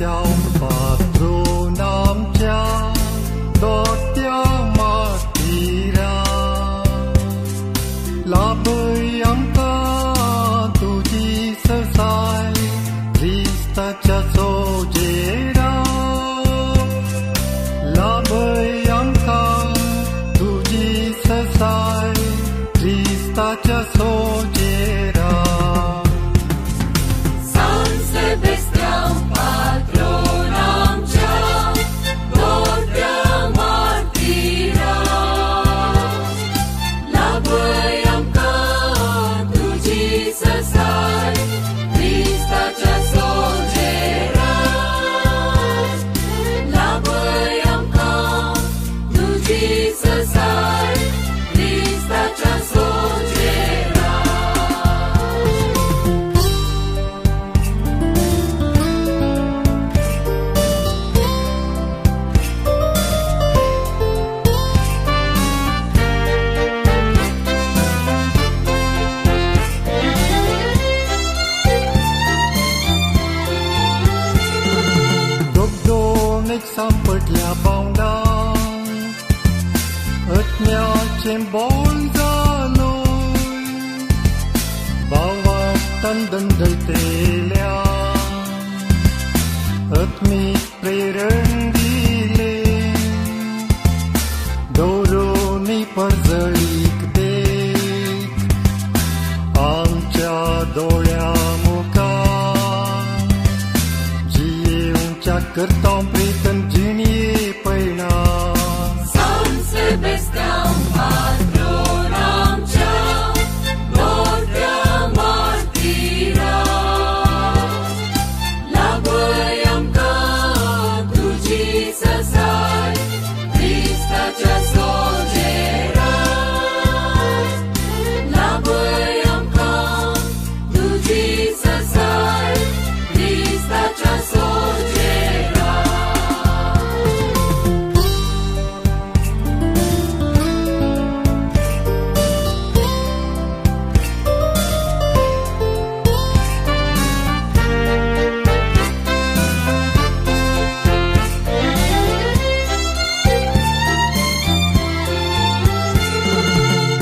त्या पात्रून आमच्या दोट्या मातीरा लाभय आमकां तुजी ससाय ख्रिस्ताच्या सोजेरा लाभय आमकां तुजी ससाय ख्रिस्ताच्या सोजेरा सापडल्या बोंडांत अज्ञाचें बोल जालोय भावांतान दंडयतेल्या आत्मीक प्रेरण दिले दोरोनी परजळीक देख आमच्या दोळ्या मुखार जियेवच्या करता प्रीतन जिणिये पैना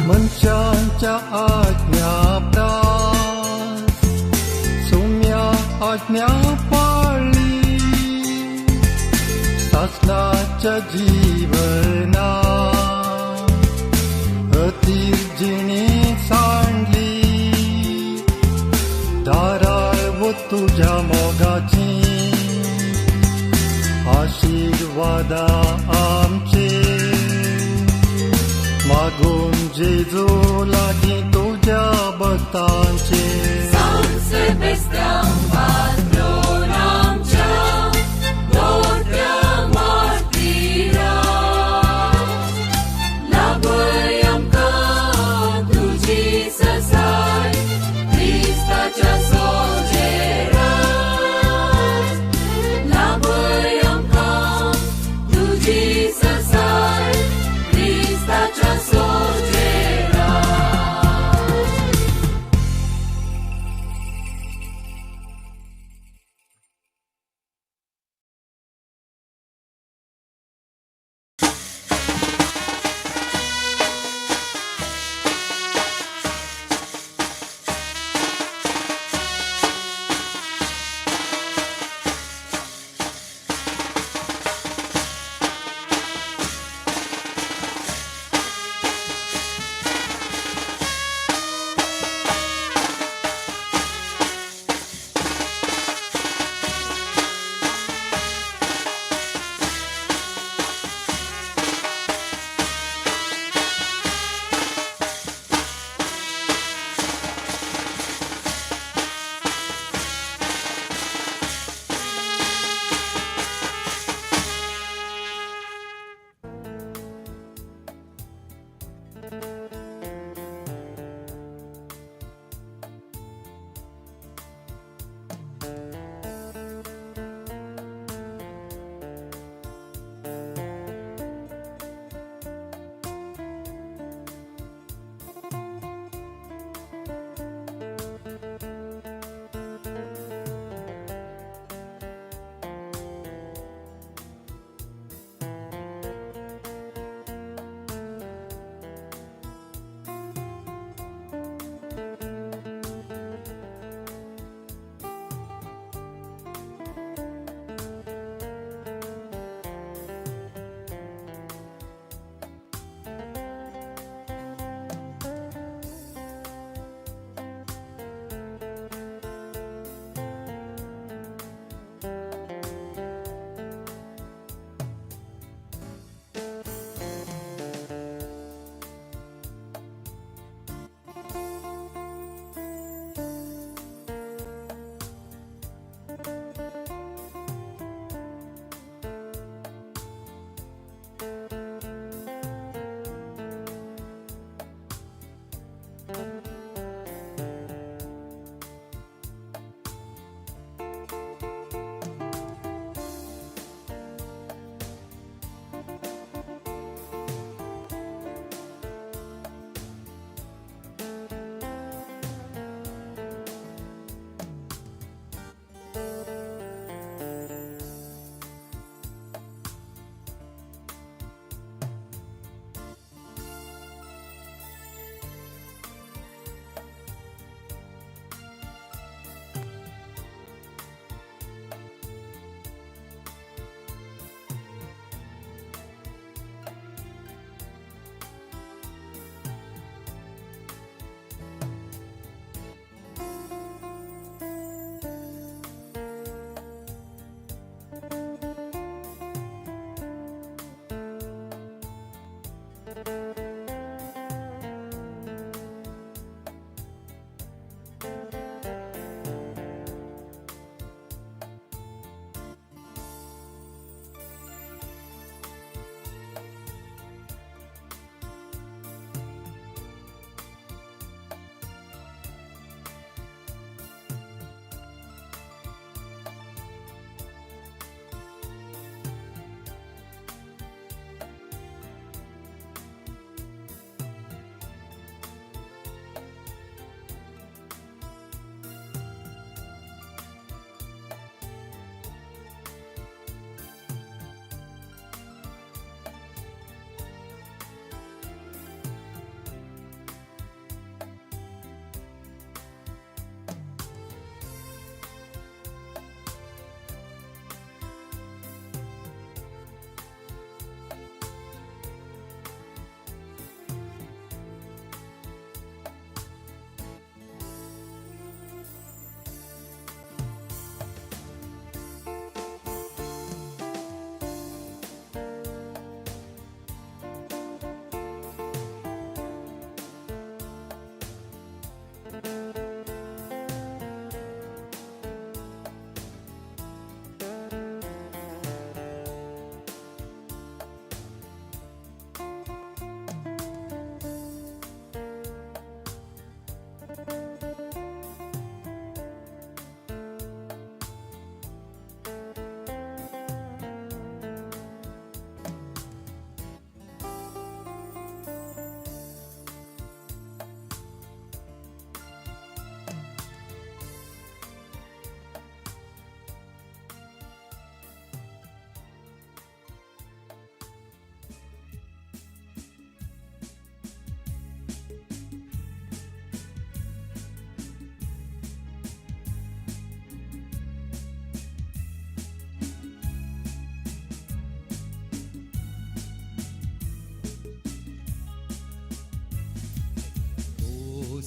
मनशांच्या आज्ञाप्रास सौम्या आज्ञा पाळली शासनाच्या जीवना अतीर जिणी सांडली दाराळ वो तुझ्या मोगाची आशीर्वादा आमचे मागून जेजू लागी तुझ्या भक्तांचे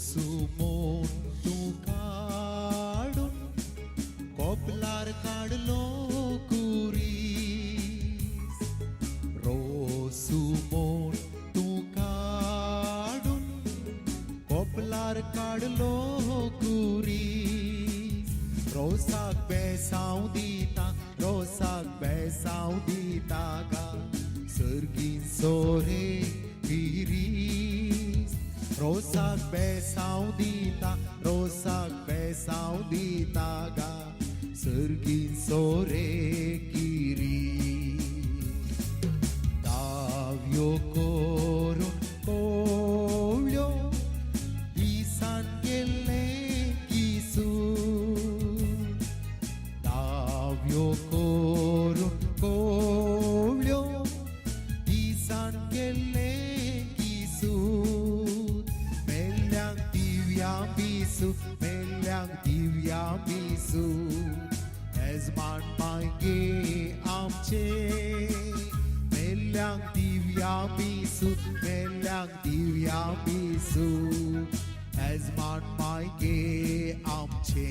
सुमोंतू काढून कोपलार काढलो कुरीस रोसुमोंतू काढून कोपलार काढलो कुरीस रोसाक बेसाव दिता गा सर्गीन सोरे गिरीस रोसाक बेसाव दिता गा सर्गीन सोरे गिरी दाव्यो कोरून कोवळ्यो दिसान गेले किसून दाव्यो कोरून कोवळ्यो दिसान गेले किसून मेल्यांक दिव्या बिसू एजमान मागे आमचे मेल्यांक दिव्या बिसू एजमान मागे आमचे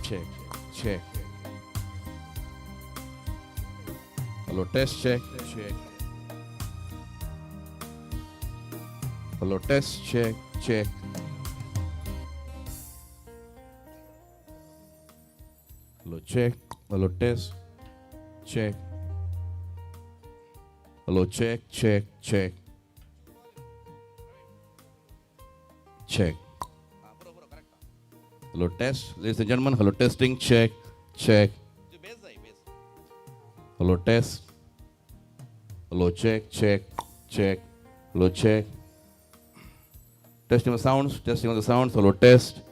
check, check. Hello, test, check, check. Hello, test, check, check. Hello, check. Hello, test, check. Hello, check, check, check. Check. Hello, test. Ladies and gentlemen, hello, testing, check, check. Hello, test. Hello, check, check, check. Hello, check. Testing the sounds, testing on the sounds. Hello, test.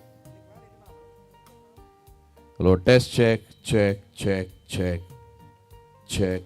Hello, test, check, check, check, check, check.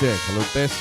check. Hello, test.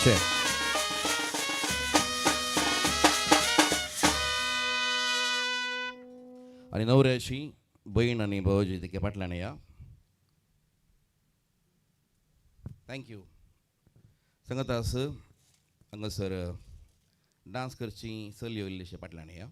Check. आणि नवऱ्याची बहीण आणि भाऊजी तिके पाटलाने या. Thank you. सांगत असं हांगासर dance करची चली येयल्लीशी पाटलाने या.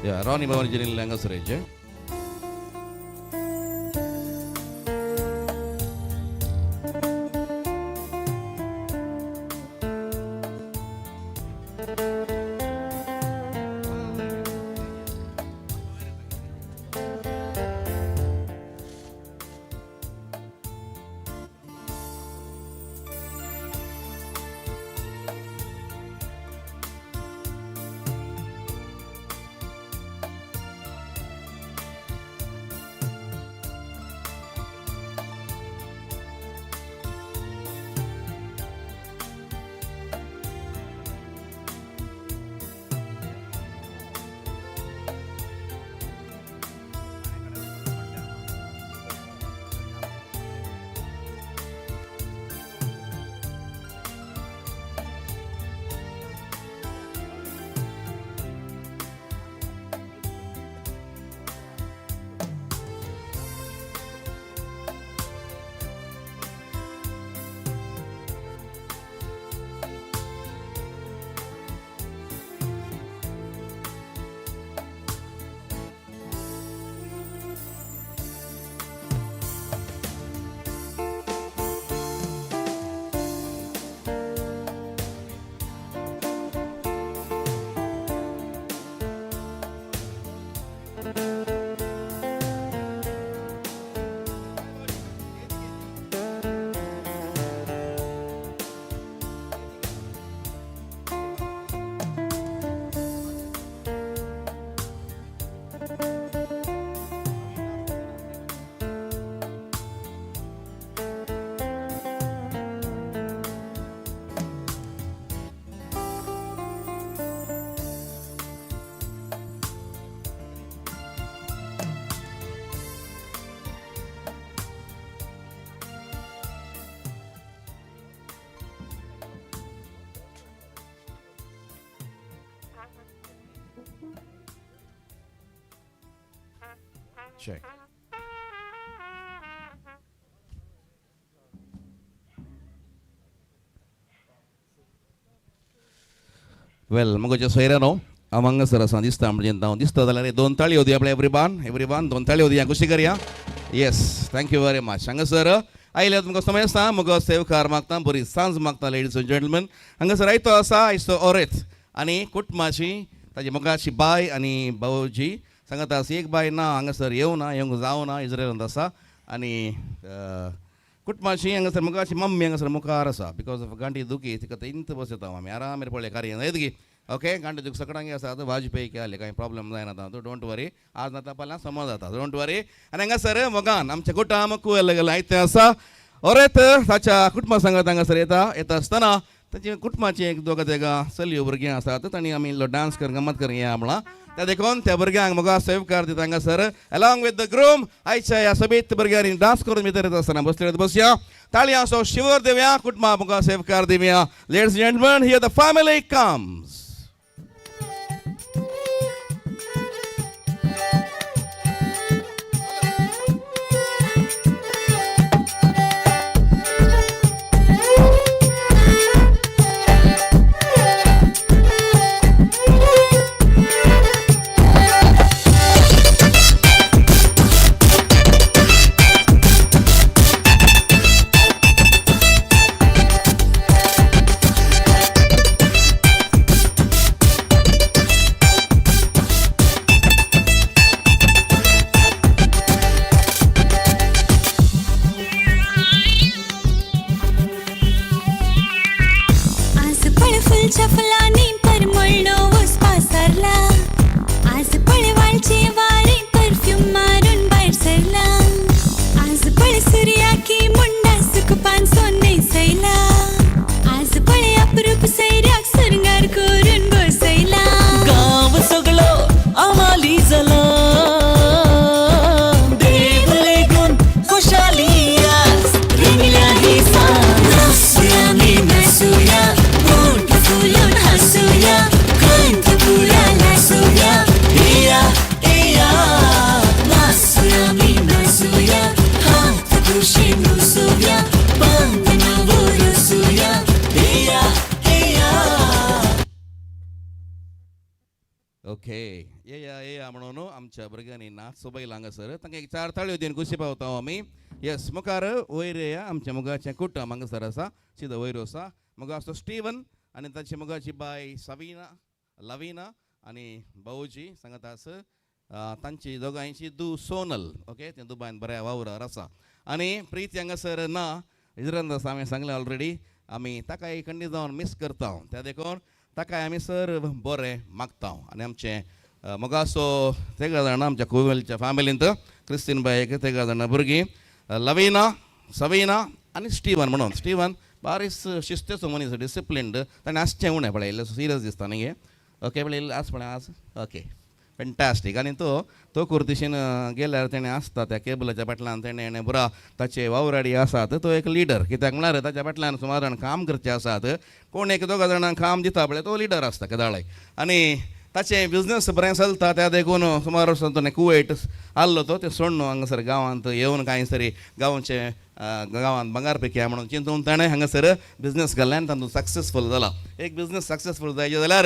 या रॉनी भवन जिल्ह्याला हांगासर येचे. Check. वेल मग सोयऱ्यानो हांगासर आसा दिसता म्हणजे हांव दिसता जाल्यार दोन ताळी होती आपल्या एवरीवन दोन ताळी होती खुशी करया. Yes thank you very much. हांगासर आयल्यात तुमकां समय आसा मुगो सेवकार मागता बरी सांज मागता लेडीज अँड जेंटलमॅन. हांगासर आयतो आसा आयचो ओरेत आनी कुटुंबाची ताजी मोगाची बाय आनी भाऊजी सांगत आसा एक बाय ना हांगासर येवंक जावना इज्रायलांत आसा आनी कुटुंबाची हांगासर मोगाची मम्मी हांगासर मुखार आसा बिकॉज ऑफ गांठी दुखी तिका इंत बस येता आमी आरामेर पळय कार्य येत गी. ओके गांठी दुख सकाळी आसा भाजी पे केले कांय प्रॉब्लेम जायना आतां डोंट वरी आज नाता फाल्यां समज जाता डोंट वरी. आनी हांगासर मोगान आमच्या कुटाम कुवेल गेला आयतें आसा ओरेत ताच्या कुटुंबा सांगत हांगासर येता आसतना ताचे कुटुंबाची एक दोगां तेगा चलयो भुरगीं आसात तांणी आमी इल्लो डान्स कर गमत कर या म्हणला त्या देखून त्या भुरग्यांक मुगा सेवकार दिता हांगासर अलॉंग विथ द ग्रूम आयच्या ह्या सभेत भुरग्यांनी डान्स करून भितर येता आसतना बसया ताळयां सो शिवर दिवया कुटुंबा मुगा सेवकार दिवया ladies end gentleman here the family comes फुलांनी परमळलो वस पासरला आज पळवाळचे वारे परफ्यूम मारून भायर सरला आज पळ सूर्याकी मुंडा सुकपान सोन्ने सैला आज पळ अप्रूप सैर्याक सुरंगार करून बसयला गाव सगळो आमाली जाला देव लेगून खुशाली आज रंगल्या ही सांज नाचूया मी नाचूया फुलून हसूया कंठ पुरा नाचूया एया एया नाचूया मी नाचूया हात खुशीन रुसूया बंधन वरसूया एया एया ओके ये म्हणून आमच्या भुरग्यांनी नाच सोबयल हांगासर तांकां एक 4 ताळयो दिवन खुशी पावता आमी येस मुखार वयर या आमच्या मुगाचें कुटुंब हांगासर आसा सीदो वयर आसा मुगा आसा स्टीवन आनी ताची मुगाची बाय लविना आनी भाऊजी सांगता आस तांची दोगांयची दू सोनल ओके ते दुबायन बऱ्या वावरार आसा आनी प्रीती हांगासर ना इजरांत आसा हांवें सांगलें ऑलरेडी आमी ताकाय खंडी जावन मिस करता त्या देखून ताकाय आमी सर बरें मागता आनी आमचे मोगासो तेगा जाणां आमच्या कुवेलच्या फॅमिलींत क्रिस्तीन बायक तेगा जाणां भुरगीं लविना सविना आनी स्टीवन म्हणून स्टीवन बारीस शिस्तेचो मनीस डिसिप्लिन्ड ताणें आसचें उणें पळय इल्लें सिरियस दिसता न्ही ओके पळय आस पळय आज ओके फॅन्टास्टीक आनी तो कुर्तीशीन गेल्यार तेणें आसता त्या केबलाच्या फाटल्यान तेणें बरा ताचे वावराडी आसात तो एक लिडर कित्याक म्हळ्यार ताच्या फाटल्यान सुमार जाण काम करचे आसात कोण एक दोगा जाणांक काम दिता पळय तो लिडर आसता केदाळय आनी ताचें बिजनस बरें चलता त्या देखून सुमार वर्सां कुवेट आसलो तो ते सोडून हांगासर गांवांत येवन कांय तरी गांवांत भांगारपैकी म्हणून चिंतून ताणें हांगासर बिजनस घाल्ले आनी तातूंत सक्सेसफूल जाला एक बिजनस सक्सेसफूल जायचे जाल्यार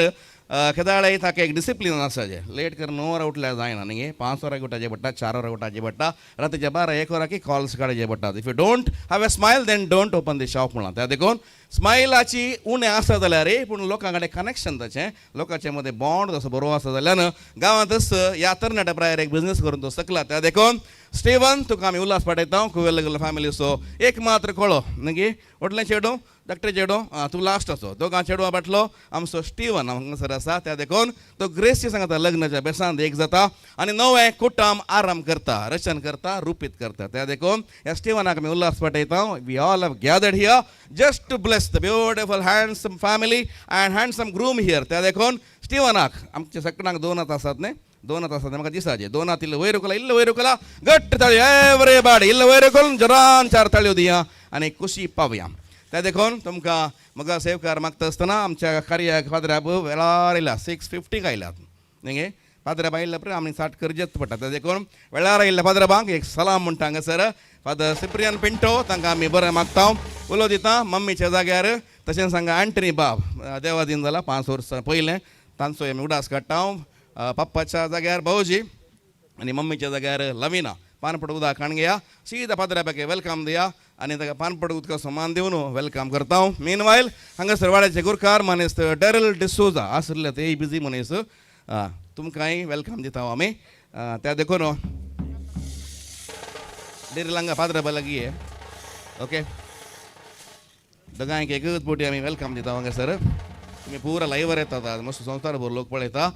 केदाळे ताका एक डिसिप्लीन आसाचें लेट कर 9 वरां उठल्यार जायना न्ही 5 वरां उठाचें पडटा 4 वरां उठाचें पडटा रातीच्या 12-1 वरांकी कॉल्स काडचे पडटात if you don't have a smile then don't open the shop म्हणून त्या देखून स्मायलाची उणें आसा जाल्यार पूण लोकां कडेन कनेक्शन ताचें लोकांचे मदें बॉन्ड तसो बरो आसा जाल्यार गांवांतच ह्या तरणाट्या प्रायार एक बिजनस करून तो सकला त्या देखून स्टीवन तुका आमी उल्हास पाठयता कुवेल फॅमिली सो एक मात्र कळो न्ही व्हडलें चेडूं धाकटें चेडूं तूं लास्ट असो दोगां चेडवां बाटलो आमचो स्टीवन हांगासर आसा त्या देखून तो ग्रेसची सांगता लग्नाच्या बेसांत एक जाता आनी नवें कुटुंब आराम करता रचन करता रुपीत करता त्या देखून ह्या स्टीवनाक आमी उल्हास पाठयता we all have gathered here just to bless the beautiful handsome family and handsome groom here त्या देखून स्टीवनाक आमच्या सगळ्यांक 2 आसात न्ही 2 आसात म्हाका दिसाचे 2 इल्लो वयर उखला घट्ट ताळयो एवरीबॉडी इल्लो वयर उखलून जरान 4 ताळयो दिया आनी खुशी पावया त्या देखून तुमकां मुगा सेवकार मागता आसतना आमच्या कार्याक फादराब वेळार आयला 6:50 आयल्यात न्ही फादराब आयिल्ल्या उपरांत आमी 60 करचेच पडटा त्या देखून वेळार आयिल्ल्या फादराबांक एक सलाम म्हणटा हांगासर फादर सिप्रियन पिंटो तांकां आमी बरें मागता उलो दिता मम्मीच्या जाग्यार तशेंच हांगा आंटनी बाब देवा दिन जाला 5 वर्सां पयलें तांचो आमी उडास काडटा पप्पाच्या जाग्यार भाऊजी आनी मम्मीच्या जाग्यार लविना पानपड उदक खाण घेया सीदा फादराबाके वेलकम दिया आनी ताका पानपड उदका समान दिवन वेलकम करता मेन वायल हांगासर वाड्याचे गुरकार मनीस डेरल डिसोजा आसले ते बिजी मनीस तुमकांय वेलकम दिता आमी त्या देखून डेरी लांगा फादराबा लागीं ओके दोगांयक एकच पोटी आमी वेलकम दिता हांगासर तुमी पुरा लायव्हर येतात मस्त संवसार भर लोक पळयता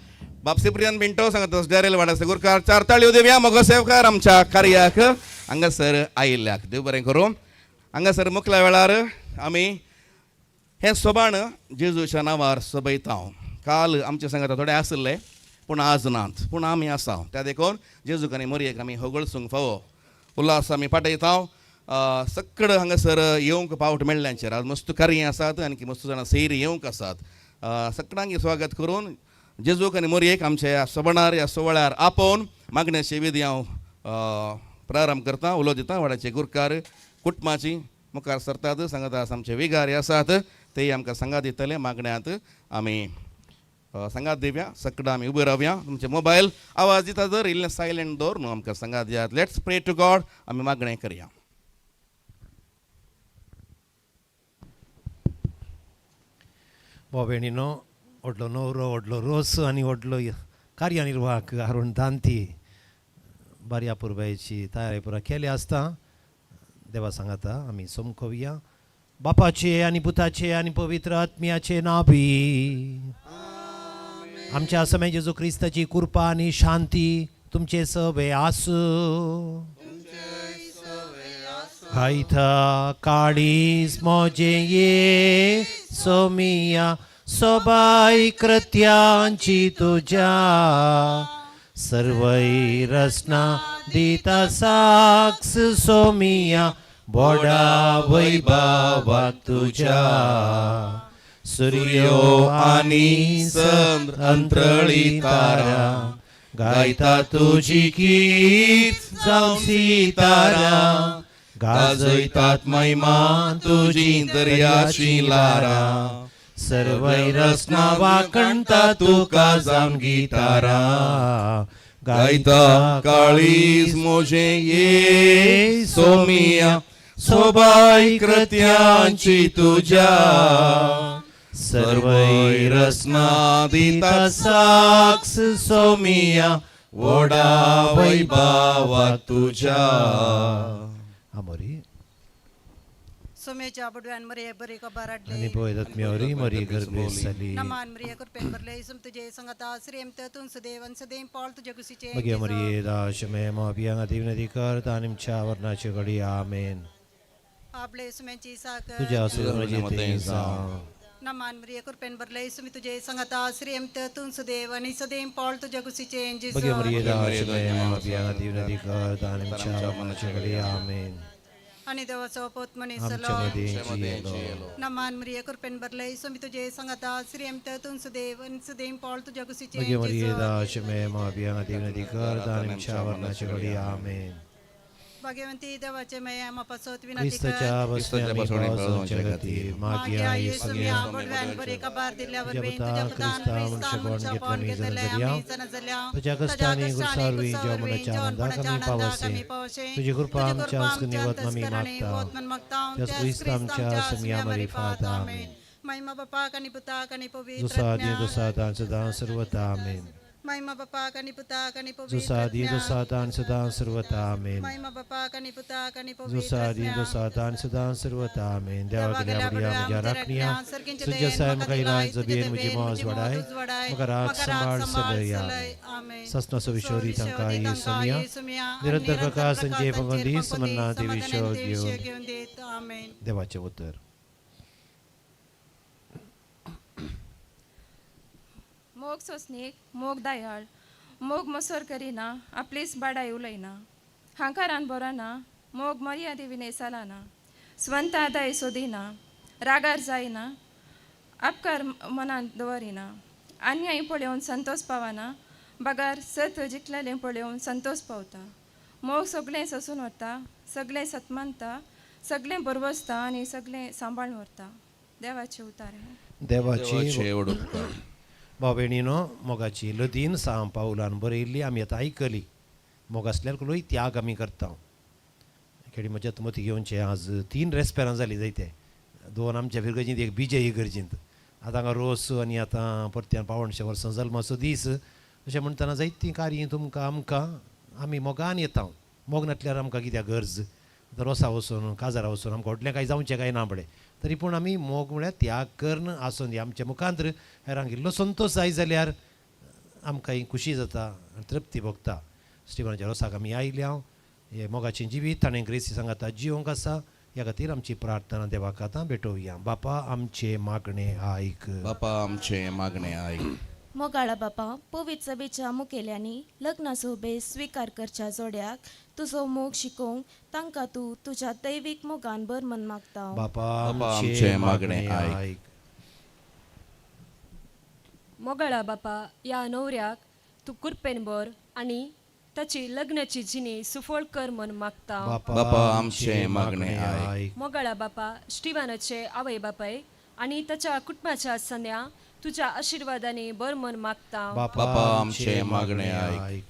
बाप सिप्रियन पिंटो सांगता डेरेल वाड्याचे गुरकार 4 ताळयो दिवया मोगो सेवकार आमच्या कार्याक हांगासर आयिल्ल्याक देव बरें करूं हांगासर मुखल्या वेळार आमी हे सोबाण जेजूच्या नांवार सोबयता. काल आमचे सांगात थोडे आसले पूण आज नात, पूण आमी आसा. त्या देखून जेजूक आनी मोरयेक आमी होगळसूंक फावो. उल्हास आमी पाठयता. सकड हांगासर येवंक पावट मेळ्ळ्यांचेर आज मस्त कार्य आसात आनी मस्त जाणां सैर येवंक आसात. सगळ्यांक स्वागत करून जेजूक आनी मोरयेक आमच्या ह्या सोबाणार ह्या सुवाळ्यार आपोवन मागण्याचे विधी हांव प्रारंभ करता. उलो दिता. वाड्याचे गुरकार कुटुंबाची मुखार सरतात. सांगात आमचे विगारी आसात तेय आमकां सांगात दितले. मागण्यांत आमी सांगात दिवया. सकड आमी उबे रावया. तुमचे मोबायल आवाज दिता जर इल्लें सायलेंट दवर न्हू आमकां सांगात दियात. लेट्स प्रे टू गॉड. आमी मागणें करया. भोवेणीनो व्हडलो न्हवरो व्हडलो रोस आनी व्हडलो कार्यनिर्वाहक हारून दांती बऱ्या पुरबायेची तयारी पुरा केली आसता. देवा सांगाता आमी सोमकोवया. बापाचे आनी पुताचे आनी पवित्र आत्म्याचे नावी. आमच्या समय जेजू क्रिस्ताची कृपा आनी शांती तुमचे सवे आसूं. हायथा काळीस मोजे ये सोमिया सोबाय कृत्यांची तुझ्या सर्वै रचना दिता साक्ष सोमिया बोडा वैभवा तुझ्या. सूर्यो आनी चंद्र अंतरळी तारा गायता तुझी गीत जावं सितारा. गाजयतात महिमा तुझी दर्याची लारा. सर्वै रचना वाकणता तुका जावन गितारा. गायता काळीज मोजे ये सोमिया सोबाय कृत्यांची तुझ्या सर्वै रचना दिता साक्ष सोमिया वोडा वैभवा तुझ्या. आमोरी सोमेच्या बुडव्यान मरे बरे कबारडले आणि पोयदत मेवरी मरी गर्भेसली नमान मरिया कुरपेन बरले सुम तुझे संगता श्रेम तुम सुदेवन सदेम पाल तुझे कुसीचे मगे मरी दाश मे माबियांग दिवनदी कर तानिम चावरनाचे घडी आमेन. आपले सुमेची साकर तुझ्या सुरमजे तेजा नमान मरिया कुरपेन बरले सुम तुझे संगता श्रेम तुम सुदेवन सदेम पाल तुझे कुसीचे मगे मरी दाश मे माबियांग दिवनदी कर तानिम चावरनाचे घडी आमेन. आणि देवाचो पोत मनीस आमच्या मध्ये जियेलो. नमान मरिया कुरपेन बरले सुम तुझे संगता श्रेम तुम सुदेवन सदेम पाल तुझे कुसीचे मगे मरी दाश मे माबियांग दिवनदी कर तानिम चावरनाचे घडी आमेन. भाग्यवंती देवाचे मया मापासोत विनंती क्रिस्ताच्या बसण्याने पावसाच्या गती माग्या येसुया बुडव्यान बरे कबार दिल्यावर बेन तुझ्या तुझ्या पुता पुतान क्रिस्ता मनुष्य बन घेतला मी जनजल्या तुझ्या तुझ्या कष्टाने गुरसारवी जेवणाच्या आनंदा कमी पावसे तुझी कृपा आमच्या निवत मी मागता त्यास क्रिस्त आमच्या समियामरी फात आमेन. महिमा बापा कनी पुता कनी पवित्र दुसादी दुसादान सदा सर्वता आमेन. महिमा बापा कनी पुता कनी पवित्र दुसादी दुसादान सदा सर्वता आमेन. महिमा बापा कनी पुता कनी पवित्र दुसादी दुसादान सदा सर्वता आमेन. देवा गेल्या बडिया मुझ्या राखनिया तुझ्या सायम कैला जबीन मुझी मौज वडाय मगर रात संभाळ सलया ससना सविशोरी तंका येसुमिया निरंतर प्रकाश संजय भगवंती समन्ना देवी घेऊन देवाचे उत्तर. मोग सोसनीक मोग दयाळ मोग मसोर करिना आपलीच बाडाय उलयना हांकारान बरोना मोग मर्यादे विनेसालाना स्वंत आदाय सोदिना रागार जायना आपकार मनान दवरिना अन्याय पळोवन संतोष पावना बगार सत जिखलेलें पळोवन संतोष पावता. मोग सगळें ससून व्हरता सगळें सतमानता सगळें बरवसता आनी सगळें सांबाळून व्हरता. देवाचे उतार. देवाची भावेणीनो मोगाची लदीन साम पावलान बरयल्ली आमी आतां आयकली. मोग आसल्यार कुलोय त्याग आमी करता. खेडी मजत मती घेवनचे आज 3 रेस्पेरां जाली जायते. 2 आमच्या फिरगजींत एक बीजे इगर्जींत आतां हांगा रोस आनी आतां परत्यान 500 वर्सां जल्माचो दीस अशें म्हणटना जायतीं कार्य तुमकां आमकां आमी मोगान येता. मोग नाटल्यार आमकां कित्याक गरज. आतां रोसा वचून काजारा वचून आमकां व्हडलें कांय जावचें कांय ना बडें तरी पूण आमी मोग म्हळ्यार त्याग कर्ण आसून दी आमच्या मुखांतर हेरांक इल्लो संतोश जाय जाल्यार आमकां खुशी जाता आनी तृप्ती भोगता. स्टिफनाच्या रोसाक आमी आयल्या हे मोगाचें जिवीत ताणें ग्रेसी सांगाता जिवंक आसा ह्या खातीर आमची प्रार्थना देवाक आतां भेटोवया. बापा आमचे मागणे आयक. बापा आमचे मागणे आयक. मोगाळा बापा, पवित्र सभेच्या मुखेल्यांनी लग्ना सोबेस स्वीकार करच्या जोड्याक तुजो मोग शिकोवंक तांकां तूं तुज्या दैवीक मोगान बर मन मागता. बापा आमचे आमचे मागणे मागणे आयक. आयक. मोगळा बापा, या नवऱ्याक तू कुरपेन बर आणि ताची लग्नाची जिणी सुफळ कर म्हण मागता. बापा आमचे मागणे आयक. मोगळा बापा, स्टिवानाचे आवय बापाय आणि त्याच्या कुटुंबाच्या सन्या तुझ्या आशीर्वादाने बर मन मागता. बापा आमचे मागणे आयक.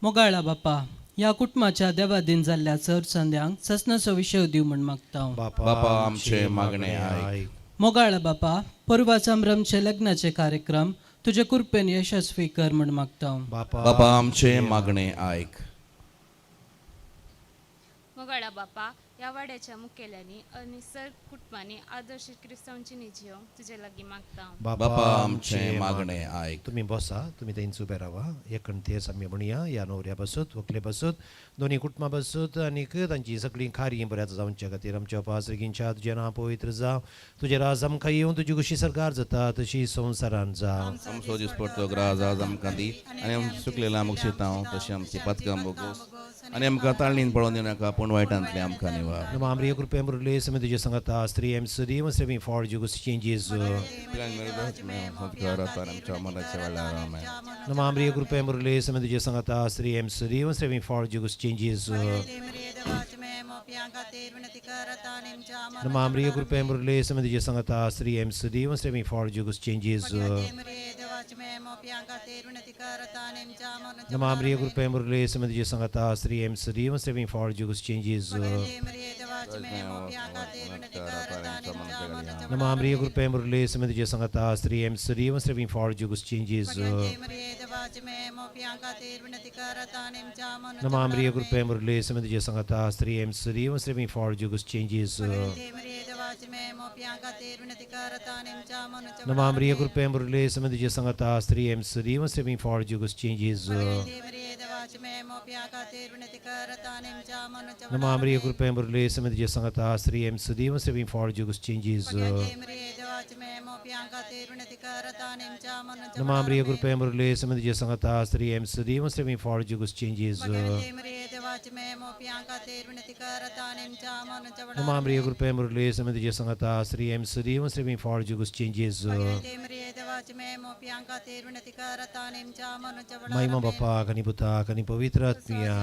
मोगाळा बापा, या कुटुंबाच्या देवादीन जाल्ल्या चर संद्यांक ससनाचो विशय दिव म्हण मागता. बापा आमचे मागणे आयक. मोगाळा बापा, परवा संभ्रमचे लग्नाचे कार्यक्रम तुझे कृपेन यशस्वी कर म्हण मागता. बापा आमचे मागणे आयक. मोगाळा बापा, या वाड्याच्या मुखेल्यांनी आणि सर कुटुंबांनी आदर्श क्रिस्तांची निजियो तुझे लागी मागता. बापा आमचे मागणे आयक. तुम्ही बसा, तुम्ही त्यांच उभे राहा. एकणतेच आम्ही म्हणया. या नवऱ्या बसत, व्हंकले बसत, दोन्ही कुटुंबां बसत आणि तांची सगळी खारी बऱ्याच जावच्या खातीर आमच्या पासरगींच्या तुझें नांव पवित्र जावं. तुझे राज आमकां येवन तुजी कशी सरकार जाता तशी संवसारान जावं. आमचो दिसपडतो ग्रास आज आमकां दी आनी आमच्या चुकलेला आमकां शितांव तशी आमची पथकां बोगोस आनी आमकां ताळणीन पळोवन दिवं नाका पूण वायटांतले आमकां निवार. नमामरी कृपे मुरले समेत तुझे संगता स्त्री एम सदी मस्त्री फॉर जुगस चेंजेस. नमामरी कृपे मुरले समेत तुझे संगता स्त्री एम सदी मस्त्री फॉर जुगस चेंजेस. नमामरी कृपे मुरले समेत तुझे संगता स्त्री एम सदी मस्त्री फॉर जुगस चेंजेस. नमामरी कृपे मुरले समेत तुझे संगता स्त्री एम सदी मस्त्री फॉर जुगस चेंजेस. नमामरी कृपे मुरले समेत तुझे संगता स्त्री एम सदी मस्त्री फॉर जुगस चेंजेस. नमामरी कृपे मुरले समेत तुझे संगता स्त्री एम सदी मस्त्री फॉर जुगस चेंजेस. नमामरी कृपे मुरले समेत तुझे संगता स्त्री एम सदी मस्त्री फॉर जुगस चेंजेस. नमामरी कृपे मुरले समेत तुझे संगता स्त्री एम सदी मस्त्री फॉर जुगस चेंजेस. नमामरी कृपे मुरले समेत तुझे संगता स्त्री एम सदी मस्त्री फॉर जुगस चेंजेस. नमामरी कृपे मुरले समेत तुझे संगता स्त्री एम सदी मस्त्री फॉर जुगस चेंजेस. महिमा बापा कनी पुता कनी पवित्र आत्मिया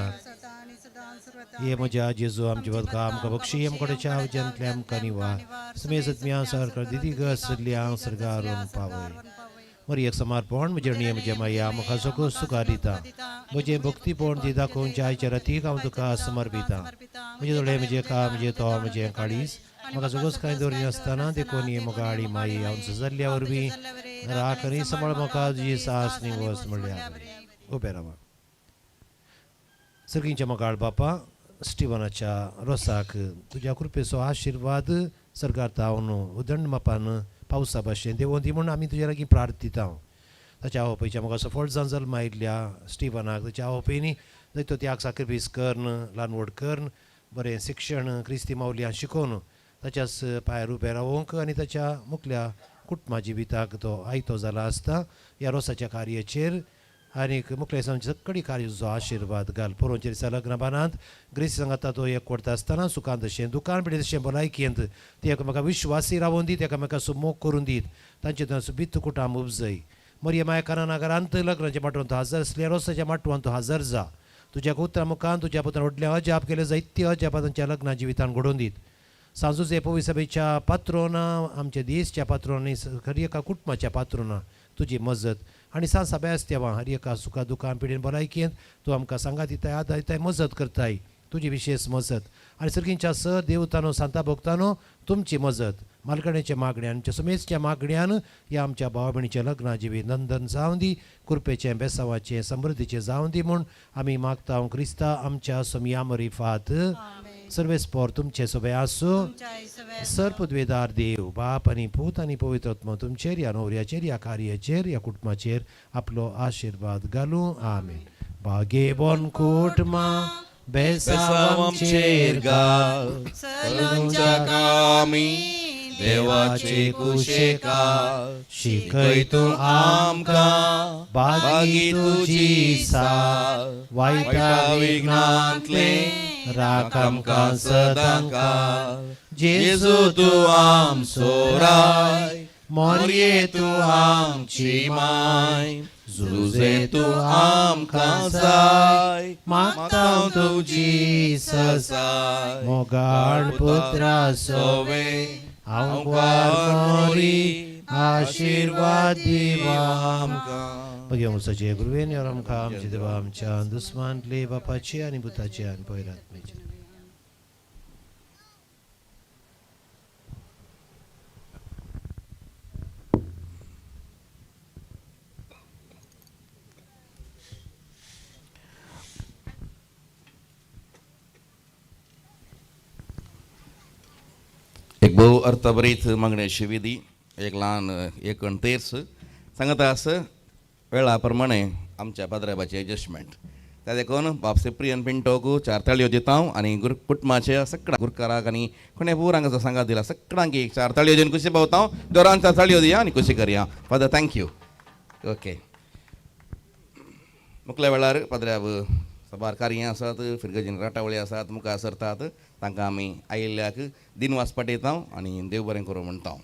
ये म्हज्या जेजू आमचे बदका आमकां बक्षी आमकडे चाव जंतले आमकां निवार समेत आत्मिया सरकार दिदी गसल्या सरकारून पावय. मरी एक समर्पण म्हजे नियम म्हज्या माया म्हाका सगळो सुखार दिता. म्हजें भक्तीपण ती दाखोवन चायच्या रातीक हांव तुका समर्पिता. म्हजे दोळे म्हजे का म्हजे तो म्हजें काळीज म्हाका सगळोच कांय दवरी नासतना देखून ये म्हाका आडी माई हांव झजाल्ल्या वरवीं राख आनी सांबाळ म्हाका तुजी सास निवस म्हणल्यार उबे रावा. सर्गींच्या मोगाळ बापा, स्टिवनाच्या रोसाक तुज्या कृपेचो आशिर्वाद सरकार हांव उदंड मापान पावसा भाशेन देवोन दी म्हूण आमी तुज्या लागीं प्रार्थिता. ताच्या आवयच्या म्हाका सफळ जावन जल्मा आयिल्ल्या स्टिवनाक ताच्या आवयनी तो त्याग साखरपीस करन ल्हान व्हड करन बरें शिक्षण क्रिस्ती मावल्यां शिकोवन ताच्याच पांयार उबे रावंक आनी ताच्या मुखल्या कुटुंबा जिविताक तो आयतो जाला आसता. ह्या रोसाच्या कार्याचेर आनीक मुखेलसांची सगळी कार्याचो आशिर्वाद घाल. पोरोंचेर दिसा लग्नाबानांत ग्रेसी सांगाता तो एक करता आसतना सुखांत तशें दुकान पिडें तशें भलायकेंत ते एकामेका विश्वासी रावून दीत एकामेकाचो मोग करून दीत तांचे थंय बित्त कुटाम उपजय. मरिया मायकाना नगरांत लग्नाच्या माटवान तूं हजर आसल्या रोसाच्या माटवान तूं हजर जा. तुज्या उतरा मुखान तुज्या पुत्रान व्हडलें अजाप केले जायते अजापां तांच्या लग्ना जिवितान घडोवन दीत. सांजूच हे पवित्र सभेच्या पात्रोना आमच्या देशच्या पात्रोना हर एका कुटुंबाच्या पात्रोना तुजी मजत आनी सांज अभ्यास देवा हर एका सुखा दुखान पिडेन भलायकेंत तूं आमकां सांगात दिताय आदार दिताय मजत करताय तुजी विशेष मजत आनी सर्गींच्या स देवतानो सांता भोगतानो तुमची मजत मालकणेच्या मागण्यान समेतच्या मागण्यान ह्या आमच्या भावा भयणीचें लग्ना जिवी नंदन जावं दी कृपेचें बेसांवाचें समृद्धीचें जावं दी म्हूण आमी मागता क्रिस्ता आमच्या सोमिया मरिफात सर्वेस्पोर तुमचे सोबे आसूं. सर्पद्वेदार देव बाप आनी पूत आनी पवित्र आत्मा तुमचेर ह्या नवऱ्याचेर ह्या कार्याचेर ह्या कुटुंबाचेर आपलो आशिर्वाद घालूं. आमेन. भागे बोन कुटुंबा बेसांव आमचेर घाल सलोंच्या कामी देवाचे कुशेकार शिकय तूं आमकां बागी तुजी साथ वायटा विघ्नांतले राख आमकां सदां काल जेजू तूं आमचो राय मोरये तूं आमची माय जुजे तूं आमकां जाय मागतां तुजी ससाय मोगाळ पुत्रा सोवे हांव मोरी आशीर्वाद दिवा आमकां बघया मुसाचे गुरुवेन आमकां आमचे देवा आमच्या दुस्मानले बापाचे आनी भुताचे आनी पवित्र आत्म्याचे एक भोव अर्थभरीत मागण्याची विधी एक ल्हान एक तेर्स सांगता आस वेळा प्रमाणे आमच्या पाद्राबाचे एडजस्टमेंट त्या देखून बाब सिप्रियन पिंटोक 4 ताळयो दिता आनी कुटुंबाचे सगळ्या गुरकाराक आनी कोणे पुरांक जो सांगात दिला सगळ्यांक एक 4 ताळयो दिवन खुशी भोवता जोरान 4 ताळयो दिया आनी खुशी करया फादर थँक्यू ओके मुखल्या वेळार पाद्र्याब सभार कार्यां आसात फिरगजीन राटावळी आसात मुखार सरतात तांकां आमी आयिल्ल्याक दिनवास पाठयता आनी देव बरें करूं म्हणटा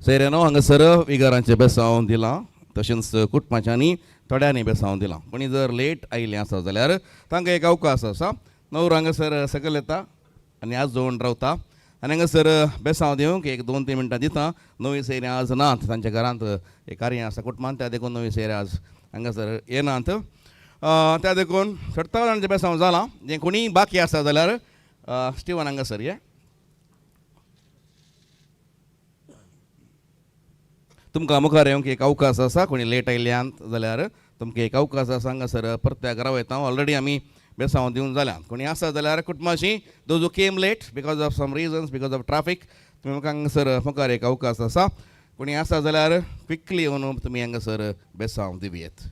सेरेनो हांगासर विगारांचे बेसांव दिलां तशेंच कुटुंबाच्यांनी थोड्यांनी बेसांव दिलां कोणी जर लेट आयिल्ले आसा जाल्यार तांकां एक अवकाश आसा न्हवरो हांगासर सकयल येता आनी आज जेवण रावता आनी हांगासर बेसांव दिवंक एक 2-3 मिनटां दिता नवी सैरी आज नात तांच्या घरांत एक कार्य आसा कुटुंबान त्या देखून नवी सैरी आज हांगासर येनात त्या देखून 17 जाणांचें बेसांव जालां जें कोणी बाकी आसा जाल्यार स्टिवन हांगासर तुमकां मुखार येवंक एक अवकाश आसा. कोणी लेट आयल्यांत जाल्यार तुमकां एक अवकाश आसा. हांगासर परत्या घरा वयता. ऑलरेडी आमी बेसांव दिवन जाल्यात. कोणी आसा जाल्यार कुटुंबाची those who came late because of some reasons, because of traffic, तुमी म्हाका हांगासर मुखार एक अवकाश आसा. कोणी आसा जाल्यार क्विकली येवन तुमी हांगासर बेसांव दिवयेत.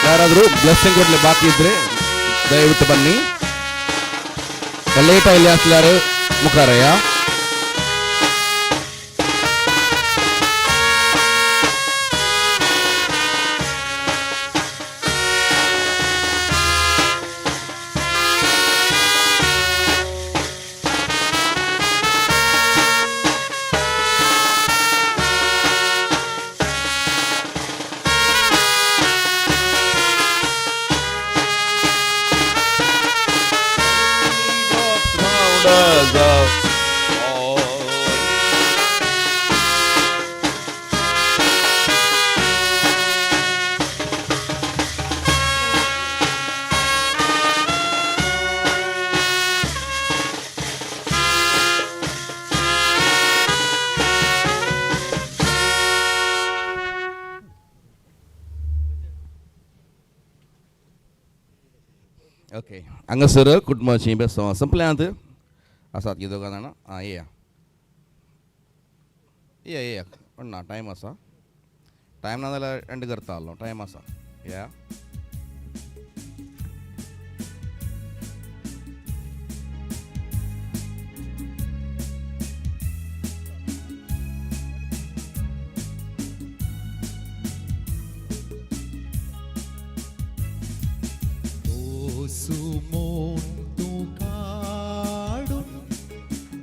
ಯಾರಾದರೂ ಬ್ಲೆಸ್ಸಿಂಗ್ ಕೊಡ್ಲಿ ಬಾಕಿ ಇದ್ರೆ ದಯವಿಟ್ಟು ಬನ್ನಿ. ಲೇಟ್ ಆಯ್ಲಿ ಅಸ್ಲಾರು ಮುಖಾರಯ್ಯ. ओके हांगासर कुटुंबाची बेसांव संपल्यांत आसात की दोगां जाणां. आं येया येया येया पण ना टायम आसा. टायम ना जाल्यार एंड करता आसलो. टायम आसा. या सुमोन तू काढून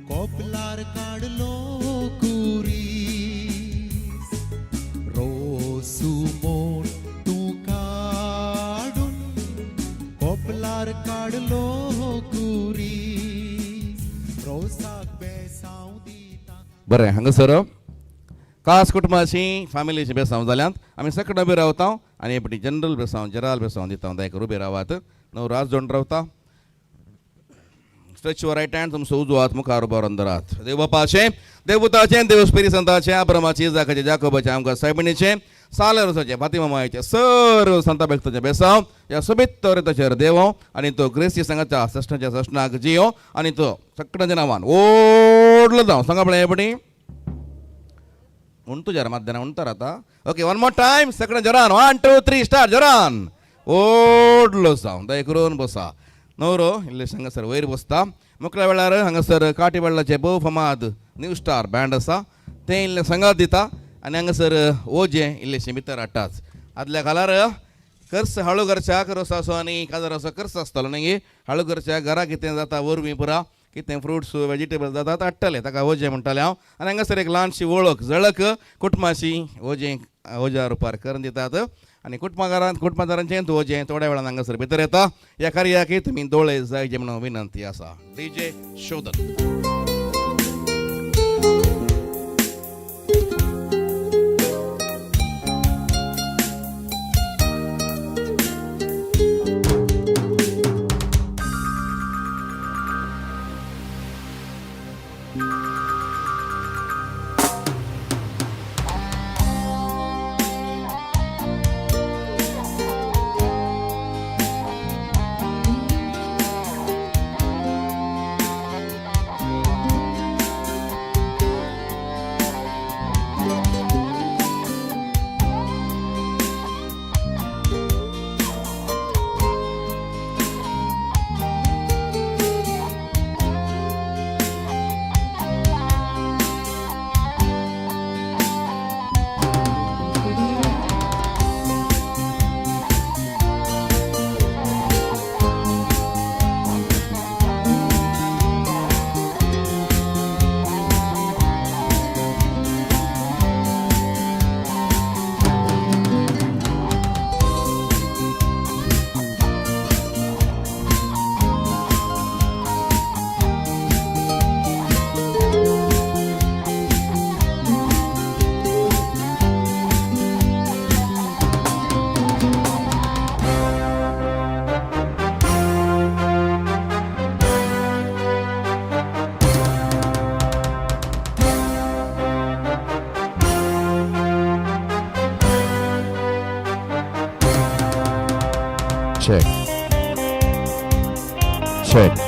कोपलार काढलो कुरीस. रोसुमोन तू काढून कोपलार काढलो कुरीस. रोसाक बेसांव दिता. बरें हांगासर खास कुटुंबाची फॅमिलीची बेसांव जाल्यांत आमी सकट उबे रावता आनी हे पटी जनरल बेसांव जराल बेसांव दिता. दयकर उबे रावात. णव रास जोड रावता. Stretch your right hand. तुमचो उजवो हात मुखार उबो रात. देव बापाचें, देवपुताचें, देव स्पिरीट संताचें, अब्रामाचें, इजाकाचें, जाकोबाचें, आमकां सायबिणीचें, सालेरोसाचें, फातिमा मायेचें सर्व संता भक्ताचें बेसांव ह्या सोबीत ताचेर देवो आनी तो ग्रेसी संघाच्या सश्टाच्या सश्नाक जियो आनी तो सगळ्यांच्या नांवान व्हडलो जावं. सांगा पळय हे पटी म्हण तुज्या मध्यान म्हणटा आतां. ओके वन मोर टायम सगळ्या जोरान 1 2 3 स्टार्ट. जोरान व्हडलो जावं. दय करून बसा. न्हवरो इल्लेशें हांगासर वयर बसता. मुखल्या वेळार हांगासर काटी वेळाचे भोव फामाद न्यू स्टार बँड आसा तें इल्लें संगात दिता आनी हांगासर ओजें इल्लेशें भितर हाडटात. आदल्या काळार कर्स हळू घरच्याक रोस आसो आनी काजार असो कर्स आसतालो न्ही. हळू घरच्या घरा कितें जाता वरवीं पुरा कितें फ्रुट्स वेजिटेबल्स जातात हाडटाले ताका ओजें म्हणटाले हांव. आनी हांगासर एक ल्हानशी वळख झळक कुटुंबाची ओजें ओज्या रुपार करून दितात आनी कुटुंबादारांचें ओजें थोड्या वेळान हांगासर भितर येता. ह्या कार्याक तुमी दोळे जायचे म्हणून विनंती आसा. डीजे शोधन. check. Check.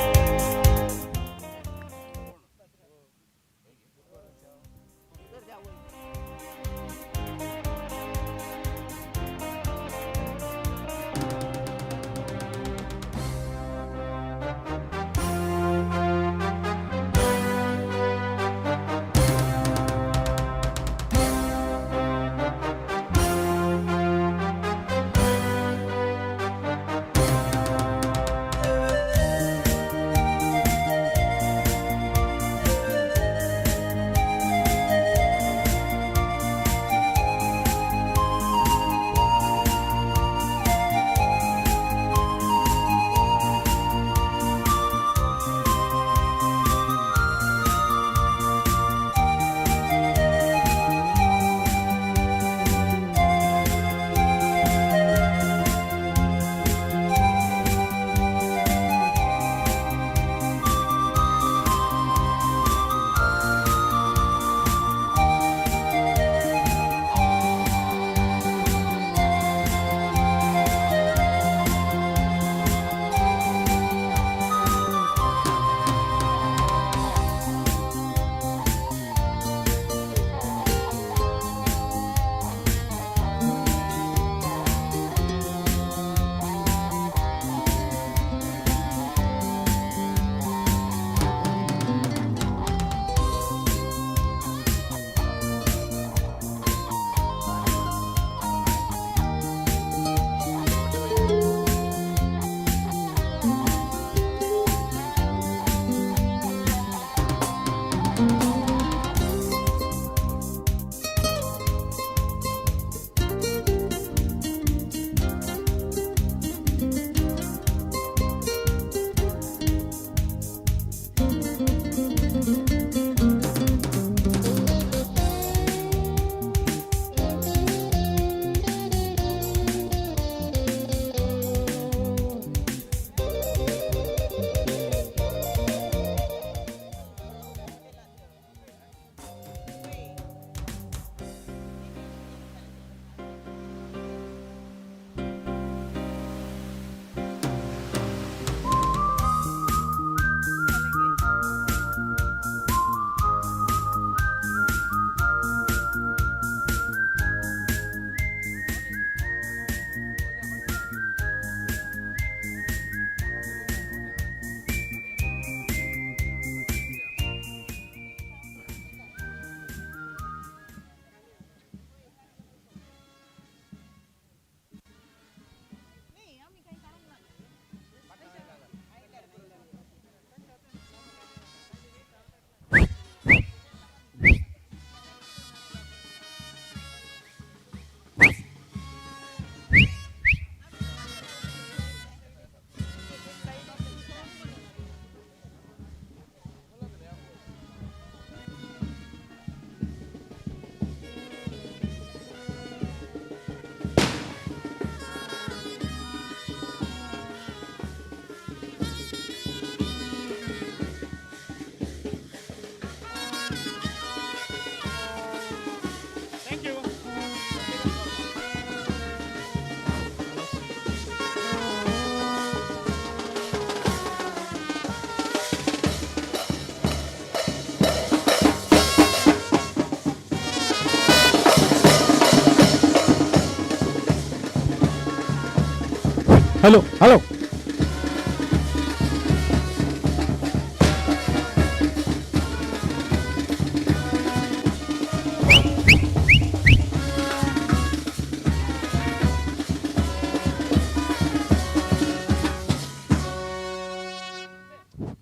Hello hello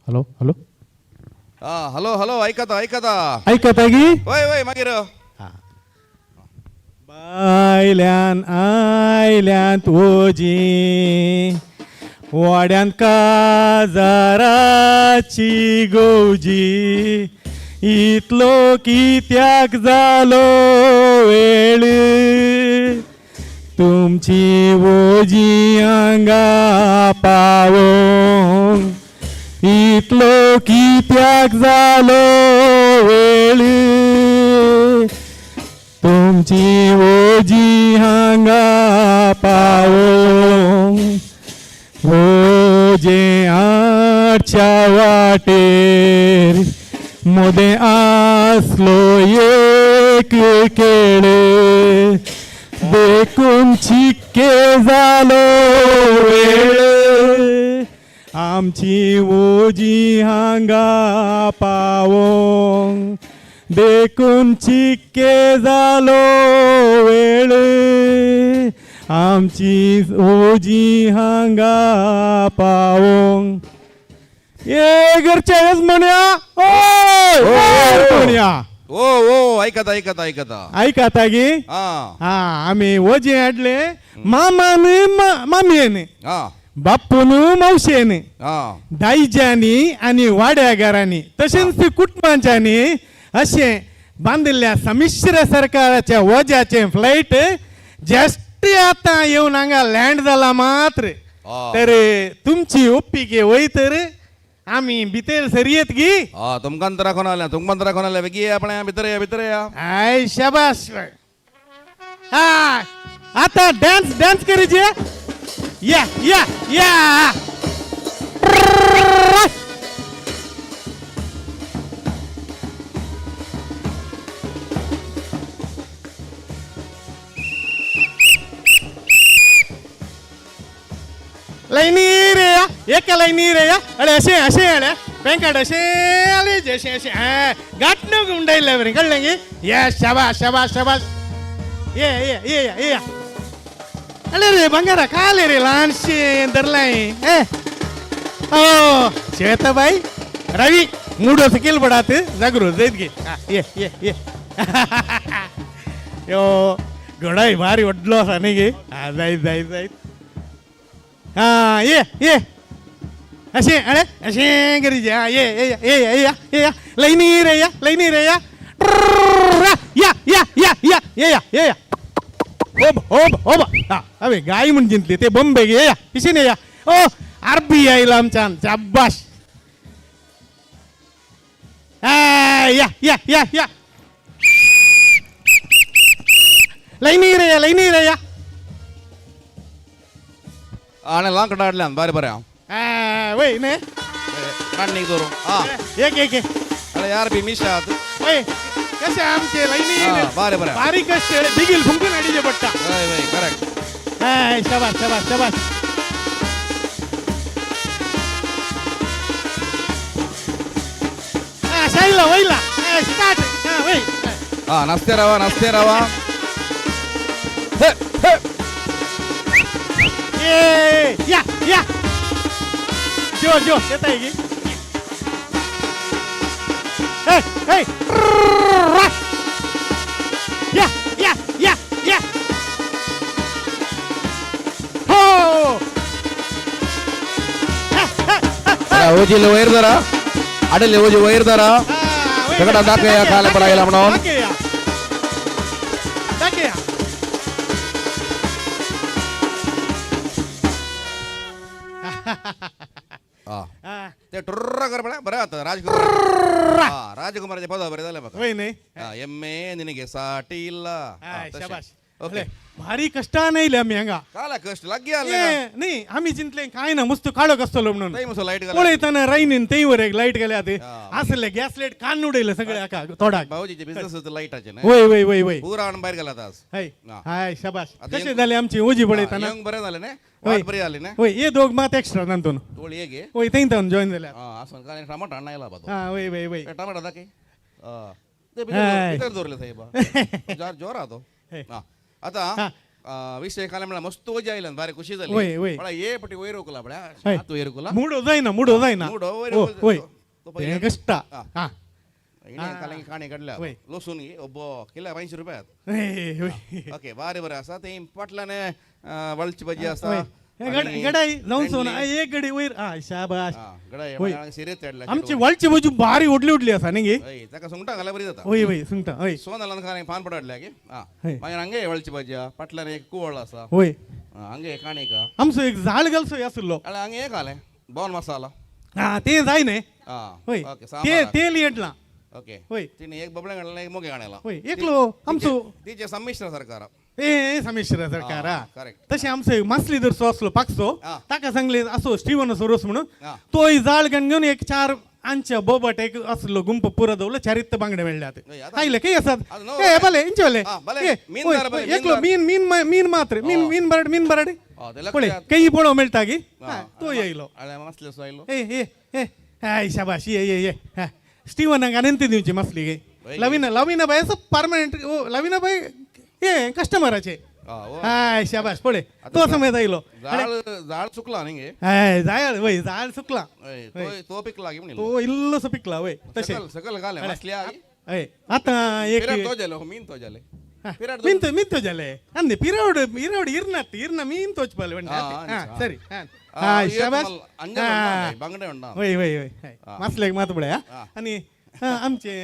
hello hello hello hello ऐकता ऐकता ऐकता गी वय वय मागीर आयल्यान आयल्यान तुझी वाड्यान काजाराची गोवजी इतलो कित्याक जालो वेळ तुमची ओजी हांगा पावोंक इतलो कित्याक जालो वेळ तुमची ओजी हांगा पावोंक वाटेर मोदे आसलो एक केळ देखून चिक्के जालो वेळ आमची ओजी हांगा पावोंक देखून चिक्के जालो वेळ आमची ओजी हांगा पावोंक ये घरचे म्हणया म्हणया ओ ओ ऐकता ऐकता ऐकता ऐकता गे हा हा आम्ही ओजे हाडले मामाने मामयेने हा बापून मावशेने हा दाईज्यांनी आणि वाड्यागारांनी तसेच कुटुंबांच्यानी असे बांधिल्ल्या संमिश्र सरकाराच्या वजाचे फ्लाईट जस्ट आता येऊन हांगा लँड झाला मात्र तर तुमची ओप्पिके वय तर आम्ही भितर सरियत गी तुमकां राखून आल्या वेगी आपण भितर या आय शाबास हा आता डान्स करीजे या या या लाईनी रे या एका लाईनी रे या अरे असे अळे पेंकाड असे आले जसे असे हा गाठणं गुंडायला बरे कळलं गे या शाबास शाबास शाबास ये ये ये ये या अरे रे बंगारा काले रे लहानशे धरलाय हो श्वेताबाई रवी मूडो सकेल पडात जागरो जायत गे ये ये ये यो घोडाई भारी वडलो असा नाही गे हा जायत जायत जायत हा ये असे अरे असे करी जा ये ये ये ये ये लाईनी रे या लाईनी रे या या या या या ये या ये या ओब ओब ओब हा अबे गाय म्हणून जिंकले ते बंबे गे या पिशीने या ओ RBI लामचान शाबाश या या या या लाईनी रे या आणि लांकड आडल्यान बारे बरे वय ने काढणी करू हा एक एक अरे यार भी मिशात वय कसे आमचे लाईनी बारे बरे बारीक कसे दिगिल फुंकून अडीजे पट्टा वय वय करेक्ट हाय शाबास शाबास शाबास शाईला वयला स्टार्ट वय हा नाचते रावा या या जो येता है हे हे या या या या हो ओजी वयर जरा अडले ओजी वयर जरा सगळा दाखया खाला पडायला म्हणून दाखया ते टुर्र कर बरं आता ರಾಜಕುಮಾರಜ ಪದ ಬರೆ ದಲ್ಲ ಬಕ ವೈನೆ ಎಮ್ಮೆ ನಿನಗೆ ಸಾಟಿ ಇಲ್ಲ शाबाश ओके भारी कष्टा नाही आम्ही हंगा काला कष्ट लाग गेला नाही आम्ही चिंतले काय ना मस्त काळो कसलो म्हणून तई मस्त लाईट कोळे तने राईन तईवर एक लाईट गेले आते असले गॅस लाईट कान उडेले सगळे आका थोडा भाऊजीचे बिझनेस लाईटाचे ना वय वय वय वय पूरा आण बाहेर गेला तास हाय हाय शाबाश कसे झाले आमची ओजी पडे तना यंग बरे झाले ना वाट बरी झाली ना वय ये दोग मात एक्स्ट्रा नंतून तोळी एक वय तई तन जॉइन झाले असं काय टमाटा आणायला बातो हा वय वय वय टमाटा दाके ते बितर दोरले साहेब जार जोर आतो आता विषय काल म्हणला मस्त वजा आयला बारे खुशी झाली पण ये पटी वैर रोकला बड्या हात वैर रोकला मूडो जायना मूडो वय ते कष्टा हा काले खाणे काढल्या लसूण घे ओबो किला 80 रुपयात ओके बारे बरे असा ते पाटलाने वळची भाजी असा गडाई जाऊन सोना एक गडी वैर शाबाश गडाई सिरे तेडला आमची वळची भाजी भारी उडली उडली असा नाही गे ताका सुंगटा घाला बरी जाता वय वय सुंगटा वय सोनाला खाणे पान पडल्या गे मागीर हंगे वळची भाजी पाटलाने एक कुवळ असा वय हंगे खाणे का आमचो एक झाड घालसो आसलो अरे हंगे एक आले बॉन मसाला हा ते जाय न्ही होय ते तेल येडला ओके होय तिने एक बबळे घालला एक मोगे गाण्याला होय एकलो आमचो तिचे संमिश्र सरकार ए संमिश्र सरकार करेक्ट तसे आमचं मासली जर असलो पाकसो ताका सांगले असो स्टीवन असो रोस म्हणून तो जाळ घेऊन एक 4 आमच्या बोबट एक असलो गुंप पुरा दवलं चारित्त बांगडे मेळ्ळ्यात नाही, आता- आयले काही असतात ಅದು ನೋವು. ए भले इंचवले हा, भले. मीन बार भले, मीन एकलो बार. मीन मात्र मीन बरड ಅದೆಲ್ಲ पळे ಕಡೆ- काही पोळो मेळटागी ಹಾ, तो येयलो ಹಳೆ ಮಸ್ಲೆ ಸಾಯಿಲು ए हाय शाबाश ये स्टीवन अनंत दिवची मसलीगे लवीना बाय असं परमनंट लवीना बाय ये कस्टमराचे हाय शाबाश पळे तो समय जायलो जाळ चुकला निंगे हाय जाळ वय जाळ सुकला तो पिकला की म्हणील तो इल्लोसो पिकला वय तसे सकल गाले मसले आगी अय आता एक पिराड तो जाले मीन तो जाले पिराड ಮಿಂತು ಜಲೆ ಅಂದೆ ಪಿರೋಡ್ ಇರ್ನ ಮೀನ್ ತೋಚ್ಪಲ್ ಸರಿ शाबास बांगडे उंडा वय मासलेक मात बळे आणि आमचे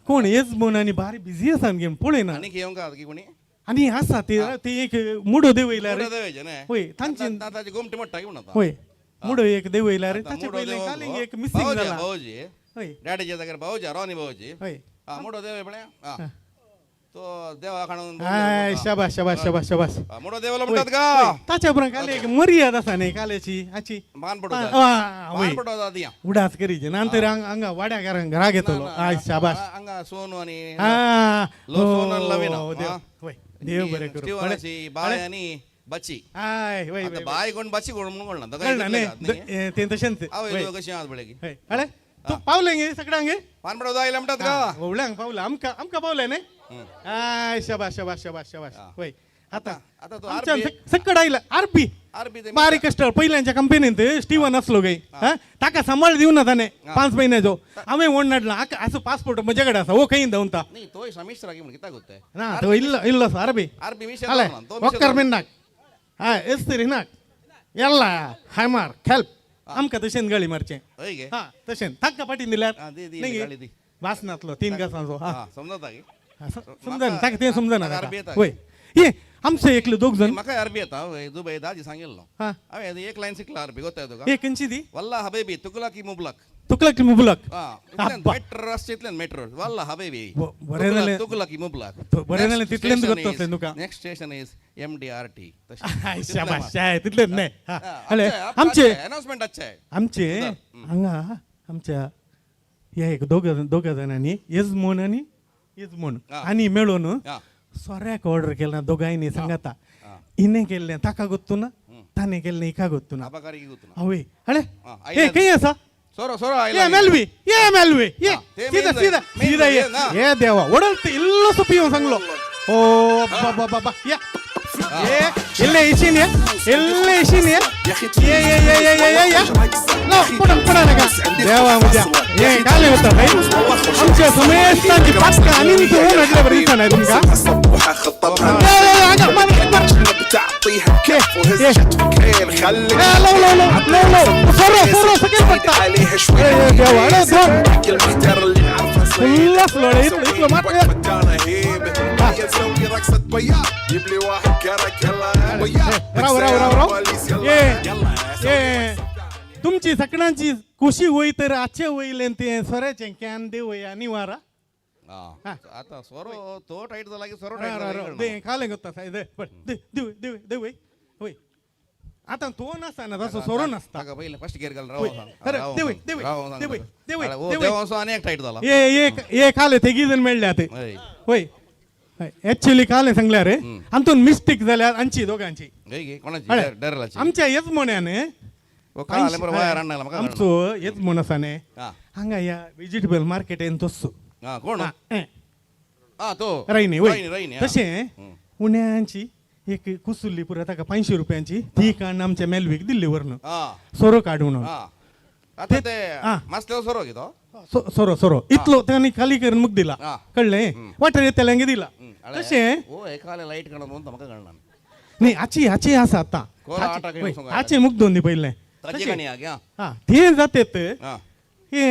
कोण यजमान आणि भारी बिझी आसा घेऊन पळय ना आणि घेऊन का की कोणी आणि आसा ते एक मुडो देवयला रे देवायचे ना होय तांची ताची गोमटी मोठा की म्हणता होय मुडो एक देवयला रे ताचे पहिले कालिंग एक मिसिंग झाला भाऊजी होय डॅडीच्या जागेर भाऊजी राणी भाऊजी होय हा मोठो देव बळे तो देवा खाणून हाय शाबास मोठो देवाला म्हणतात का ताच्या बरोबर काले एक मर्यादा आसा न्ही काल्याची आची मान पडो वय मान पडो दिया उडास करीचे नंतर हांगा वाड्या घरांक राग येतलो आय शाबास हांगा सोनू आणि हा लो सोनू लविना वय देव बरें करू स्टीवनाची बाय आणि बच्ची हाय वय आता बाय कोण बच्ची कोण म्हणून म्हणला कळना नाही ते तशेंच आवय कशी आज बळे की अरे तू पावलेंगे सगळ्यांगे मान पडो जायला म्हणतात का ओवळ्यांक पावला आमका पावले न्ही आय शाबास वय आता तो आमच्या सकड आयला आरपी बारीक कस्टमर पहिल्यांच्या कंपनीत स्टीवन असलो गे ताका सांभाळ दिवना ताने 5 महिन्याचो आम्ही ओण नडला असं पासपोर्ट म्हज्याकडे असा ओ काही देऊन नाही तो समिश्र की किता गोते ना तो इल्लो आरबी आरबी विषय अले वक्कर मिन्नाक हा एस्तरी नाक यल्ला हायमार हेल्प आमका तशें गळी मारचे होय गे हा तशें ताका पाटीन दिल्यार गाडी दी वासनातलो 3 गासांचो हा समजता की समजना ताका ते समजना अरबी येता होय ये आमचे एकले दोग जण म्हाका अरबी येता दुबई दाजी सांगेल्लो हा हांवें एक लायन शिकला अरबी गोताय तुका ए खंयची दी वल्ला हबेबी तुकला की मुबलक तुकला की मुबलक मेट्रो रस्त्यातल्यान मेट्रो वल्ला हबेबी बरें जालें तुकला की मुबलक बरें जालें तितलेंच गोतले तुका नेक्स्ट स्टेशन इज MDRT शाबास शाय तितलेंच न्ही अले आमचे अनाउन्समेंट अच्छे आमचे हांगा आमच्या या एक दोघा जाणांनी यजमोन आणि मेळून सोऱ्याक ऑर्डर केला दोगांनी सांगाता इने केल्लें ताका गोत्तुना ताने केल्लें इका गोत्तुना आवय अळे ए खंय आसा सोरो सोरो ये मेलवी ये सीधा ये देवा ओडल इल्लो पियो सांगलो ओ बाबा या ये इल्ले इशिन ये नो पडा नका देवा मजा ये काले होता भाई आमच्या समेतांची पाटका आणि तू नडले बरी दिसना आहे तुमका लो सोरो सगळे पडता देवा خلص له يطلع ما तुमची सगळ्यांची खुशी होई तर आजचे होईल ते सोऱ्याचे कॅन देव निवारा आता सोरो तो टाईट झाला की सोरो टाईट दे खाले गोता देव होय आता तो नसता ना तसं सोरो नसता का पहिले फर्स्ट गिअर घाल अनेक टाईट झाला ये खाले ते गिजन मेळले ते होय ऍक्च्युअली काले सांगल्या रे आमतून मिस्टेक जाल्या आमची दोघांची आमच्या यजमान्याने आमचो यजमान आसाने हांगा या व्हेजिटेबल मार्केट येन तोच कोण तो रायनी वय तशें उण्यांची एक कुसुल्ली पुरा ताका 500 रुपयांची ती काडून आमच्या मेलवीक दिल्ली वरन सोरो काडून सोरो इतलो त्यांनी खाली करून मुख दिला कळले वाटर येतल्यांगे दिला तशें लाईट काढून म्हाका कळना न्ही आची आसा आता आचे मुख दोन दी पयले ते जातेत हे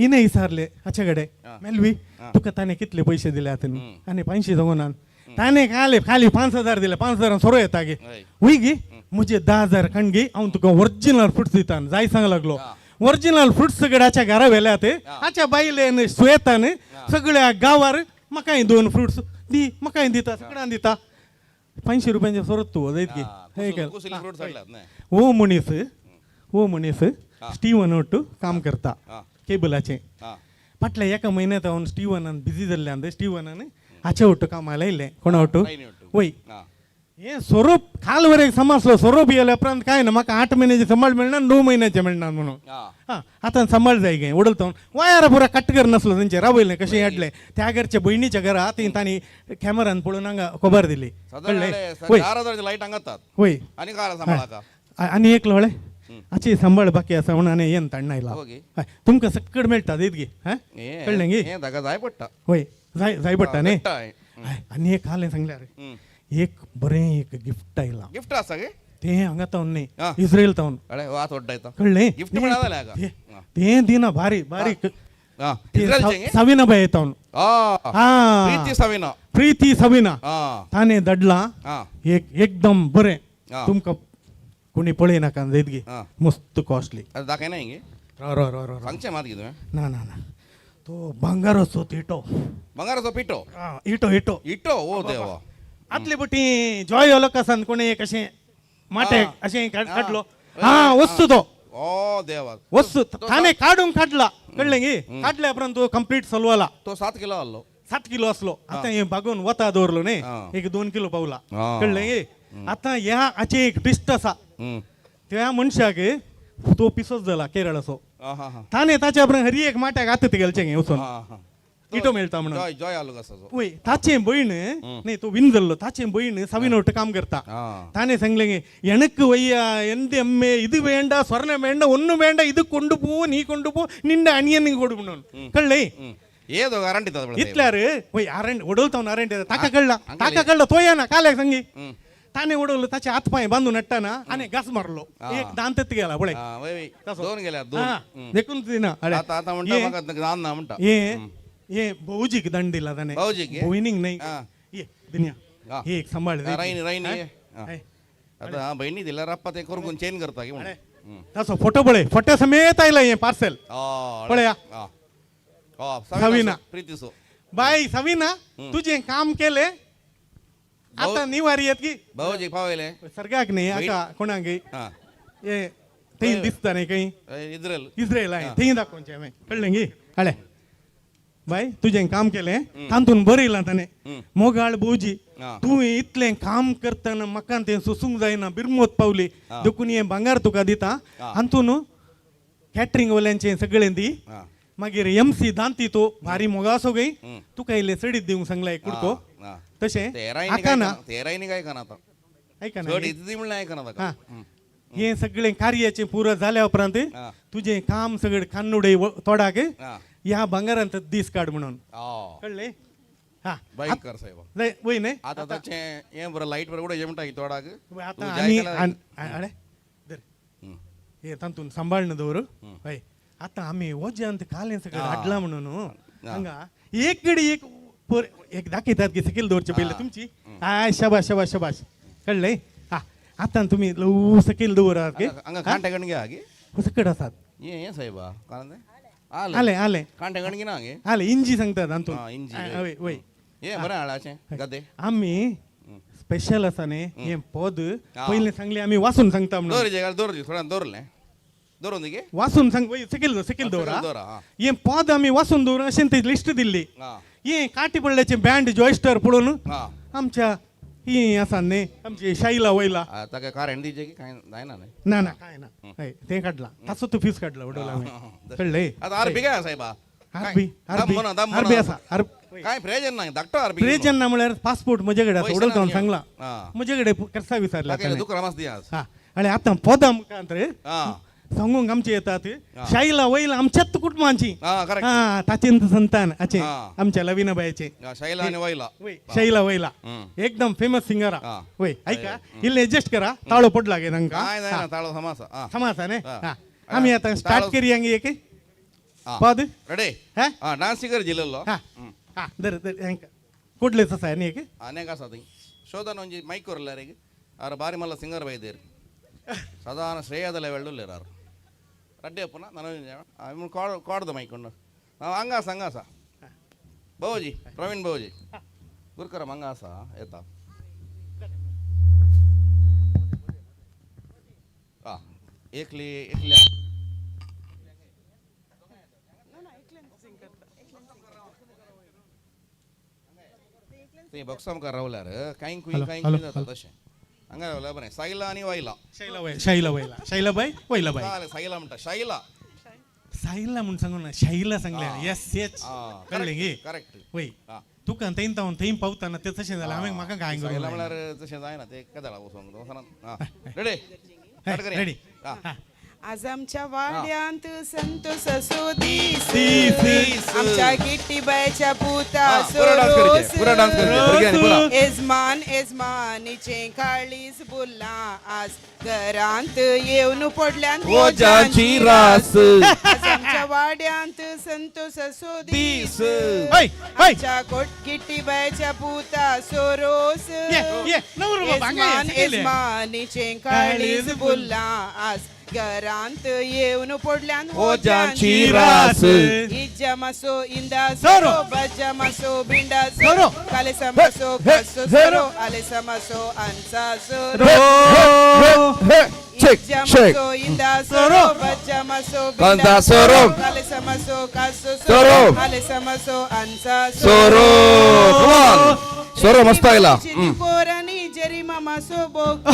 इने विचारले हाचे कडे मेलवी तुका ताणे कितले पैसे दिले आतां आनी 500 जगोनान ताने खाली 5000 दिले 5000 सोरो येता गे हुई गे मुझे 10000 खंड गे हांव तुका ओरिजिनल फ्रुट्स दिता जाय सांग लागलो ओरिजिनल फ्रुट्स सगळ्याच्या घरा व्हेल्या ते हाच्या बायलेन सुयेतान सगळ्या गांवार म्हाकाय 2 फ्रुट्स दी म्हाकाय दिता सगळ्यांक दिता 500 रुपयांचे सोरो तू जायत गे ओ मनीस स्टीवन ओट काम करता केबलाचे हां फाटल्या एका म्हयन्यात हांव स्टिवनान बिझी जाल्ल्यान स्टिवनान हाचे वट्टू कामाला येयलें कोणा वट्टू ट्रेनी वट्टू. वय हां हे स्वरूप काल वरेक समजलो स्वरूप येयल्या उपरांत काय ना म्हाका 8 महिन्याचे सांबाळ मेळना 9 महिन्याचे मेळना म्हणून हां हां आतां सांबाळ जाय गे उडलतो वायारा पुरा कट्टकर नासलो तेंचे रावयलें कशें हाडलें त्या घरच्या भयणीच्या घरा तांणी कॅमेरान पळोवन हांगा खबर दिली कळ्ळें वय 4000 लायट हांगातात वय आनी काय सांबाळाका आनी एक लोळे हाची सांबाळ बाकी आसा म्हणून आनी येन ताण आयला हो गे. तुमकां सकड मेळटा देत गे हां हे कळ्ळें गे हे ताका जाय पडटा वय जाय पडटा न्ही पडटा, हय. आनी एक हालें सांगल्यार एक बरें एक गिफ्ट आयलां गिफ्ट आसा गे तें हांगा तावन न्ही आं. इस्रायल तावन अरे वात ओड्डायता कळ्ळें गिफ्ट म्हणा जालें हाका तें दिना भारी बारीक हां ते इस्रायलचें गे? सविना बाय तावन प्रीती सविना प्रीती सविना ताणें धाडलां हां एकदम बरें आं. तुमकां कोणी पळय नाका जायत गे आं. मस्त कॉस्टली आतां दाखयना हिंगे रो सांगचें मात गे तुवें ना ना ना तो भांगाराचो तिटो बंगाराचो पिठो इटो इटो इटो ओ देवा आतले बटी जॉय ओलकासान कोणी एक अशें माटे अशें काडलो हा वस्तू तो ओ देवा वस्तू ताणें काडून काडला कळ्ळें गे काडल्या उपरांत तो कंप्लीट चलवाला तो 7 किलो आहलो 7 किलो असलो आता हे बागून वता दवरलो न्ही आं. एक 2 किलो पावला आं. कळ्ळें गे आता ह्या हाचे एक ट्विस्ट आसा हं. त्या मनशाक तो पिसोच जाला केरळाचो हां हां हां ताणें ताच्या उपरांत हरी एक माट्याक आतां गेलचें गे वचून हां हां इटो मेळटा म्हणून जॉय जॉय आलो कसाचो वय ताचे भयण न्ही तो विन जाल्लो ताचे भयण सविनोट काम करता हां தானே சங்கிலங்க எனக்கு வையா எந்த எம்மே இது வேண்டா ஸ்வர்ணம் வேண்டாம் ஒன்றும் வேண்டாம் இது கொண்டு போ நீ கொண்டு போ நின்ன அணியனுக்கு கொடுக்கணும் கள்ளை ఏదో గ్యారంటీ తద ఇట్లారు పోయి అరెంట్ ఒడవుతావు అరెంట్ ताका कळला तो या ना काले संगी ताने उडवलं त्याचे हातपाय बांधून नट्टाना आणि घास मारलो एक दांतत गेला बळे दोन गेल्या दोन देखून ना आता आता म्हणता मग दान ना म्हणता ये भाऊजीक दंड दिला त्याने भाऊजीक बहिणीक नाही ये दुनिया हा. हे एक सांभाळ राईनी राईनी आता बहिणी दिल्या राप्पा ते करून चेंज करता की म्हणून तसं फोटो बळे फोटो समेत आयला हे पार्सल पळया सविना प्रीतीसो बाई सविना तुझे काम केले आता निवारी येत की भाऊजी पावले सरगाक नाही आता कोणाक ये ते दिसता नाही काही इस्रायल आहे ते दाखवचे आम्ही कळलं की हळे बाई तुझे काम केले तांतून बरयला ताणे मोगाळ बोजी तू इतले काम करतना म्हाका ते सोसूंक जायना बिरमोत पावली देखून हे भांगार तुका दिता हातून कॅटरिंग वाल्यांचे सगळे दी मागीर MC दांती तो भारी मोगासो गई तुका इल्ले सडीत दिवंक सांगला एक कुडको तशें आकाना तेरायनी काय करना आयकना चड इतली म्हणलें आयकना ताका हे सगळे कार्याचे पुरो जाल्या उपरांत तुझे काम सगळे कान्नुडे तोडाक ह्या भांगारांत दीस काड म्हणून कळले हा भयंकर साहेब नाही वय नाही आता ताचे हे बरं लाईट वर उडे म्हणटा तोडाक आता आनी अरे धर हे तांतून सांबाळन दवर हय आता आमी वजांत काले सगळे हाडला म्हणून हांगा एक घडी एक दाखयतात की सकयल दवरचे पयले तुमची आय शाबाश शाबाश शाबाश कळले हा आता तुम्ही लव सकयल दवरात की हांगा कांटे गण घ्या गे सकड आसात हे साहेबा कारण आले आले कांटे गण ना गे आले इंजी सांगतात हातून इंजी वय वय हे बरें हाडाचें गदे आमी स्पेशल आसा न्ही हे पद पयले सांगले आमी वाचून सांगता म्हणून दवरजे दवरजे थोड्यान दवरलें दवरून गे वाचून सांग सकयल दवरा हे पद आमी वाचून दवर अशें ती लिस्ट दिल्ली हे काटी पडल्याचे बँड जॉयस्टर पळोवन आमच्या ही आसा न्ही आमची शाईला वयला ताका कारण दिजे की काय जायना न्ही ना ना काय ना ते काडला ताचो तो फीस काडला उडवला आमी कळले आता आरबी काय साहेबा आरबी आसा काय फ्रेजन ना धाकटो आरबी फ्रेजन ना म्हळ्यार पासपोर्ट म्हजे कडेन आसा उडवता सांगला म्हजे कडेन करता विचारला दुकरा मास दिया हा आनी आतां पदां मुखांत सांगूंक आमचे येतात शाईला वयला आमच्याच कुटुंबांची ताचेंत संतान हाचे आमच्या लविनाबाईचे शाईला आनी वयला शाईला वयला एकदम फेमस सिंगर वय ऐका इल्ले एडजस्ट करा ताळो पडला गे तांकां काय जायना ताळो समासा समासा न्ही आमी आतां स्टार्ट करुया गे एक पद रेडी हा डान्स कर जिल्लो हा दर कुठलेच आसा न्ही एक अनेक आसा थंय शोधन ಒಂಜಿ ಮೈಕ್ ಕೊರಲ್ಲ ರೆಗೆ ಆರ ಬಾರಿ ಮಲ್ಲ ಸಿಂಗರ್ ಬೈದೇರು ಸಾಧಾರಣ ಶ್ರೇಯದಲ್ಲ ವೆಳ್ಳುಲ್ಲೇರಾರು ರಡ್ಡಿ ಅಪ್ಪನ ನಾನು ಕಾಡ್ದು ಮೈಕೊಂಡು ಹಂಗಾಸ ಹಂಗಾಸ ಬಾಬುಜಿ ಪ್ರವೀಣ್ ಬಾಬುಜಿ ಗುರ್ಕರಮ್ ಹಂಗಾಸ ಏತಾ एकली एकल्या ते बॉक्सा मुखार रावल्यार कांय हॅलो, कांय हॅलो, जाता तशें हांगा रावल्यार बरें सायला आनी वायला शैलाबाई वयलाबाई जालें सायला म्हणटा शायला साईला म्हणून सांगू ना शाईला सांगल्या येस येस कळलें गे करेक्ट वय आं. तुका थंय तावन थंय पावतना ते तशें जालें हांवें म्हाका काय सायला करूं म्हळ्यार तशें जायना ते कदाळा वचोंक रेडी रेडी आज आमच्या वाड्यांत संतोष सोदीस दीस. आमच्या गिट्टीबाईच्या पुता पुरा डान्स करचे पुरा डान्स करचे भुरग्यांनी पुरा यजमान यजमानीचे काळीज बोलला आज घरांत येवन पडल्यान ओजाची रास आज आमच्या वाड्यांत संतोष सोदीस आमच्या गिट्टीबाईच्या पुता सोरोस यजमान यजमानीचे काळीज बोलला आज घरांत येवन पडल्यान ओजांची रास इज्जा मासो इंदा सोरो बज्जा मासो बिंडा सोरो कालेसा मासो कासो सोरो आलेसा मासो अनसा सोरो इज्जा मासो इंदा सोरो बज्जा मासो बिंडा सोरो कालेसा मासो कासो सोरो आलेसा मासो अनसा सोरो सोरो मस्त आयला कोरानी जरी मामा सो बोग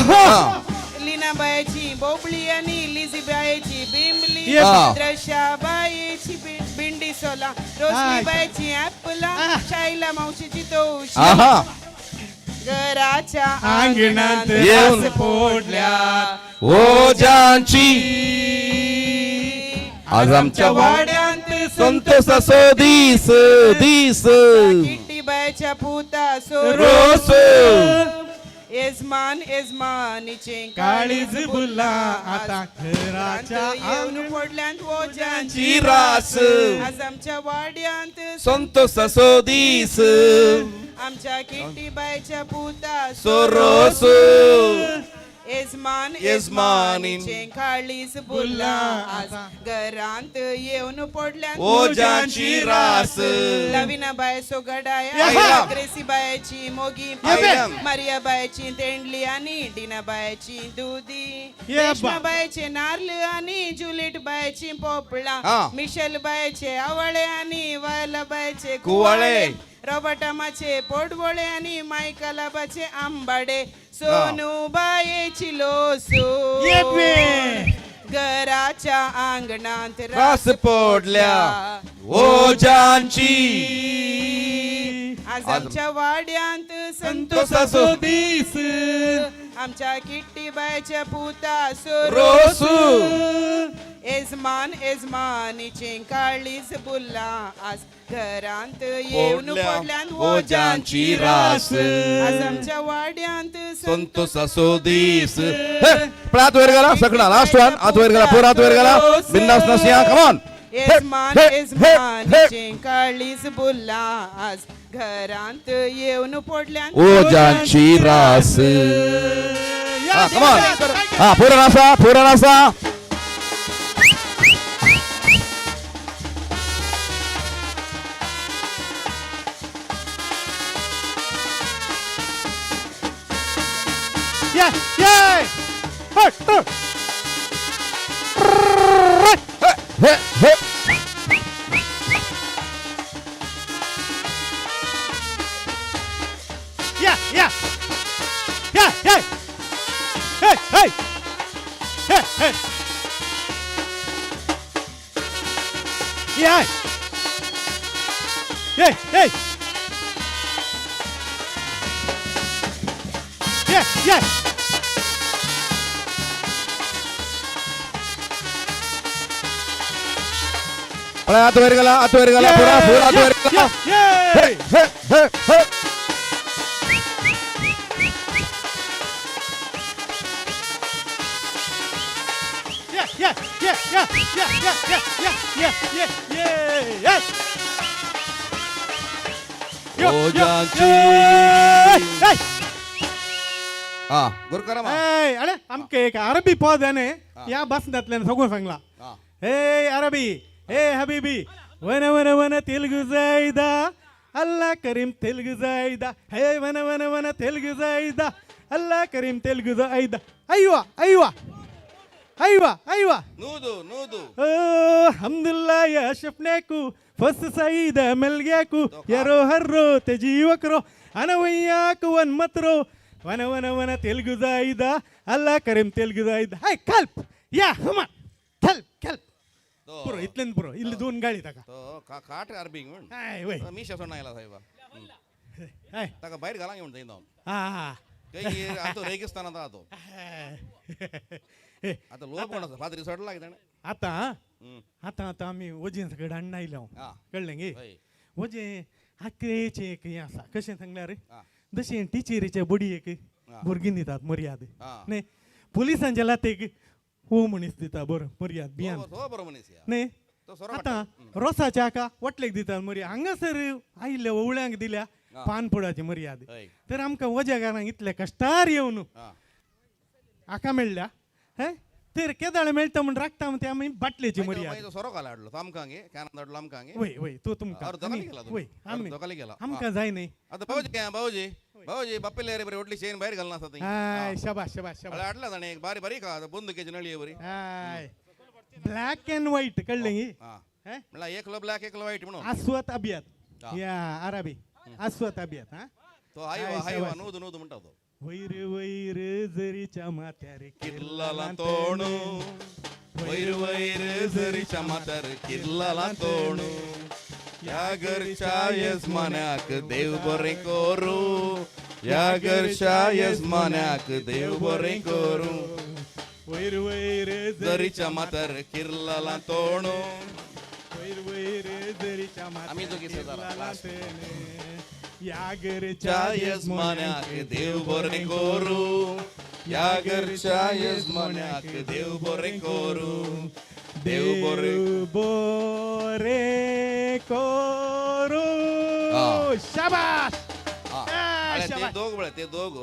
लीना बायची बोबली आणि लिझी बायची बिंबली द्रशा बायची बिंडी सोला रोशनी बायची ऍपला शाईला मावशीची तोशी घराच्या अंगणात येऊन पोडल्या ओजांची आज आमच्या वाड्यांत संतोष असो दीस दीस किट्टी बायच्या पुता रोस यजमान यजमानीचे काळीज बुल्ला आता घराच्या येऊन पडल्यान ओजांची ची रास आज आमच्या वाड्यांत संतोष असो दीस आमच्या किट्टी बायच्या पुता सोरोस यजमान यजमानीन यजमानीचे काळीज बुल्ला आज घरांत येऊन पडल्यान ओजांची रास लविना बाय सोगडाय आयला. ग्रेसी बायची मोगी आयला. मारिया बायची तेंडली आणि डीना बायची दुधी ये रेश्मा बायचे नारळ आणि जुलिट बायची पोपळा हा. मिशेल बायचे आवळे आणि वायला बायचे कुवाळे. रॉबर्टामाचे पोटबोळे आणि मायकलाबाचे आंबाडे सोनू बायेची लोसो घराच्या अंगणात रास पोडल्या ओजांची आज आमच्या वाड्यांत संतोष संतोष असो दीस आमच्या किट्टी बायच्या पुता रोस यजमान यजमानीचे काळीज बुल्ला आज घरांत येऊन पोडल्या पडल्यान ओजांची रास आज आमच्या वाड्यांत संतोष असो दीस पळात वयर गेला सगळा लास्ट वन आत वयर गेला पोर आत वयर गेला बिंदास नसिया कम ऑन यजमान यजमानीचे काळीज बुल्ला आज घरांत येऊन पडल्यान ओजांची रास कम ऑन पूर्ण नासा Yeah, yeah. हे हे Yeah, yeah. Yeah, yeah. Hey, hey. Hey, hey. Yeah. Hey, hey. Yeah, yeah. आत वयर गेला पुरा आत वयर गेला हे हे हे हे Yeah, yeah, yeah, yeah, yeah, yeah, yeah, yeah, yeah, yeah, yeah. ओजांची Hey. गुरुकारामा Hey, अरे आमके एक अरबी पद आहे ने या बसण्यातल्याने सगळं सांगला हे अरबी हे हबीबी वन वन वन तेलुगु जायदा अल्लाह करीम तेलुगु जायदा हे वन वन वन तेलुगु जायदा अल्लाह करीम तेलुगु जायदा अय्वा अय्वा अय्वा अय्वा नूदू नूदू हम्दुल्ला या शफनेकू फस सईद मिल गया कू यारो हर्रो ते जीवकरो అనవయ్యాకు వన్ మత్రో వన వన వన తెలుగు జాయిదా అల్లా కరీం తెలుగు జాయిదా हाय कल्प या हमा कल्प कल्प पुरो इतलेन पुरो इल्ली दोन गाडी ताका तो काट अरबिंग म्हण हाय वय मीशा सोडून आयला साहेबा हाय ताका भायर घालांक येवन जाईन हा काही आता रेगिस्तानात आतो आता लोक कोण असं फादरी सोडला की त्याने आता आता आता आम्ही वजेन सगळं अण्णा आयला कळलें गे वजे हाकेचे एक हें आसा कशें सांगल्यार जशें टिचरीच्या बडी एक भुरगीं दितात मर्याद न्ही पुलिसांच्या लातेक हो मनीस दिता बरो मर्याद बियान बरो मनीस न्ही आतां रोसाच्या हाका वटलेक दितात मर्याद हांगासर आयिल्ल्या ओवळ्यांक दिल्या पानपडाची मर्याद तर आमकां वजेकारांक इतल्या कश्टार येवन हाका मेळ्ळ्या हे तर केदाळे मेळटा म्हण राखता म्हण ते आमी बाटलेची मर्याद सोरो घाला हाडलो तो आमकां गे कॅन धाडलो आमकां गे वय वय तो तुमकां वय आमी दोकाली गेला आमकां जाय न्ही आता भाऊजी भाऊजी बाप्पेले रे बरे वटली चेन भायर घालना आसा हाय शाबाश शाबाश शाबाश हाडला ताणें एक बारी बारीक आहा बंदुकेची नळी आहे बरी हाय ब्लॅक अँड व्हाईट कळलें ही म्हणला एकलो ब्लॅक एकलो व्हाईट म्हणून आस्वत अभियात या अराबी आस्वत अभियात हा तो हायवा नूद नूद म्हणटा तो वैर वैर जरीच्या माथ्यार किल्लाला तोणू वैर वैर जरीच्या माथ्यार किल्लाला तोणू या घरच्या यजमान्याक देव बरें करू या घरच्या यजमान्याक देव बरें करू वैर वैर जरीच्या माथ्यार किल्लाला तोणू वैर वैर जरीच्या आम्ही दोघी माथ्यार या घरच्या यजमान्याक देव बरें करू या घरच्या यजमान्याक देव बरें करू देव बरें करू शाबाश ते दोघ बळे ते दोघ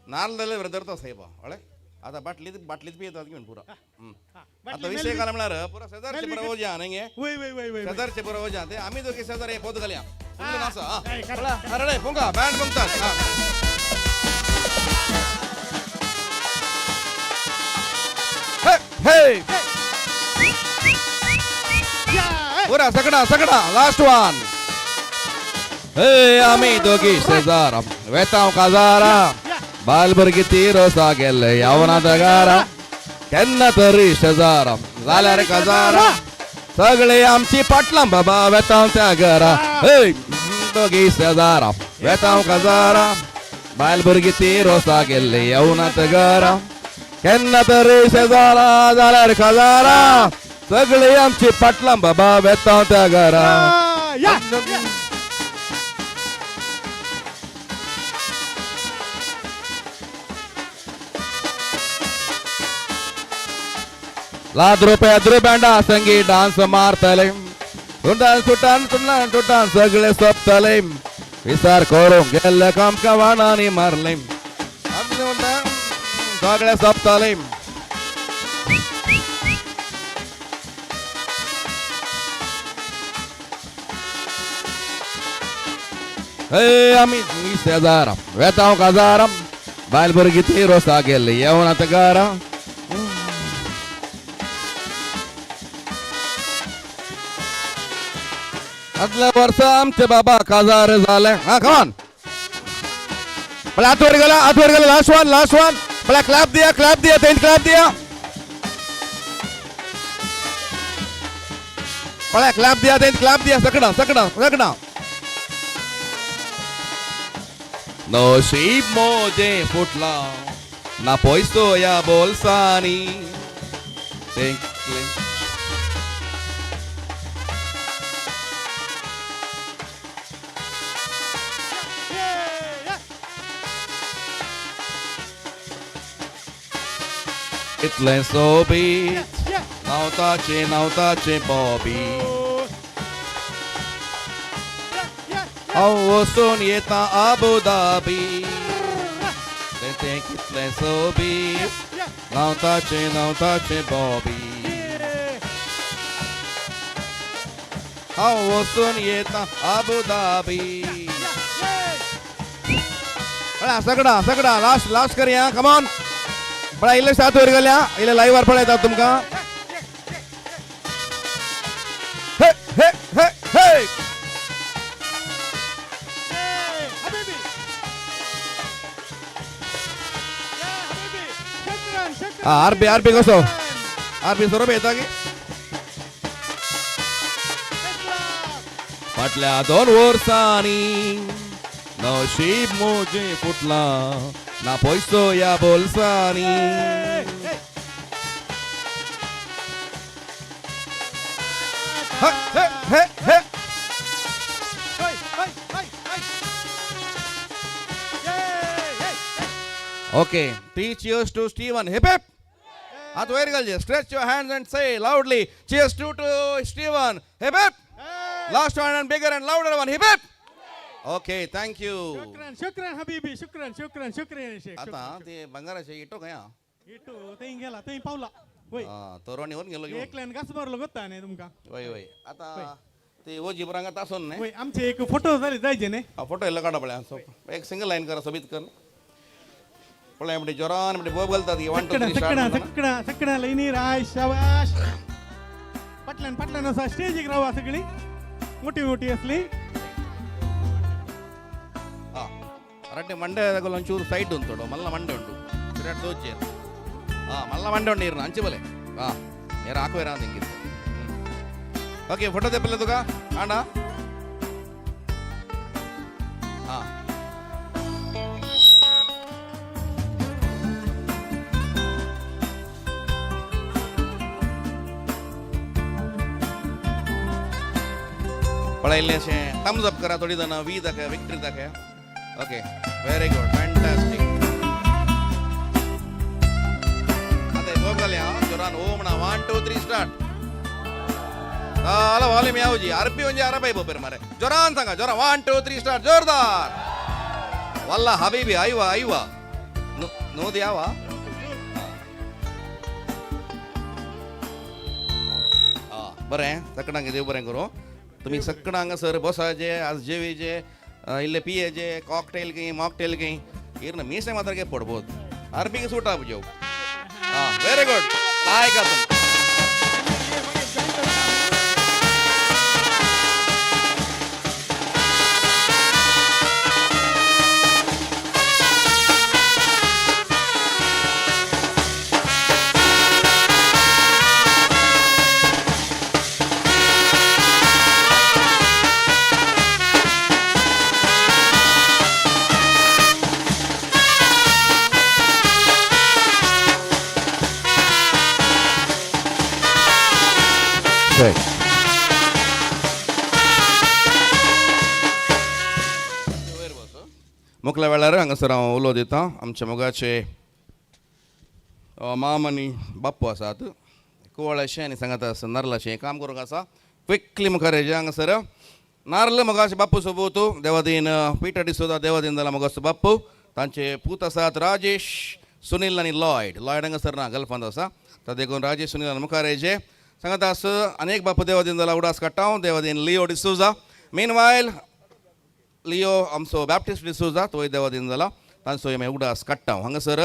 नाल जाल्यार बरें धरता साहेबा हळे आता बाटलीत पियेतात घेवन पुरो आता विषय काय म्हणल्यार पुरो शेजारचे बरोबर वजा न्ही वय वय वय वय शेजारचे बरोबर वजा ते आमी दोघी शेजार हे पोत घालया अरे पोंगा बँड पोंगतात पुरा सगळा सगळा लास्ट वन हे आमी दोघी शेजार वेतांव काजारा बालभुरगी ती रोसा गेले यावना दगारा केन्ना तरी शेजारा जाल्यार काजारा सगळे आमची पाटलां बाबा वेतांव त्या घरा हे दोघी शेजारा वेतांव काजारा बालभुरगी ती रोसा गेले यावना दगारा केन्ना तरी शेजारा जाल्यार काजारा सगळे आमची पाटलां बाबा वेतांव त्या घरा लाद्रो बँडा संगी डान्स मारतले तुटान सगळे सोपतले विचार करूंक गेल्ले आमकां वाणांनी मारले सगळे सोपतले हे आमी शेजार वेतांव काजार बायल भुरगी ती रोसा गेल्ली येवन आतां घरा आदल्या वर्सा आमचे बाबा काजार झाले हा कमान हात वर गेला लास्ट वन बला क्लॅप दिया तेंच क्लॅप दिया बला क्लॅप दिया सकड़ा नशीब मोजे फुटला ना पैसो या बोलसानी इतलें सोबीत नवताचे बॉबी वचून येता अबू धाबी ते कितलें सोबीत नवताचे बॉबी वचून येता अबू धाबी सगळा लास्ट करूया कमॉन बड़ा इल्ले साथ वर गेल्या इल्ले लाईव्ह वर पळयतात तुमकां हे हे हे हे आरपी कसो आरपी सोरो येता की फाटल्या 2 वर्सांनी नशीब मोजे फुटला ना पैसो या बोल्सांनी Okay, 3 cheers to Stephen. Hip hip. At where go? Stretch your hands and say loudly, cheers to Stephen. Hip hip. Last one and bigger and louder one. Hip hip. Okay, thank you. शुक्रान हबीबी शुक्रान शेख आता ते बंगाराचे इटो काय इटो ते गेला ते पावला होय तोरणी होऊन गेलो एक लाईन घास भरलो गोत्ता नाही तुमका होय आता ते वो जिबरांगात असून नाही होय आमचे एक फोटो झाले जायचे ने फोटो एला काढा पडल्या एक सिंगल लाईन करा सोबत कर पळ्या म्हणजे जोरान म्हणजे बोब घालतात 1 2 3 सकडा लाईनी राय शाबाश पटल्यान असा स्टेज एक रावा सगळी मोठी असली ಅರಟ್ಟೆ ಮಂಡೆ ಒಂಚೂರು ಸೈಡ್ ಉಂಟು ಮಲ್ಲ ಮಂಡೆ ಉಂಟು ವಿರಾಟ್ ದೋಚೆ ಮಲ್ಲ ಮಂಡೆ ಉಂಟು ನೀರು ಅಂಚೆ ಬಲೆ ನೀರು ಹಾಕುವೇರ ಹಿಂಗಿತ್ತು ಓಕೆ ಫೋಟೋ ತೆಪ್ಪಲ್ಲ ತುಗ ಆಂಡ पळायले असे थम्स अप करा थोडी जण वी दाखया विक्ट्री दाखया Okay, very good, fantastic. आता बोल झाले जोरान ओम ना 1 2 3 स्टार्ट आला वॉल्यूम यावजी आरपी म्हणजे आरपी बोपर मारे जोरान सांगा जोरान 1 2 3 स्टार्ट जोरदार वल्ला हबीबी आईवा नो द्यावा बरें सकडांगे देव बरें करूं तुम्ही सकडां हांगासर बसाचे आज जेवीचे इल्ले पियेचे कॉकटेल की मॉकटेल की इर्न मीसे मात्र के पडबोद आरपी की सूट आप जो वेरी गुड लायक तुम मुकल्या वेळार हांगासर हांव उलो दितां आमच्या मोगाचे माम आनी बाप्पू आसात कुवाळेशें आनी सांगात नारलाशें काम करूंक आसा क्विकली मुखार हेजे हांगासर नारळ मोगाचे बाप्पू सोबत देवादीन पीटर डिसोजा देवादीन जाला मोगाचो बाप्पू तांचे पूत आसात राजेश सुनील आनी लॉयड हांगासर ना गल्फांत आसा ताका देखून राजेश सुनील मुखार हेजे सांगात आस अनेक बाप्पू देवादीन जाला उडास काडटा देवादीन लिओ डिसोजा मीनवायल लिओ आमचो बॅप्टिस्ट डिसोजा तोय देवादीन जाला तांचो आमी उडास काडटा हांगासर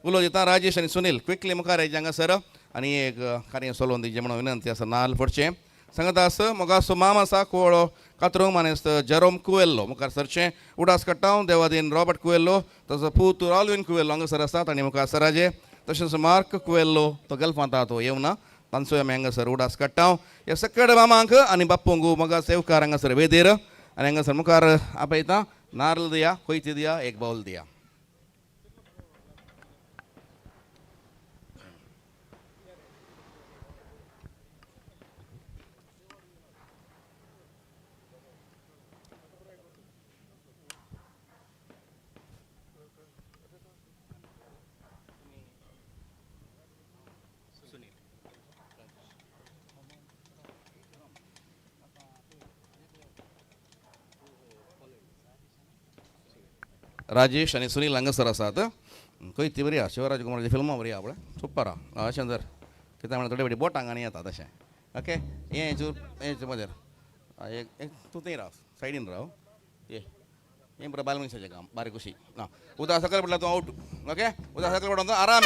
उलो दिता राजेश आनी सुनील क्विकली मुखार हेजे हांगासर आनी एक कार्य सोलोवन दिवचें म्हणून विनंती आसा नाल्ल फोडचें सांगात आस मोगाचो माम आसा कुवळो कातरूंक मानेस्त जेरोम कुवेल्लो मुखार सरचें उडास काडटा देवादीन रॉबर्ट कुवेल्लो ताचो पूत रॉल्विन कुवेल्लो हांगासर आसा तांणी मुखार सराजे तशेंच मार्क कुवेल्लो तो गल्फांत आहा तो येवना तांचोय आमी हांगासर उडास काडटा ह्या सगळ्या मामांक आनी बाप्पूंक मोगा सेवकार हांगासर वेदेर आनी हांगासर मुखार आपयता नारळ दिया कोयती दिया एक बाउल दिया राजेश आणि सुनील हांगासर आसात खंय ती बरी आहा शिवराजकुमाराची फिल्मां बरी आहा पळय सुपर आहा अशें जर कित्याक म्हणल्यार थोडी थोडी बोटांक आनी येता तशें ओके हें मदेर एक तूं थंय राव सायडीन राव हें बरें बायल मनशाचें काम बारीक कशी उदक सकयल पडल्यार तूं आउट ओके उदक सकयल पडून आराम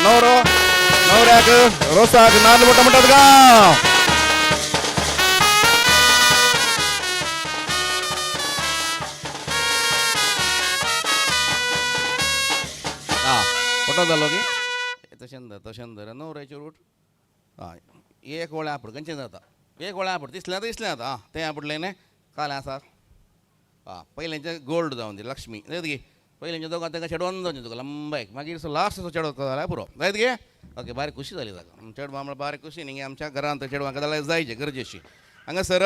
न्हवऱ्याक रोसाक नाल्ल मोठो म्हणटात गांव फोटो जालो की तशें धर न्हवऱ्याचेर उठ हय एक वळ्या आपड खंयचें जाता एक वळ्या आपड दिसलें जाता आं तें आपडलें न्ही कालें आसा आं पयलेंचें गोल्ड जावन दी लक्ष्मी जायत गे पयलेंचें दोगां ताका चेडोवन जावचें तुका लंबा एक मागीर लास्ट चेडो जाल्यार पुरो जायत गे ओके बारीक खुशी जाली ताका चेडवा म्हळ्यार बारीक खुशी न्ही आमच्या घरांत चेडवांक जाल्यार जायचें गरजेची हांगासर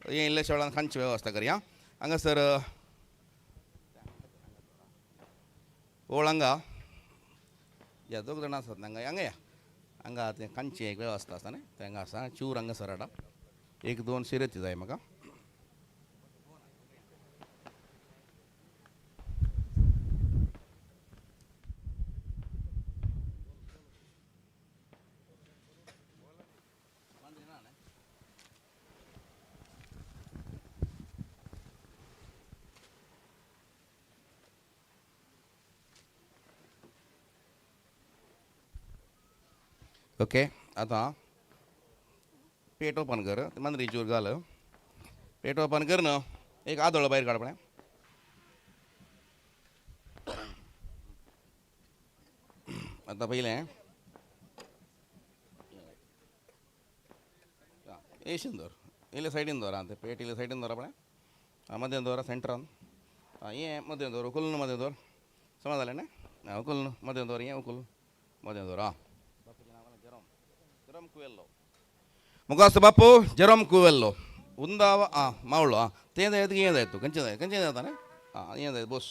हें इल्लेशे वेळान खांची वेवस्था करया हांगासर ओळ हांगा या दोग जाणां आसात हांगा हांगा या हांगा तें कांची एक वेवस्था आसा न्ही तें हांगा आसा चूर हांगासर हाडा एक दोन शिरती जाय म्हाका ओके आतां पेट ओपन कर मांद्रीचूर घाल पेट ओपन कर न्हू एक आदोळो भायर काड पळय आतां पयलें एशीन दवर इल्ले सायडीन दवर आं तें पेट इल्ले सायडीन दवरा पळय मदें दवरा सेंटरान हें मदें दवर उखल न्हू मदें दवर समज जालें न्ही उखल न्हू मदें दवर हें उखल मदें दवर आं मुगास बापू जेरोम कुवेल्लो उंदाव मावळो तें जाय हें जाय तूं खंयचें जाता न्ही हें जाय बोस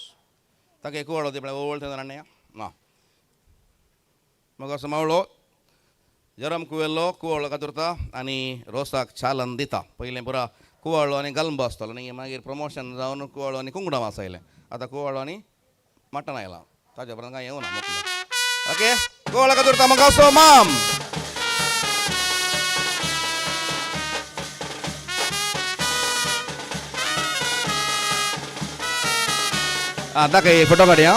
ताका एक कुवाळो दी ओवळ थंय जाणा मुगास मावळो जेरोम कुवेल्लो कुवाळो कातुरता आनी रोसाक चालन दिता पयलें पुरा कुवाळो आनी गलंबो आसतालो न्ही मागीर प्रमोशन जावन कुवाळो आनी कुंकडां वास आयलें आतां कुवाळो आनी मटण आयलां ताच्या परस कांय येवना मुकलें ओके कुवाळो कातुरता मुगासो माम दाखय फोटो काडया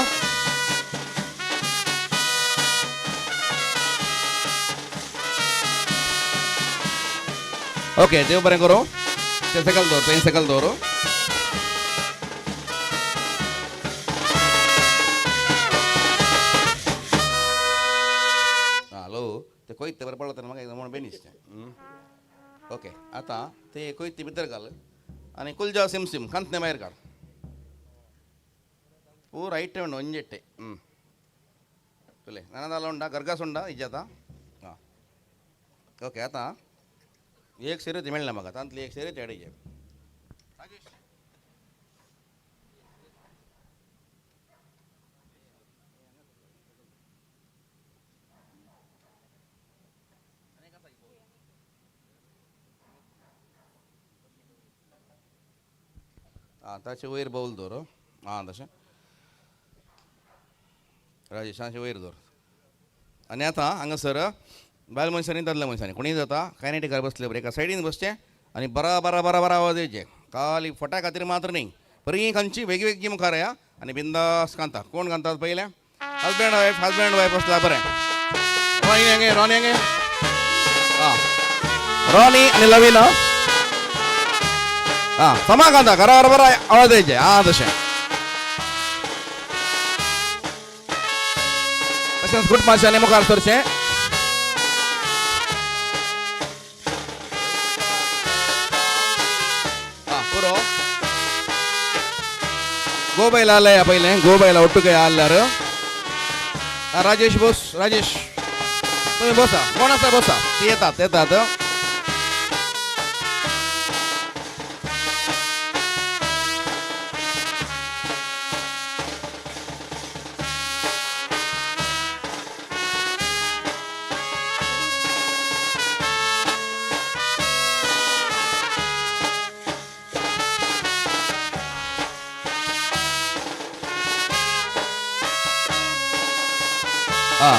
ओके देव बरें करूं तें सकयल दवर तें सकयल दवर हॅलो तें कोयते बरें पडलो तेन्ना म्हाका एकदम म्हण बेनिसतें ओके आतां तें कोयते भितर घाल आनी कुलजा सिम सिम कांतने भायर काड पूरा इट्टे उंड ಒಂಜೆಟ್ಟೆ ತುಲೆ ನನದಲ್ಲ ಉಂಡ ಗರ್ಗಾಸ್ ಉಂಡ ಇಜ್ಜಾತ ಹಾಂ ಓಕೆ ಆತಾ एक शिरती मेळना म्हाका तांतली एक शिरती हाडिजे ताचे वयर बाऊल दवर हां तशें राजेशांचे वयर दवर आनी आतां हांगासर बायल मनशांनी दादल्या मनशांनी कोणीय जाता कायनेटिकार बसले बरें एका सायडीन बसचें आनी बरा बरा बरा बरा आवाज येवचे खाली फटा खातीर मात्र न्ही बरी खंयची वेगवेगळी मुखार या आनी बिंदास कांता कोण कांतात पयलें हजबंड वायफ आसला बरें रॉनी हेंगे हां रॉनी आनी लविना हां समा कांता घरा बरा आवाज येवचे हां तशें तशेंच गुट माश्यांनी मुखार सरचें गोबायल आल्या पयलें गोबायला ಒಟ್ಟಿಗೆ आल्यार राजेश बोस राजेश तुम्ही बसा कोण आसा बसा ती येतात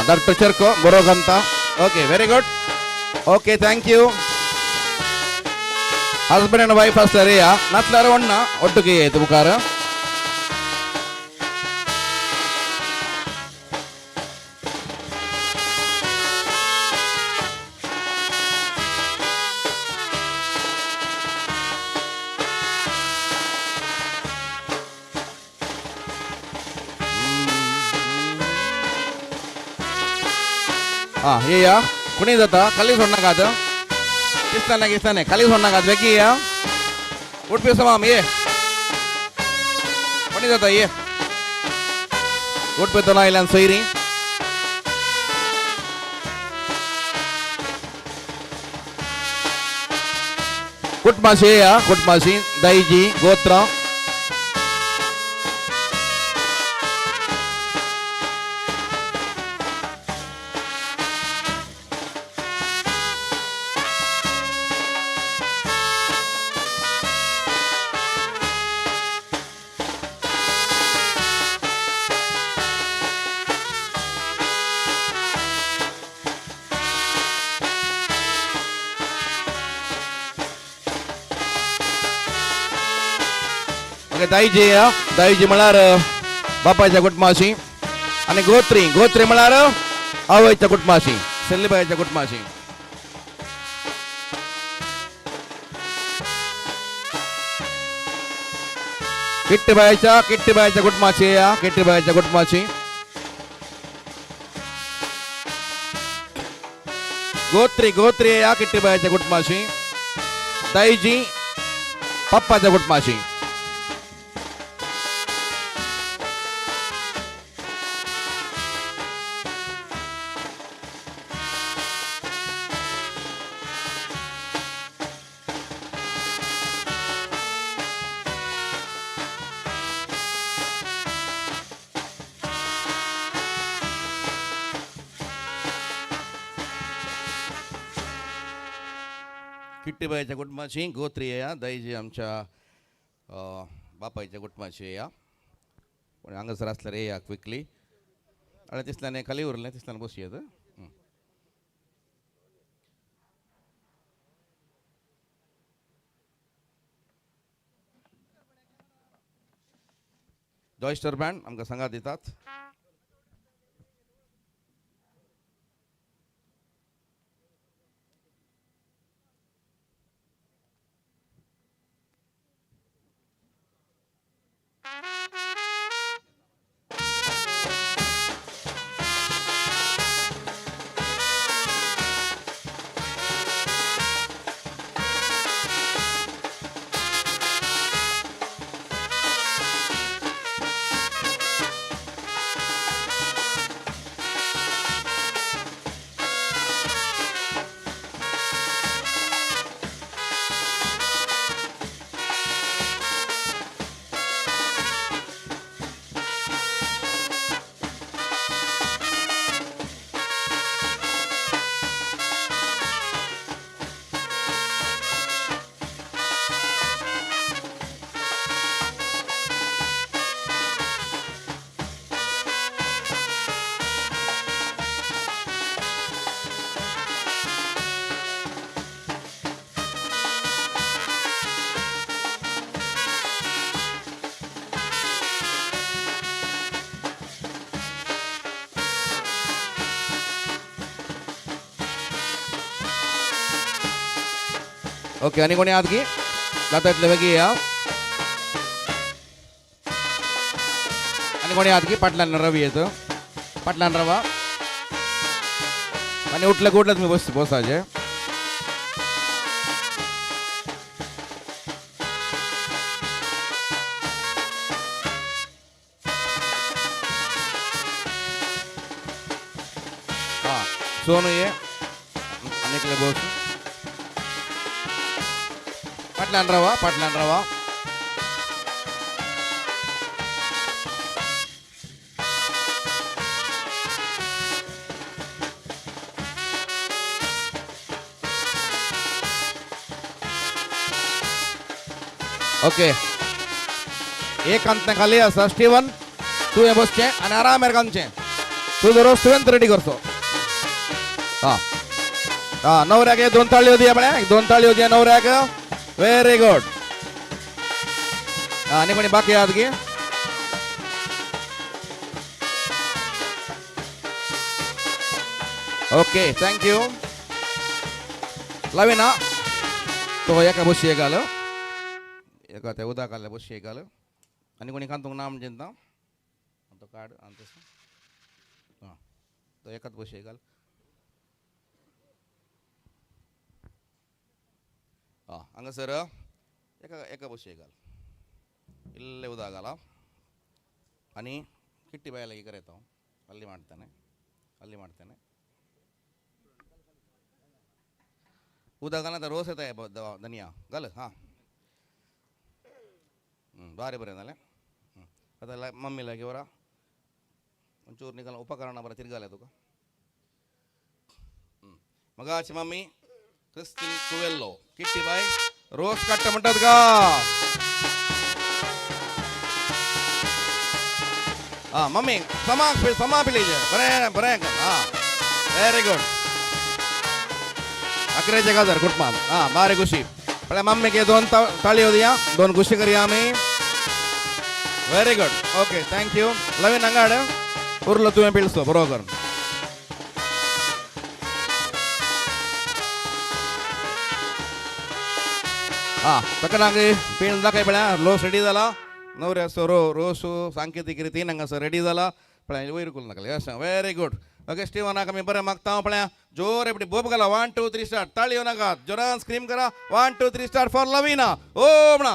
ಡಾಕ್ಟರ್ ಚರ್ಕೋ ಬರೋಗಂತ okay very good okay thank you husband and wife ಆಸ್ಲರಿಯಾ ನಾತ್ಲಾರ ಒಣ್ಣ ಒಟ್ಟಿಗೆ ಆಯ್ತು ಬುಕಾರ हां ये कुणी जाता खाली सोडनाकात किस्ताने खाली सोडनाकात बेगी या उठपी समाम ये कोणी जाता ये उठपी तो ना सैरी कुटमाशी दाईजी गोत्र दाईजी म्हळ्यार बापायच्या कुटुंबाशी आणि गोत्री म्हळ्यार आवयच्या कुटुंबाशी सेल्लीबाईच्या कुटुंबाशी किट्टीबाईच्या कुटुंबाची किट्टीबाईच्या कुटुंबाची गोत्री या किट्टीबाईच्या कुटुंबाशी दाईजी पप्पाच्या कुटुंबाशी किट्टीबाईच्या कुटुंबाची गोत्री या दाईजी आमच्या बापायच्या कुटुंबाची या पण हांगासर आसल्यार या क्विकली अरे तिसल्याने खाली उरलें तिसल्यान बसयेत जॉयस्टर बँड आमकां सांगात दितात ओके आणि कोणी आत घे जाता येतले बेगी या आणि कोणी आत घे पाटलान रवी येतं पाटलान रवा आणि उठलं मी बसायचे हा सोनू ये अनेकले बस पाटलान रवा ओके एक अंतने खाली आसा स्टीवन तू हे बसचे आणि आराम कांचे तू रोज तुवें रेडी करतो हा हा नवऱ्याक 2 ताळी होती आपल्या 2 ताळी होती नवऱ्याक व्हेरी गुड आणि कोणी बाकी आहात की ओके थँक्यू लविना तो एका बशी घाल एका त्या उदा घाल बशी घाल आणि कोणी कांतूक नाम चिंता तो कार्ड हां तो एकाच बशी घाल हांगासर एका बशी घाल इल्ले उदक घाला आनी किट्टी बाय लागी करता हांव अल्ली ಮಾಡ್ತೇನೆ उदक घालना तर रोस येता धनिया घाल हां बारे बरें जालें आतां मम्मी लागी वरा ಒಂಚೂರು ನಿಗಲ ಉಪಕರಣ ಬರ ತಿರ್ಗಾಲೆ ತುಕ ಮಗಾಚಿ ಮಮ್ಮಿ ಕ್ರಿಸ್ಟಿನ್ ಕುವೆಲ್ಲೋ ಕಿಟ್ಟಿ ಬಾಯ್ ರೋಸ್ ಕಟ್ಟ ಮಂಟದ್ಗ मम्मी समा पिलीजे बरें वेरी गुड अकरे जगह जर कुटमान बारे खुशी पण मम्मी के 2 ताळी होऊया 2 खुशी करूया आम्ही वेरी गुड ओके थँक्यू लवीन अंगाड उरलो तुवें पिळसो बरोबर तकनागे पिळून दाखय पळ्या लोस रेडी जाला नवऱ्याचो रोसू सांकेतीक रितीन हांगासर रेडी जाला पळय वयर करून नाका यस वेरी गुड ओके स्टीवनाक आमी बरें मागता पळया जोर एपडी बोब घाला 1 2 3 स्टार्ट ताळयो नाका जोरान स्क्रीम करा 1 2 3 स्टार्ट फॉर लवीना ओ म्हणा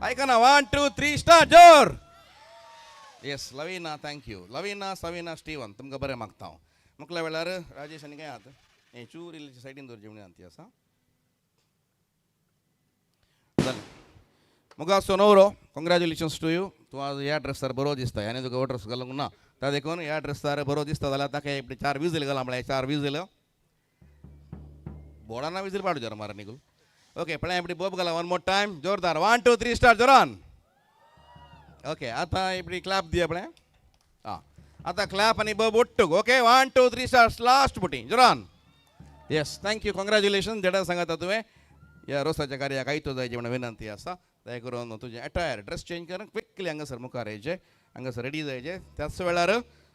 ऐका ना 1 2 3 स्टार्ट जोर yes Lavina thank you Lavina Savina Steven तुमकां बरें मागता हांव मुकल्या वेळार राजेश आनी काय आहात हें चूर इल्लें सायडीन दवर जेवणी ती आसा मुगा सोनवरो कॉंग्रॅच्युलेशन्स टू यू तूं आज ह्या ड्रेसार बरो दिसता आनी तुका हो ड्रेस घालूंक ना त्या देखून ह्या ड्रेसार बरो दिसता जाल्यार ताका एपडी 4 विजील घाला म्हळ्यार 4 विजील बोर्डाना विजील पाडू जरा मारा निगूल ओके पळय एपडी बोब घाला 1 मोर टायम जोरदार 1 2 3 स्टार्ट जोरान ओके आतां एपडी क्लॅप दिया पळय आतां क्लॅप आनी बोब ओट्टूक ओके 1 2 3 स्टार्ट लास्ट बुटी जोरान येस थँक्यू कॉंग्रॅच्युलेशन देडा सांगाता तुवें ह्या रोसाच्या कार्याक आयतो जायची म्हणून विनंती आसा दया करून तुजें अटायर ड्रेस चेंज कर क्विकली हांगासर मुखार येयचे हांगासर रेडी जायचे त्याच वेळार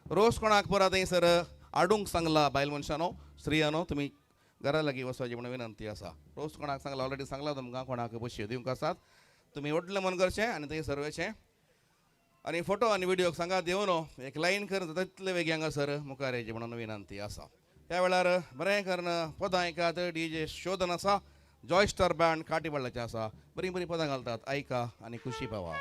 रोस कोणाक परा थंयसर हाडूंक सांगला बायल मनशानो स्त्रियानो तुमी घरा लागीं वचपाची म्हणून विनंती आसा रोस कोणाक सांगला ऑलरेडी सांगला तुमकां कोणाक बशी दिवंक आसात तुमी व्हडलें मन करचें आनी थंयसर वयचें आनी फोटो आनी व्हिडियोक सांगात येवन एक लायन कर तितले वेगी हांगासर मुखार येयचे म्हणून विनंती आसा त्या वेळार बरें करून पदां आयकात डीजे शोधन आसा जॉय स्टार बँड काटी पडल्याचे आसा बरीं बरीं पदां घालतात आयका आनी खुशी पावा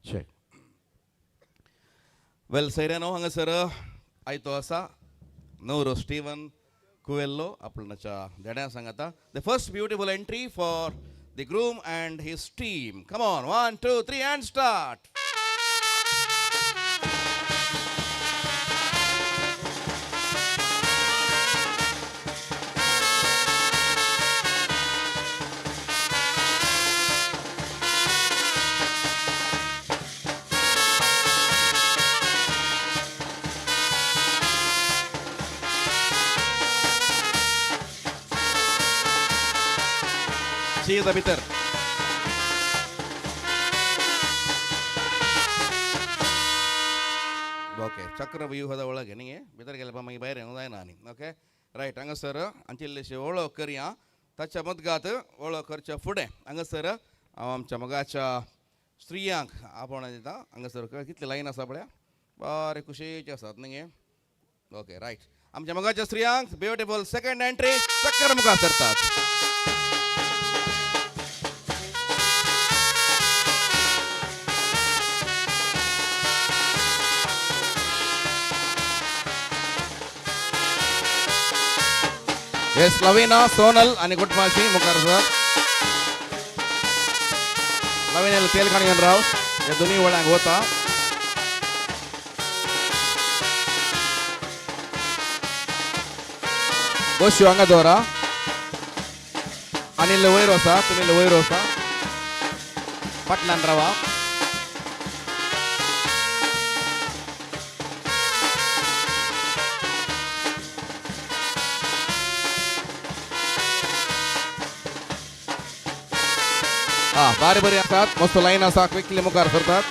check. Well, Sairano hangasar aito asa Nooro Stephen Coelho apulnacha dada sangata. The first beautiful entry for the groom and his team. Come on, 1, 2, 3 and start. See the bitter. Okay ಚಕ್ರ ವ್ಯೂಹದ ಒಳಗೆ ನಿಮಗೆ ಬಿದರ್ಗೆಲ್ಲ ಬಮಗೆ ಬೇರೆ ನಾನು ಓಕೆ ರೈಟ್ ಹಂಗ sir ಅಂಚಿಲ್ಲೇಶಿ ಓಳೋ ಕರಿಯ ತಚ್ಚ ಮದ್ಗಾತ್ ಓಳೋ ಖರ್ಚ फुडें हांगासर हांव आमच्या मगाच्या स्त्रियांक आपण दिता हांगासर कितले लायन आसा पळय बरे खुशेचे आसात न्ही ओके रायट आमच्या मगाच्या स्त्रियांक ब्युटिफूल सेकंड एंट्री चक्कर मुखार सरतात येस लवीना सोनल आणि गुटमाशी मुखार सर लवीन तेल काणगन राव हे दोन्ही वळांक वता बस्यो हांगा दवरा अनिल वयर वसा तुमी वयर वसा फाटल्यान रावा बारी बरी आसात मस्त लाईन आसा क्विकली मुखार सरतात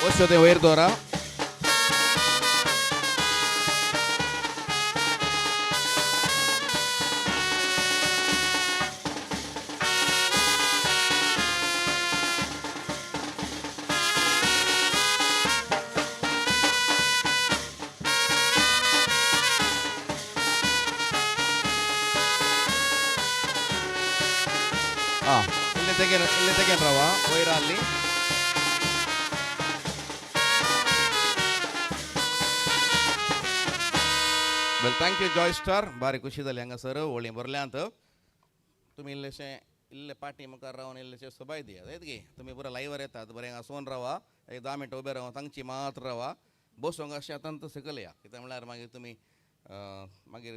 बस्यो ते वयर दवरा ಇಲ್ಲಿ ತೆಗೆನ್ ರವ ವೈರ ಅಲ್ಲಿ ವೆಲ್ ಥ್ಯಾಂಕ್ ಯು ಜಾಯ್ ಸ್ಟಾರ್ ಬಾರಿ ಖುಷಿದಲ್ಲಿ ಹಂಗ ಸರ್ ಒಳ್ಳೆ ಬರल्या ಅಂತ तुम्ही इल्लेशे इल्ले पाटी मुखार रावन इल्लेशे सोबाय दिया येतगी तुम्ही बरो लायव्हर येतात बरें हांसून रावा एक 10 मिनटां उबे रावा तांची मात रावा बसूंक अशें आतां सकयल्या कित्याक म्हळ्यार मागीर तुमी मागीर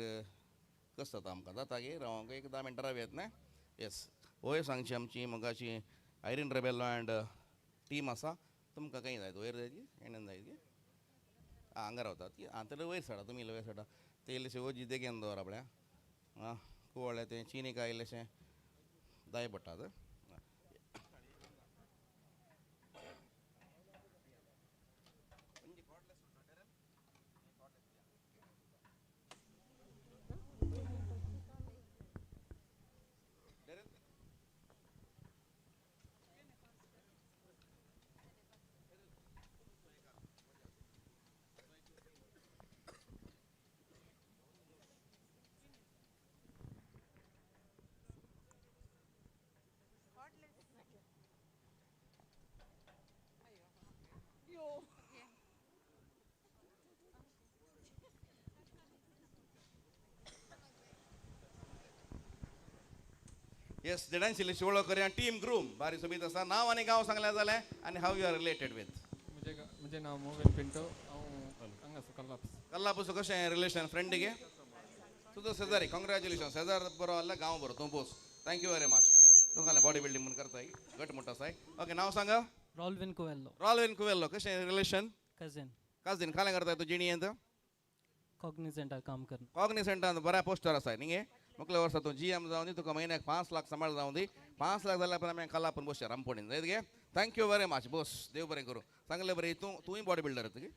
कसं जाता आमकां जाता गे रावंक एक 10 मिनटां रावयात न्हय येस वयर सांगची आमची मगाची आयरीन रेबेलो अँड टीम आसा तुमकां खंय जाय वयर जाय एण्यान जाय हांगा रावतात तर वयर साडा तुमी वयर साडा ते इल्लेशें ओजी देगेन दवरा पळय आं कुवळ्ळे तें चिनीकाय इल्लेशें जाय पडटात येस देडांशिल्ली शिवळो करया टीम ग्रूम बारी सोबीत आसा नांव आनी गांव सांगलें जालें आनी how you are related with म्हणजे नांव मोगन पिंटो हांव कल्लापूस कशें रिलेशन फ्रेंड गे तुजो शेजारी कॉंग्रॅच्युलेशन शेजार बरो आसल्यार गांव बरो तूं बोस थँक्यू वेरी मच तुमकां बॉडी बिल्डिंग म्हूण करताय घट म्हणटा आसाय ओके नांव सांगा रॉल्विन कुवेल्लो रॉल्विन कुवेल्लो कशें रिलेशन कजिन काजीन कालें करताय तूं जिणयेंत कॉग्निसेंटार काम करना कॉग्निसेंटान बऱ्या पोस्टार आसाय न्ही गे मुखल्या वर्सा तूं GM जावन दी तुका म्हयन्याक 5 लाख सांबाळ जावन दी 5 लाख जाल्यार आमी कल्लापूर बसया रामपोणीन जायत गे थँक्यू वेरी मच बोस देव बरें करूं सांगलें बरें तूंय बॉडी बिल्डर तुगे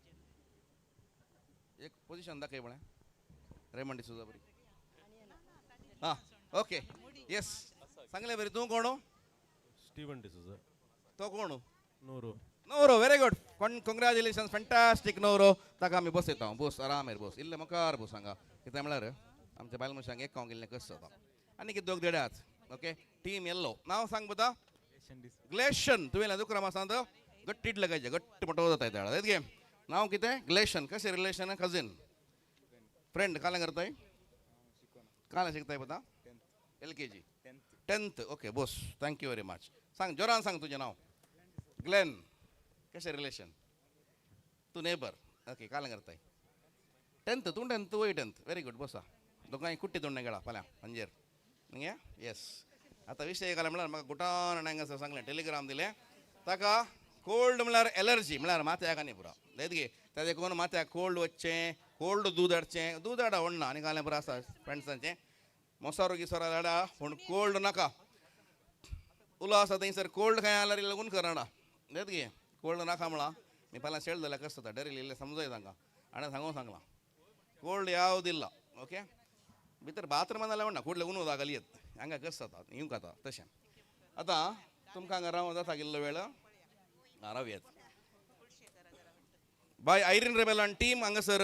एक पोजिशन दाखय म्हळें रेमंड डिसूजा बरी हां ओके येस सांगलें बरें तूं कोण स्टीवन डिसूजा तो कोण नोरो नवरो व्हेरी गुड कॉंग्रॅच्युलेशन फॅन्टास्टीक नवरो ताका आमी बसयता बस आरामेर बस इल्ले मुखार बस हांगा कितें म्हळ्यार आमच्या बायल मनशांक एक कावंक गेल्लें कशें जाता आनी कितें दोग देड्यात ओके टीम येल्लो नांव सांग बता ग्लेशन तुवें दुकरा मासांत गट्टीट लगायचे गट्ट मोठो जाता येता गे नांव कितें ग्लेशन कशें रिलेशन कझिन फ्रेंड कालें करताय कालें शिकताय पता LKG 10th okay Bose thank you very much सांग जोरान सांग तुजें नांव ग्लेन कशें रिलेशन तूं नेबर ओके कालें करताय 10th तूं 10th वय 10th व्हेरी गुड बसा दोगांय कुट्टी तोंड गेला फाल्यां अंजेर न्ही येस आतां विशय घाले म्हळ्यार म्हाका गुटान हांगासर सांगलें टेलिग्राम दिलें ताका कोल्ड म्हळ्यार एलर्जी म्हळ्यार माथ्याक आनी पुरो देत गे ताजे कोण माथ्याक कोल्ड वचचें कोल्ड दूद हाडा व्हडना आनी घालें बरो आसा फ्रेंड्सांचें मोसारो गिसारो हाडा पूण कोल्ड नाका उलो आसा थंयसर कोल्ड खंय जाल्यार लागून करना देत गे कोल्ड नाका म्हळा मी फाल्यां शेळ जाल्यार कशें जाता डॅरेली इल्लें समजय तांकां आनी सांगून सांगलां कोल्ड यावद इल्ला ओके भितर बाथरूमान जाल्यार म्हणना कुडले उनो घाली येत हांगा कशें जाता येवंक जाता तशें आतां तुमकां हांगा रावूं जाता गेल्लो वेळ रावयात बाय आयरीन रेबेलान टीम हांगासर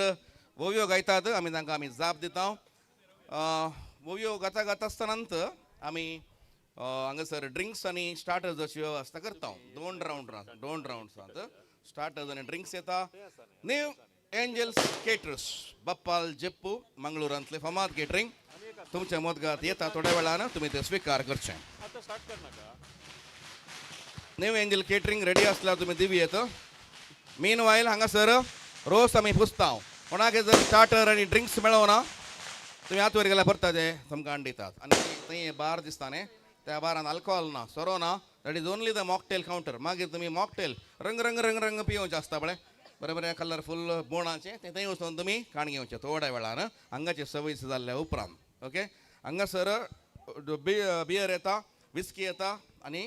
वोव्यो गायतात आमी जाप दिता वोव्यो गाता गाता आसतनांत आमी हांगासर ड्रिंक्स आनी स्टार्टर्स अशी वेवस्था करता दोन राउंड्सांत स्टार्टर्स आनी ड्रिंक्स येता न्यू एंजल्स केटर्स बप्पाल जेप्पू मंगळूरांतले फामाद केटरिंग तुमच्या मोदगात येता थोड्या वेळान तुमी ते स्वीकार करचें न्यू एंजल केटरिंग रेडी आसल्यार तुमी दिवयेत मीन वायल हांगासर रोस आमी पुसता कोणाक जर स्टार्टर आनी ड्रिंक्स मेळोना तुमी हात वयर गेल्यार परता ते तुमकां हाडून दितात आनी थंय बार दिसता न्ही त्या बारान आल्कोहॉल ना सोरो ना that is only the mocktail counter मागीर तुमी मॉकटेल रंग रंग रंग रंग पिवचे आसता पळय बरें बरें कलरफूल बोणाचें तें थंय वचून तुमी काण घेवचें थोड्या वेळान हांगाची सवय जाल्ल्या उपरांत ओके हांगासर बियर येता विस्की येता आनी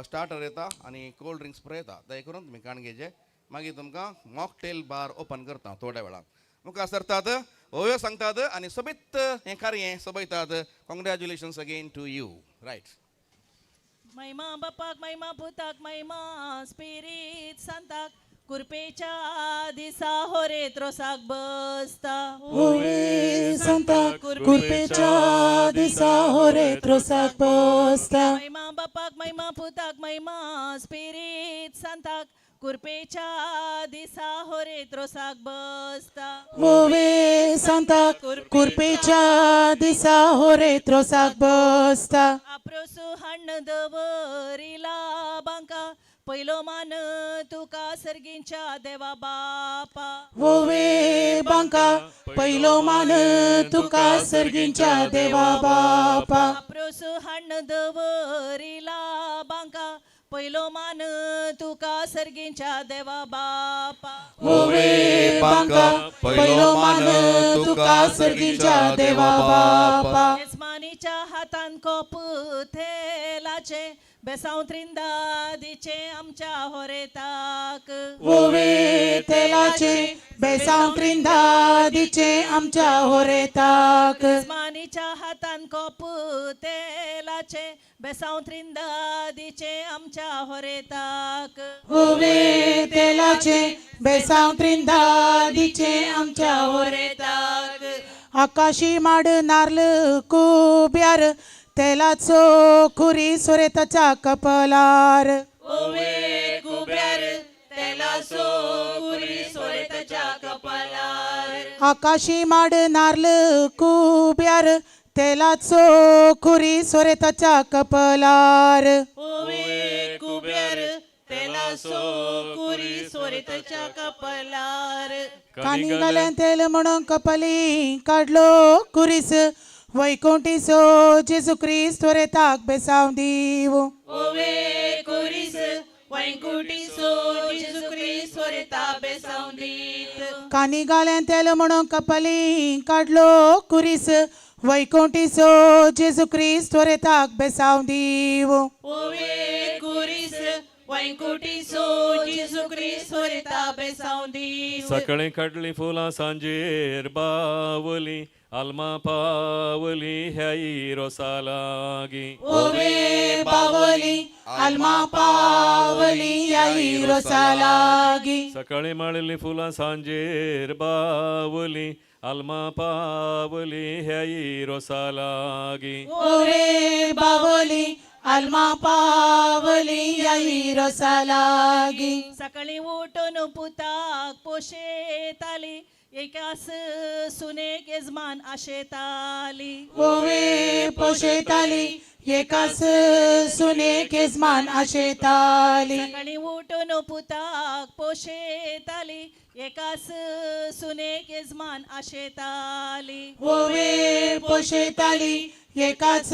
स्टार्टर येता आनी कोल्ड ड्रिंक्स पुरो येता दय करून तुमी काण घेवचें मागीर तुमकां मॉकटेल बार ओपन करता थोड्या वेळान मुखार सरतात ओव्यो सांगतात आनी सोबीत हें कार्य सोबयतात congratulations again to you right महिमा बापाक महिमा पुताक महिमा स्पिरीट सांताक कुरपेच्या दिसा होरेत रोसाक बसता ओवे सांताक कुरपेच्या दिसा होरेत रोसाक बसता महिमा बापाक महिमा पुताक महिमा स्पिरीट सांताक कुरपेच्या दिसा होरेत रोसाक बसता ओवे सांताक कुरपेच्या दिसा होरेत रोसाक बसता आप्रोसू हाण दवरिला बांका पयलो मान तुका सर्गींच्या देवा बापा ओवे बांका पयलो मान तुका सर्गींच्या देवा बापा आप्रोसू हाण दवरिला बांका पयलो मान तुका सर्गींच्या देवा बापा ओवे बांका पयलो मान तुका सर्गींच्या देवा बापा येजमानीच्या हातान कोप थेलाचे बेसांव त्रिंदादीचे आमच्या होरेताक ओवे तेलाचे बेसांव त्रिंदादीचे आमच्या होरेताक येजमानीच्या हातान कोप तेलाचे बेसांव त्रिंदादीचे आमच्या होरेताक ओवे तेलाचे बेसांव त्रिंदादीचे आमच्या होरेताक आकाशी माड नार्ल कुब्यार तेलाचो खुरी सोरेताच्या कपलार ओवे कुब्यार तेलाचो खुरी सोरेताच्या कपलार आकाशी माड नार्ल कुब्यार तेलाचो खुरी सोरेताच्या कपलार ओवे कुब्यार तेलाचो खुरी सोरेताच्या कपलार कानी घालें तेल म्हणून कपली काढलो कुरीस वैकुंठीचो जेजू क्रिस्त सोरेताक बेसांव दीव ओवे कुरीस वैकुंठीचो जेजू क्रिस्त सोरेता बेसांव दीत कानी घालें तेल म्हणून कपली काढलो कुरीस वैकुंठीचो जेजू क्रिस्त सोरेताक बेसांव दीव ओवे कुरीस वैकुंठीचो जेजू क्रिस्त सोरेता बेसांव दीव सकाळी काडली फुलां सांजेर बावली आल्मा पावली ह्याई रोसा लागी ओवे बावली आल्मा पावली आई रोसा लागी सकाळी माळिल्ली फुलां सांजेर बावली आल्मा पावली ह्याई रोसा लागी ओरे बावली आल्मा पावली आई रोसा लागी सकाळी उठून पुताक पोशेताली एकास सुनेक यजमान आशेताली ओवे पोशेताली एकास सुने केजमान आशेताली सकाळी उठून पुताक पोशेताली एकास सुनेक यजमान आशेताली ओवे पोशेताली एकाच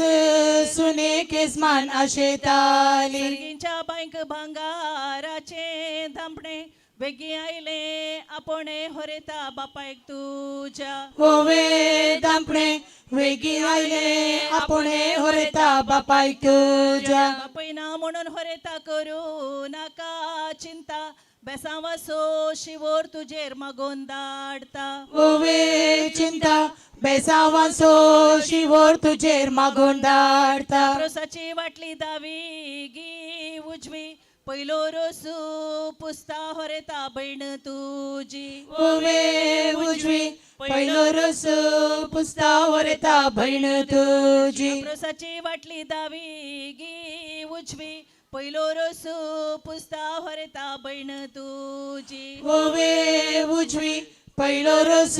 सुने केजमान आशेताली सर्गींच्या बांक भांगाराचे धांपणे बेगी आयले आपणे होरेता बापायक तुझ्या ओवे दांपणे वेगी आयले आपणे होरेता बापाय तुझ्या बापयना म्हणून होरेता करू नाका चिंता बेसावसो शिवोर तुजेर मागोन धाडता ओवे चिंता बेसावांसो शिवोर तुजेर मागून धाडता रोसाची वाटली दावी गी उजवी पयलो रोसू पुस्ता होरेता बहीण तुजी ओवे उजवी पयलो रोस पुस्ता होरेता भयण तुजी रोसाची वाटली दावी गी उजवी पयलो रोसू पुस्ता होरेता बहीण तुजी ओवे उजवी पयलो रोस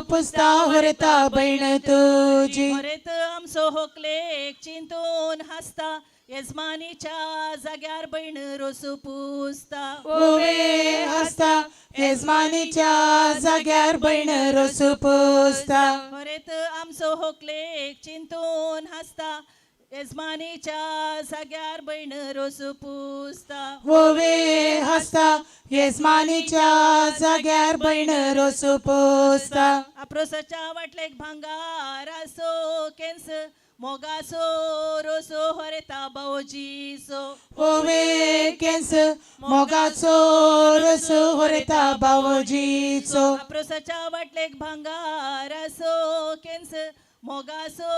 पुस्ता होरेता भयण तुजी होरेत आमचो होकलेक चिंतून हासता यजमानीच्या जाग्यार बहीण रोसू पुसता ओवे हसता यजमानीच्या जाग्यार भयण रोस पुसता होरेत आमचो होकलेक चिंतून हासता यजमानीच्या जाग्यार बहीण रोसू पुसता ओवे हसता यजमानीच्या जाग्यार भयण रोस पुसता अप्रोसाच्या वाटलेक भांगार असो केन्स मोगासो रोसो होरेता बावजीसो ओवे केन्स मोगाचो रोस होरेता बावजीचो अप्रोसाच्या वाटलेक भांगार असो केन्स मोगासो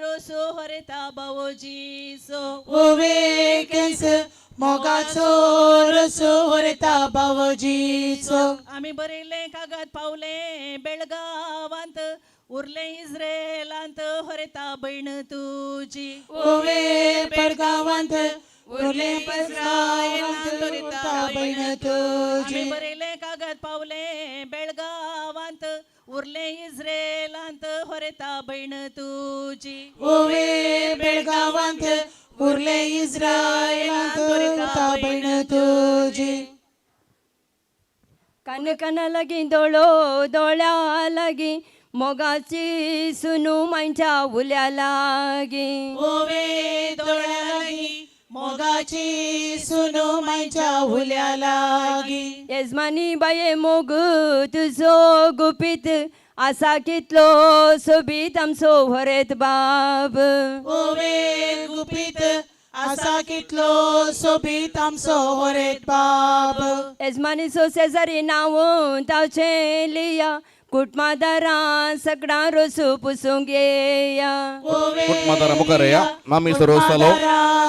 रोसो होरेता बावजीसो ओवे केन्स मोगाचो रोस होरेता बावजीचो आमी बरयल्ले कागद पावले बेळगावांत उरले इस्रेलांत होरेता बहीण तुजी ओवे बेळगावांत उरले इस्रायेलांत होरेता भयण तुजी आमी बरयल्ले कागद पावले बेळगावांत उरले इस्रेलांत होरेता बहीण तुजी ओवे बेळगावांत उरले इस्रायेलांत होरेता भयण तुजी कान काना लागी दोळो दोळ्या लागी मोगाची सुनू मांच्या उल्या लागी ओवे दोळ्या लागी मोगाची सुनो मायच्या हुल्या लागी यजमानी बाये मोग तुझो गुपीत आसा कितलो सोबीत आमचो होरेत बाब ओवे गुपीत आसा कितलो सोबीत आमचो होरेत बाब यजमानी सो शेजारी नांव तावचे लिया कुटमादारां सगळां रोसू पुसूंक येया कुटमादारां मुखार या मामी रोस जालो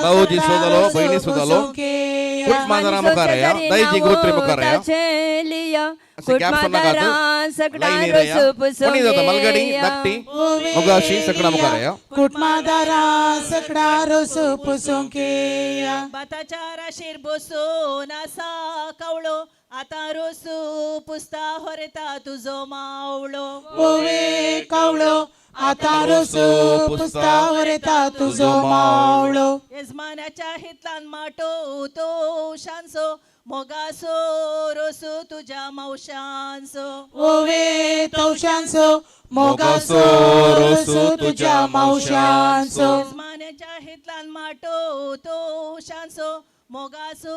भाऊजी सो जालो भयणी सो जालो कुटमादारां मुखार या दाईजी ग्रोत्री मुखार या लिया कुटमादारां सगळां रोसू पुसूंक येया मलगडी धाकटी मोगाशी सगळां मुखार या कुटमादारां सगळां रोसू पुसूंक येया बाताच्या राशीर बसून आसा कावळो आता रोसू पुस्ता होरेता तुझो मावळो ओवे कावळो आता रोसू पुस्ता होरेता तुझो मावळो यजमानाच्या हितलान माटो तो शांसो मोगासो रोसू तुझ्या मावशांसो ओवे तवशांचो मोगासो रोसू तुझ्या मावशांचो यजमानाच्या हितलान माटो तो शांसो मोगासो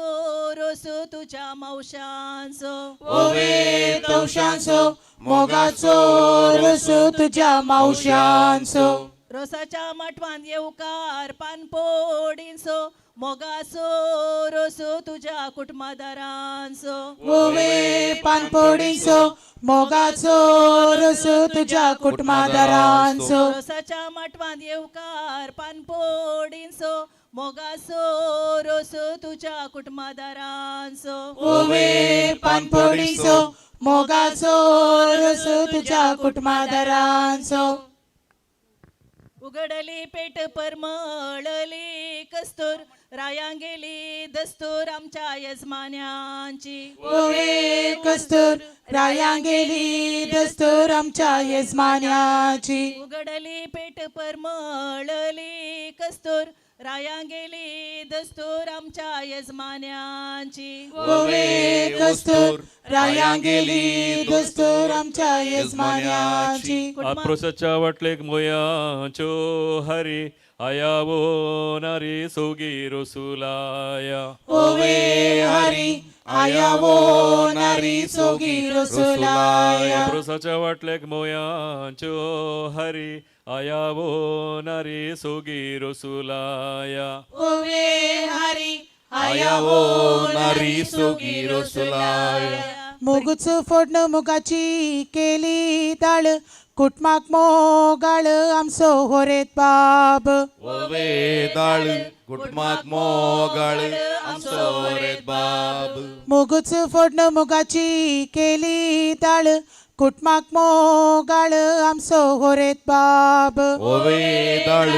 रोसू तुझ्या मावशांचो ओवे तवशांचो मोगाचो रोसू तुझ्या मावशांचो रोसाच्या मठवान येवकार पानपोडींचो मोगासो रोसू तुझ्या कुटुंबादारांचो ओवे पानपोडीचो मोगाचो रोसू तुझ्या कुटुंबादारांचो रोसाच्या मठवान येवकार पानपोडींचो मोगासो रोसो तुझ्या कुटुंबादारांचो ओवे पानपोडीसो मोगाचो रस तुझ्या कुटुंबादारांचो उघडली पेट परमळली कस्तूर रायांग गेली दस्तूर आमच्या यजमान्यांची ओवे कस्तूर रायांग गेली दस्तूर आमच्या यजमान्याची उघडली पेट परमळली कस्तूर रायांग गेली दस्तूर आमच्या यजमान्यांची ओवे कस्तूर रायांग गेली दस्तूर आमच्या यजमान्याची आप्रोसाच्या वाटलेक मोयाच्यो हरी आयावो नारी सोगी रसुलाया ओवे हरी आयावो नारी सोगी रसुलाया आप्रोसाच्या वाटलेक मोयाच्यो हरी आयावो नारी सोगी रसुलाया ओवे हरी आयावो नारी सोगी रसुलाया मोगूच फोडणं मुगाची केली दाळ कुटमाक मोगाळ आमचो होरेत बाब ओवे दाळ कुटमाक मोगाळ आमचो रेत बाब मोगूच फोडणं मुगाची केली दाळ कुटमाक मोगाळ आमचो होरेत बाब ओवे दाळ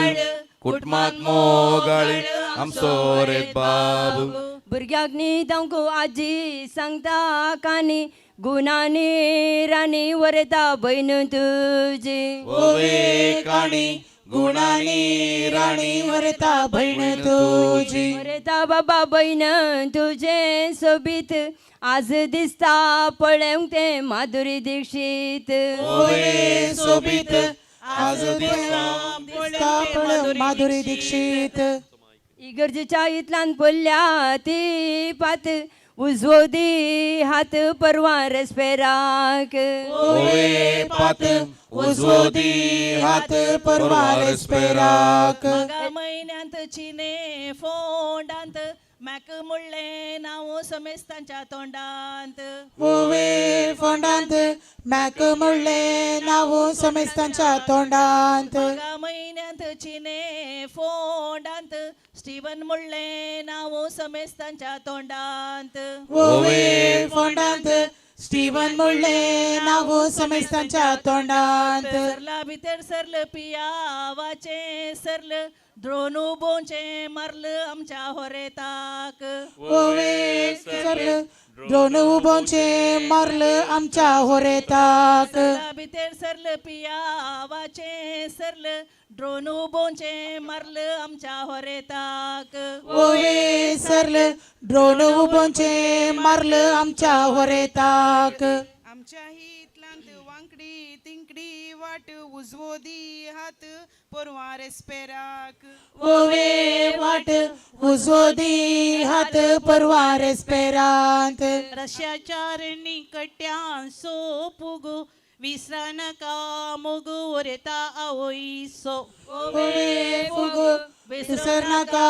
कुटमाक मोगाळ आमचो रेत बाब भुरग्याक न्हिदांको आजी सांगता कानी गुणांनी राणी वरता भयण तुजी ओवे काणी गुणांनी राणी वरता भयण तुजी वरता बाबा भयण तुझे सोबीत आज दिसता पळेवंक ते माधुरी दीक्षित ओवे सोबीत आज दिसता पळेवंक माधुरी दीक्षित इगर्जेच्या इतल्यान पडल्या ती पात उजवो दी हात परवा रेस्पेराक ओवे पात उजवो दी हात परवा रेस्पेराक मागा महिन्यांत चिने फोंडांत मॅक मुळ्ळे नाव समेस्तांच्या तोंडांत ओवे फोंडांत मॅक मुळ्ळे नाव समेस्तांच्या तोंडांत मागा महिन्यांत चिने फोंडांत स्टीवन मुळ्ळे नाव समेस्तांच्या तोंडांत ओवे फोंडांत स्टीवन मुळ्ळे नाव समेस्तांच्या तोंडांत सरला भितर सरल पियावाचे सरल द्रोणू बोंचे मारल आमच्या होरेताक ओवे सरल द्रोण उबोंचे मारल आमच्या होरेताक सरला भितर सरल पियावाचे सरल द्रोणू बोंचे मारल आमच्या होरेताक ओवे सरल द्रोण उबोंचे मारल आमच्या होरेताक आमच्या हितलांत वांकडी तिंकडी वाट उजवो दी हात परवा रेस्पेराक ओवे वाट उजवो दी हात परवा रेस्पेरांत रश्याच्या कट्यां सो पुगू विसरा नका मोगू ओरेता आवईसो ओवे फुगो विसर नाका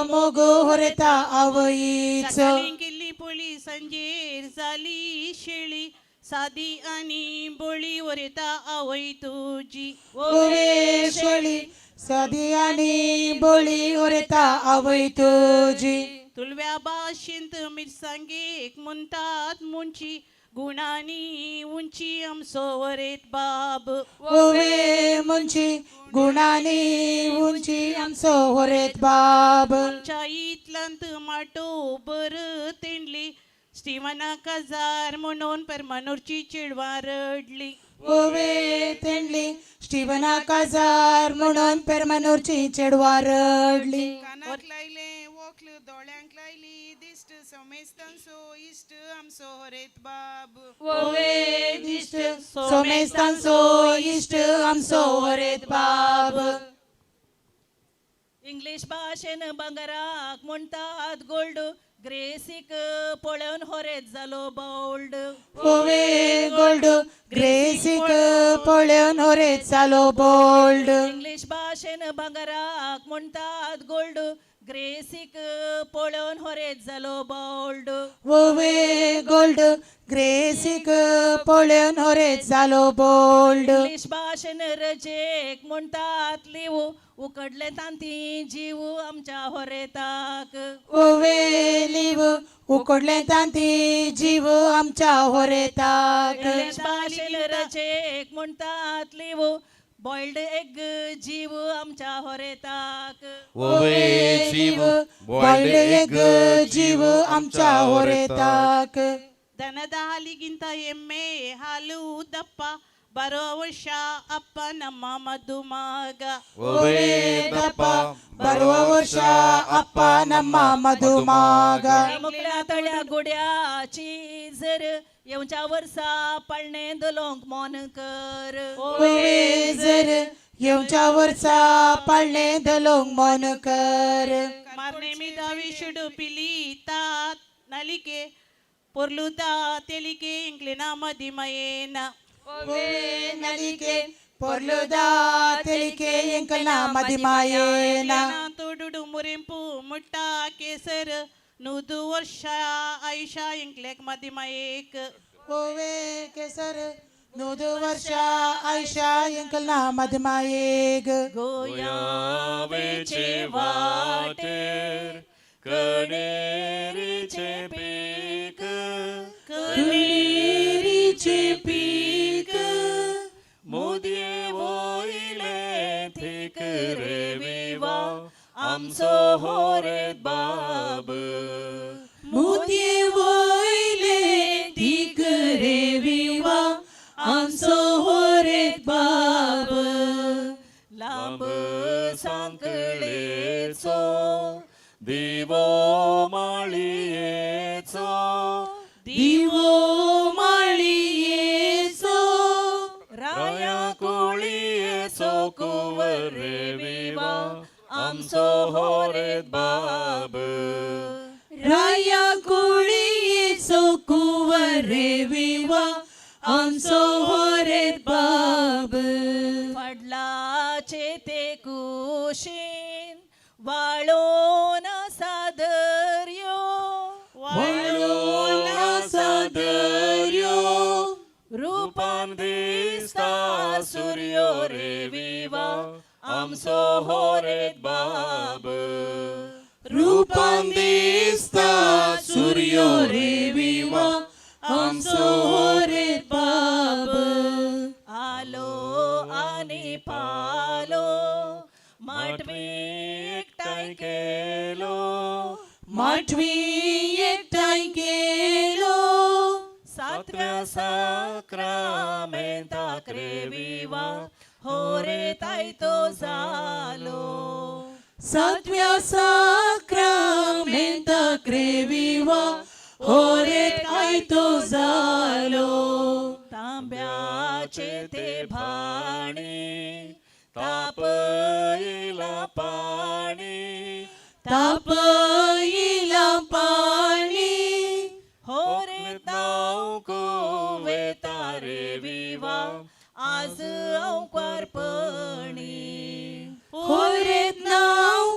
मोगो होरेता आवईचो सकाळी गेल्ली पोळी संजेर जाली शेळी सादी आनी बोळी ओरेता आवय तुजी ओवे शेळी सादी आनी बोळी होरेता आवय तुजी तुलव्या भाशेंत मिरसांगेक म्हणटात मुंची गुणांनी उंची आमचो वरेत बाब ओवे मुंची गुणांनी उंची आमचो होरेत बाब आमच्या इतलांत माटो बर तेंडली स्टीवना काजार म्हणून परमानूरची चिडवां रडली ओवे तेंडली स्टीवना काजार म्हणून पेरमानूरची चेडवा रडली कानाक लायले वोखल दोळ्यांक लायली दिश्ट समेस्तांचो इश्ट आमचो होरेत बाब ओवे दिश्ट सोमेस्तांचो इश्ट आमचो होरेत बाब इंग्लिश भाशेन भांगराक म्हणटात गोल्ड ग्रेसीक पळोवन होरेत जालो बोल्ड ओवे गोल्ड ग्रेसीक पळोवन होरेत जालो बोल्ड इंग्लिश भाशेन भांगराक म्हणटात गोल्ड ग्रेसीक पळोवन होरेत जालो बोल्ड वोवे गोल्ड ग्रेसीक पळोवन होरेत जालो बोल्ड इंग्लीश भाशेन रजेक म्हणटात लिव उकडले तांती जीव आमच्या होरेताक वोवे लिव उकडले तांती जीव आमच्या होरेताक इंग्लीश भाशेन रजेक म्हणटात लिव बॉइल्ड एग जीव आमच्या होरेताक वोवे जीव बॉइल्ड एग जीव आमच्या होरेताक ದನದ ಹಾಲಿಗಿಂತ ಎಮ್ಮೆ ಹಾಲು ದಪ್ಪ ಬರೋ ವರ್ಷ ಅಪ್ಪ ನಮ್ಮ ಮಧುಮಗ ವೋವೆ ದಪ್ಪ ಬರುವ ವರ್ಷ ಅಪ್ಪ ನಮ್ಮ ಮಧುಮಗ मुकल्या तळ्या गोड्याची जर येवच्या वर्सा पळणे दलोंक मोन कर वोवे जर येवच्या वर्सा पाळणे धलोंक मन कर ಮಾರನೇ ಮಿದಾವಿ ಶುಡು ಪಿಲಿ ತಾತ್ ನಲಿಕೆ ಪೊರ್ಲುದ ತೆಲಿಕೆ ಇಂಗ್ಲಿನ ಮದಿಮಯೇನ ನಲಿಕೆ ಪೊರ್ಲುದ ತೆಲಿಕೆ ಎಂಕಲ್ನ ಮದಿಮಾಯೇನ ತೋಡುಡು ಮುರಿಂಪು ಮುಟ್ಟ ಕೇಸರ್ ನೂದು ವರ್ಷ ಐಷಾ ಇಂಗ್ಲೆಕ್ ಮದಿಮಯೇಕ್ वोवे केसर नूदु वर्ष आयशा ಎಂಕಲ್ನ ಮದಿಮಾಯೇಗ गोयावेचे वाटेर कणेरीचे पीक कणेरीचे पीक मोदये वोयले थीक रे विवा आमचो होरेत बाब मोती वोयले तीक रे विवा आमचो होरेत बाब लांब सांकळेचो दिवो माळयेचो दिवो माळयेचो राया कोळयेचो कुंवर रे विवा आमचो होरेत बाब राया कोळयेचो कुंवर रे विवा आमचो होरेत बाब फडलाचे ते कुशीन वाळोन सादर्यो वाळोन सादर्यो रूपान दिसता सूर्यो रे विवा आमचो होरेत बाब रूपान दिसता सूर्यो रे विवा आमचो होरेत बाब आलो आनी पालो माटवी एकठांय केलो माठवी एकठांय केलो सातव्या साक्रामेंताक रे विवा होरेत आयतो जालो सातव्या साक्रामेंताक रे विवा होरेत आयतो जालो तांब्याचे ते भाणी तापयला पाणी तापयला पाणी होरेत नाव कुवेता रे विवा आज अवकारपणी होरेत नाव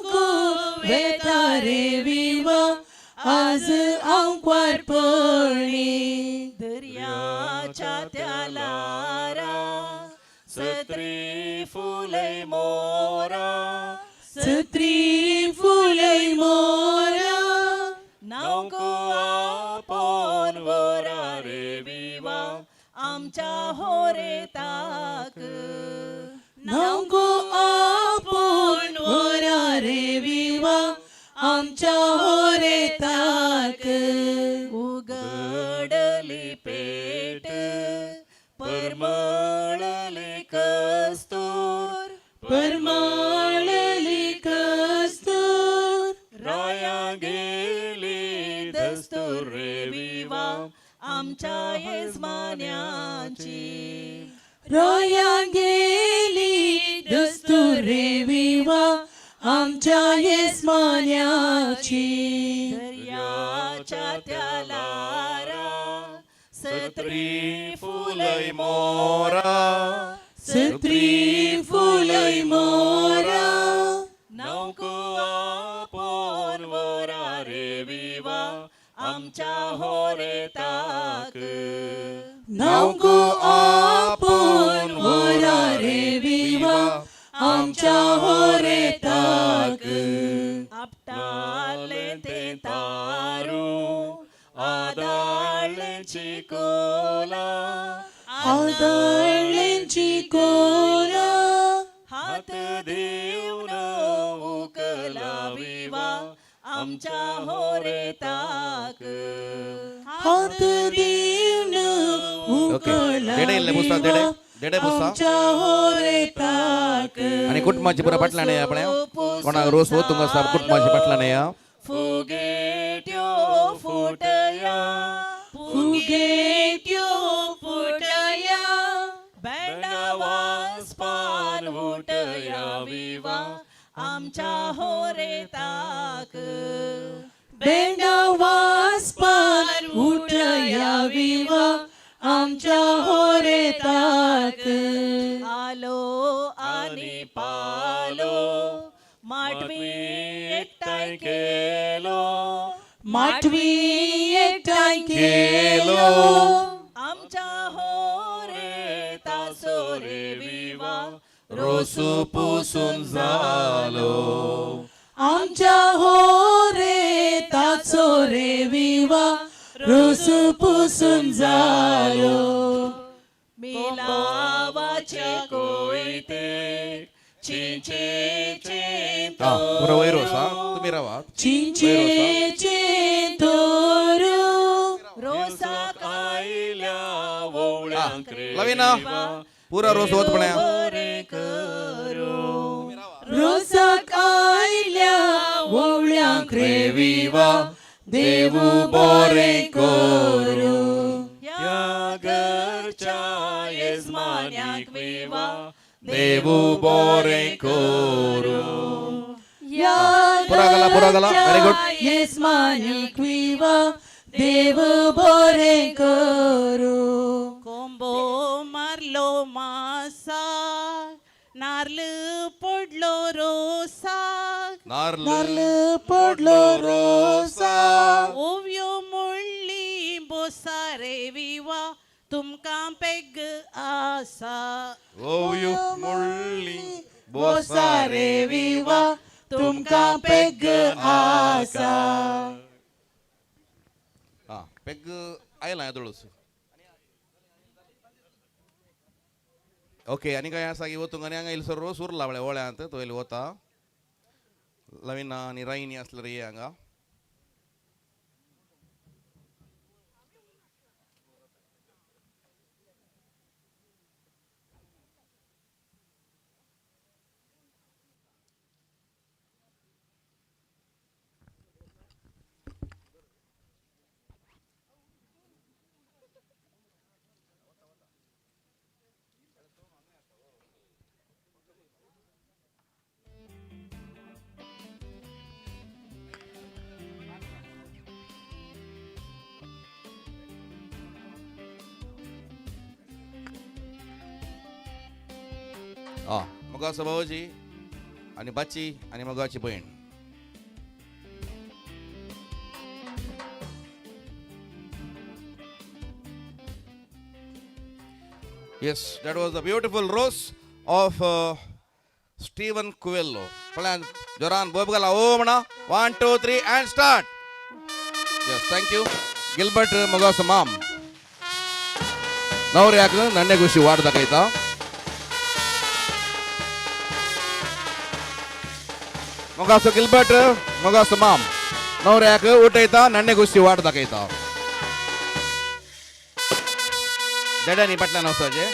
वेता रे विवा आज अंक्वारपणी दर्याच्या त्या लारा सत्री फुलय मोरा सत्री फुलय मोरा नावको आपण वरा रे विवा आमच्या होरेताक नावगो आपण वरा रे विवा आमच्या होरेताक उगडली पेट परमळली कस्तूर परमाळली कस्तूर राया गेली दस्तूर रे विवा आमच्या येजमान्याची रोया गेली दस्तूर रे विवा आमच्या येजमान्याची दर्याच्या त्या लारा सत्री फुलय मोरा सत्री फुलय मोरा नौको आपो आमच्या होरेताक नावगो आपून वरा रे विवा आमच्या होरेताक आपटाले ते तारू आदाळची कोला आदळ्यांची कोला हात देऊन उकला विवा आमच्या होरेताक हात देऊन उकला देडे इल्ले पुस्ता देडे देडे पुस्ता आमच्या होरेताक आणि कुटुंबाची पुरा पटलाने आपल्या कोणाक रोस हो तुमका सब कुटुंबाची पटलाने या फुगेट्यो फुटया फुगेट्यो फुटया बँडावास पान उठया विवा आमच्या होरेताक बेंडावास पार उठया विवा आमच्या होरेताक आलो आणि पालो माटवी एकटाय केलो माठवी एकटाय केलो आमच्या होरे तासोरे विवा रोसू पुसून झालो आमच्या होरे ताचो रे विवा रोस पुसून जालो मिलावाचे कोयते चिंचेचे पुरा वैरोस हा तुम्ही राहा चिंचेचे तोरू रोसाक आयल्या वोवळ्यांक रे लविना पुरा रोस होत पण रोसाक आयल्या वोवळ्यांक रे विवा देवू बरें करू या घरच्या येजमान्याक विवा देवू बरें करू या पुरा गला व्हेरी गुड येसमानीक विवा देव बरें करू कोंबो मारलो मासा नार्ल पडलो रोसाक नार्ल पडलो रोसा ओव्यो मुळ्ळी बोसा रे विवा तुमकां पेग आसा ओव्यो मुळ्ळी बोसा रे विवा तुमकां पेग आसा हा पेग आयला येदोळस ओके आनी काय आसा की वतूंक आनी हांगा इल्सो रोस उरला आपल्या ओळ्यांत तो इल्लो वता लविना आनी रायनी आसल्यार ये हांगा मोगाचो भावजी आनी बाची आनी मोगाची भयण Yes, that was a beautiful rose of Stephen Coelho. Plan Joran Bobgala Omna 1, 2, 3 and start. Yes, thank you. Gilbert Mogasa Mam. Now react Nande Gushi Ward the Kaita. Mogasa Gilbert Mogasa Mam. Now react Utaita Nande Gushi Ward the Kaita. Dadani Patna no Saje.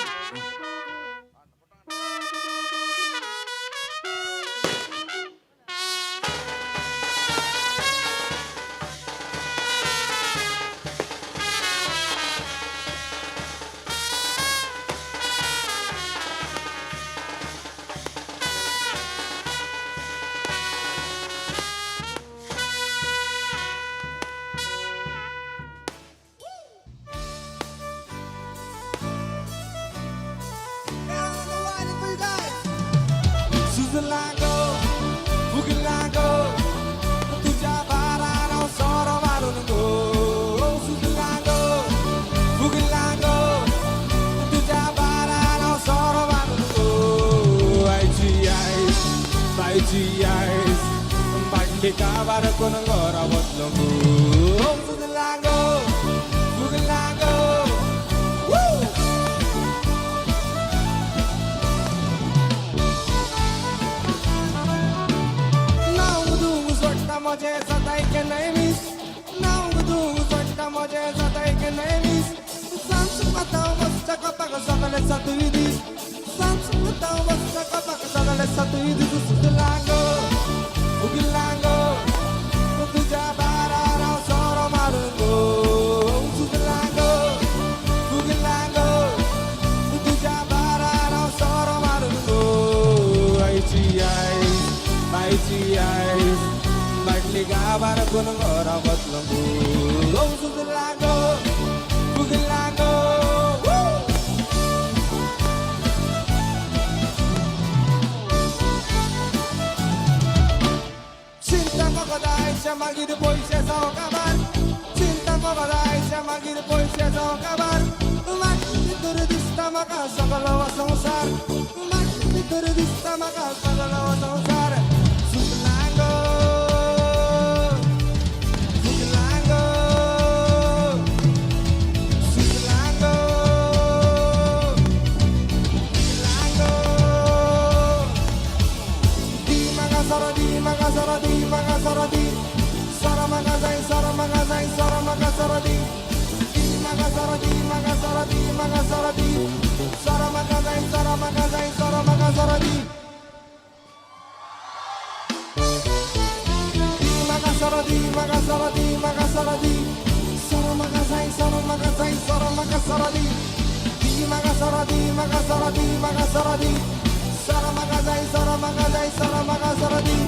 आईची ice बाटली काबार कोण घरावतलो सुगलांगो सुगलांगो मजे सताई के नहीं miss now सोटा मजे सताई के नहीं मिस सांस बताओ बस कपक सगले सतुइदिस सांस बताओ बस कपक सगले सतुइदिस सुगलांगो उगलांगो तुझ्या बाराराव सोरो मारुंगो सुगलांगो उगलांगो तुझ्या बाराराव सोरो मारुंगो आईची आईस बाटली गावार कोण घरा बसलो सुगलांगो सुगलांगो चिंता म्हाका जायच्या मागीर पयशे जावं काबार चिंता म्हाका जायच्या मागीर पयशे जावं काबार मागीर भितर दिसता म्हाका सगलो हो संवसार मागीर भितर दिसता म्हाका सगलो हो संवसार सुगलांगो Saradi, Saramagazai, Saramagazai, Saramagazaradi, Magasaradi, Magasaradi, Magasaradi, Saramagazai, Saramagazai, Saramagazaradi, Magasaradi, Magasaradi, Magasaradi, Saramagazai, Saramagazai, Saramagazaradi, Magasaradi, Magasaradi, Magasaradi, Saramagazai, Saramagazai, Saramagazaradi.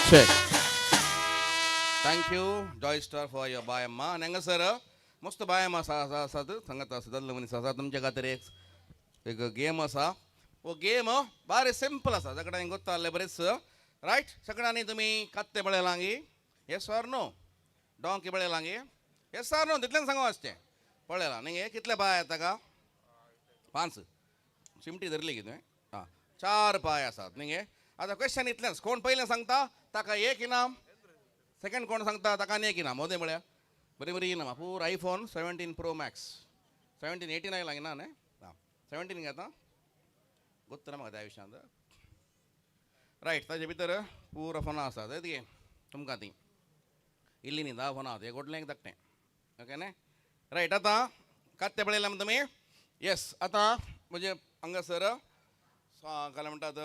check. Thank you, Joy Star, for your bayamma. Nenga sir, मस्त bayamma साथ संगत असदल मनी साथ तुमच्या खातीर एक game असा. वो game बारे सिंपल असा. सगळ्यांक ಗೊತ್ತಲ್ಲ बरेच राइट. सगळ्यांनी तुम्ही कत्ते बळेलांगी. Yes or no? डॉंकी बळेलांगी. Yes or no? तितल्यान सांगू असते. पळेला निंगे कितले पाय येता का? 5. चिमटी धरली की तुम्ही? हां 4 पाय असतात निंगे. आता क्वेश्चन इतलेंच. कोण पहिले सांगता ताका एक इनाम. सेकंड कोण सांगता ताका एक इनाम. मोदे म्हळ्या बरी बरी इनाम. पूर iPhone 17 Pro Max 17 18 आयला ना 17 घेता ಗೊತ್ತಿಲ್ಲ म्हाका त्या विशयांत रायट. ताजे भितर पूर फोन आसात गे तुमकां ती इल्ली न्ही 10 फोन आहात. एक गोटलें धाकटें ओके न्ही रायट. आतां कत्ते पळयले तुमी? येस. आतां म्हणजे हांगासर काय म्हणटात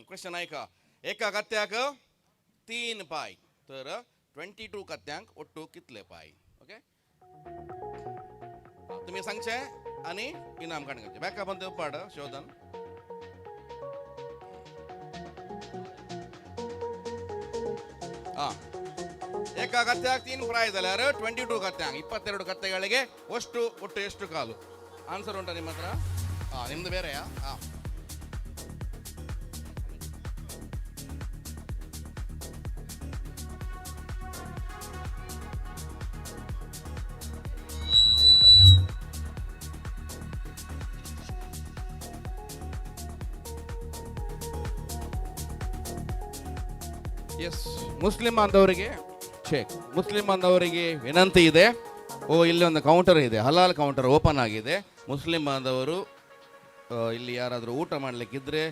क्वेश्चन ऐका. एका कत्त्याक 3 पाय तर 22 कत्त्यांक ಒಟ್ಟು कितले पाय? ओके तुम्ही सांगचे आणि इनाम काढण्याचे. बॅक आपण ते पाड शोधन. ಹಾಂ ಏಕ ಕತ್ತೆಯಾಗಿ 3 ಪ್ರೈಸ್ ಅಲ್ಲಾರು 22 ಕತ್ತೆಯಾಗಿ 22 ಕತ್ತೆಗಳಿಗೆ ಒಟ್ಟು ಎಷ್ಟು ಕಾಲು? ಆನ್ಸರ್ ಉಂಟಾ ನಿಮ್ಮ ಹತ್ರ? ಹಾಂ ನಿಮ್ದು ಬೇರೆಯಾ? ಹಾಂ ಎಸ್. ಮುಸ್ಲಿಂ ಬಾಂಧವರಿಗೆ ಚೆಕ್. ಮುಸ್ಲಿಂ ಬಾಂಧವರಿಗೆ ವಿನಂತಿ ಇದೆ. ಇಲ್ಲಿ ಒಂದು ಕೌಂಟರ್ ಇದೆ, ಹಲಾಲ್ ಕೌಂಟರ್ ಓಪನ್ ಆಗಿದೆ. ಮುಸ್ಲಿಂ ಬಾಂಧವರು ಇಲ್ಲಿ ಯಾರಾದರೂ ಊಟ ಮಾಡಲಿಕ್ಕಿದ್ರೆ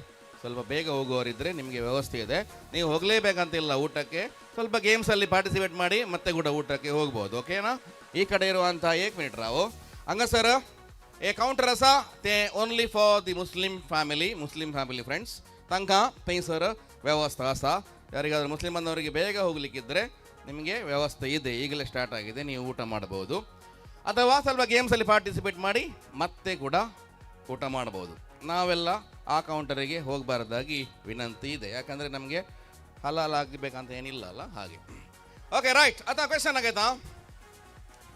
ಸ್ವಲ್ಪ ಬೇಗ ಹೋಗುವವರಿದ್ದರೆ ನಿಮಗೆ ವ್ಯವಸ್ಥೆ ಇದೆ. ನೀವು ಹೋಗಲೇಬೇಕಂತಿಲ್ಲ ಊಟಕ್ಕೆ. ಸ್ವಲ್ಪ ಗೇಮ್ಸಲ್ಲಿ ಪಾರ್ಟಿಸಿಪೇಟ್ ಮಾಡಿ ಮತ್ತೆ ಕೂಡ ಊಟಕ್ಕೆ ಹೋಗ್ಬೋದು. ಓಕೆನಾ? ಈ ಕಡೆ ಇರುವಂಥ 1 ಮಿನಿಟ್ ರಾವು ಹಂಗ ಸರ್ ए काउंटर आसा ते only for the Muslim family friends. तांकां थंयसर व्यवस्था आसा. ಯಾರಿಗಾದರೂ ಮುಸ್ಲಿಂ ಬಂದವರಿಗೆ ಬೇಗ ಹೋಗಲಿಕ್ಕಿದ್ರೆ ನಿಮಗೆ ವ್ಯವಸ್ಥೆ ಇದೆ. ಈಗಲೇ ಸ್ಟಾರ್ಟ್ ಆಗಿದೆ, ನೀವು ಊಟ ಮಾಡಬಹುದು. ಅಥವಾ ಸ್ವಲ್ಪ ಗೇಮ್ಸಲ್ಲಿ ಪಾರ್ಟಿಸಿಪೇಟ್ ಮಾಡಿ ಮತ್ತೆ ಕೂಡ ಊಟ ಮಾಡಬಹುದು. ನಾವೆಲ್ಲ ಆ ಕೌಂಟರಿಗೆ ಹೋಗಬಾರ್ದಾಗಿ ವಿನಂತಿ ಇದೆ. ಯಾಕಂದರೆ ನಮಗೆ ಹಲಾಲ್ ಆಗಬೇಕಂತ ಏನಿಲ್ಲ ಅಲ್ಲ, ಹಾಗೆ. Okay right. ಅಥವಾ ಕ್ವೆಶನ್ ಆಗೈತಾ?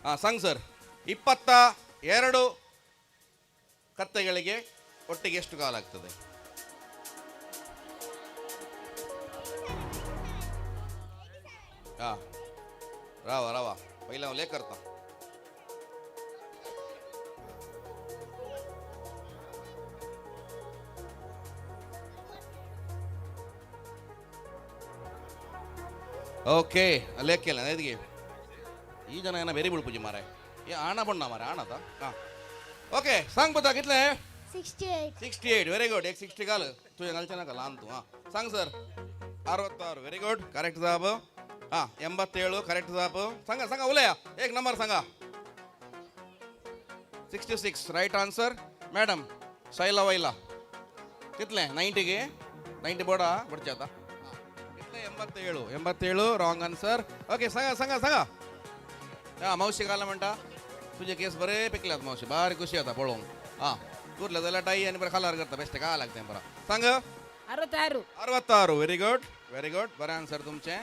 ಹಾಂ ಸಂಗ್ ಸರ್. 22 ಕತ್ತೆಗಳಿಗೆ ಒಟ್ಟಿಗೆ ಎಷ್ಟು ಕಾಲಾಗ್ತದೆ? हां रावा पहिला ले करता. ओके ले केला नाही गे. ಈ ಜನ ಏನ ವೆರಿ ಬಿಡ್ ಪೂಜೆ ಮಾರೆ. ये आना बणना मारे आना था. हां ओके सांग बता कितले? 68 व्हेरी गुड. एक 60 काल तुझ्या घालच्या का लहान तू. हां सांग सर. 66 व्हेरी गुड करेक्ट जवाब. हां 87 करेक्ट जवाब. सांगा उलया एक नंबर सांगा. 66 राईट आन्सर. मॅडम शैला वैला कितले? 90 गे 90 बोडा बडचे आता कितले? 87 रॉंग आन्सर. ओके सांगा. हां मावशी घाला म्हणता तुझे केस बरे पिकल्यात मावशी. बारी खुशी आता पळोवंक. हां कुर्ला जाल्यार टाई आनी बरं खालार करता बेस्ट काय लागते बरं. सांग. 66 व्हेरी गुड बरें आन्सर तुमचे.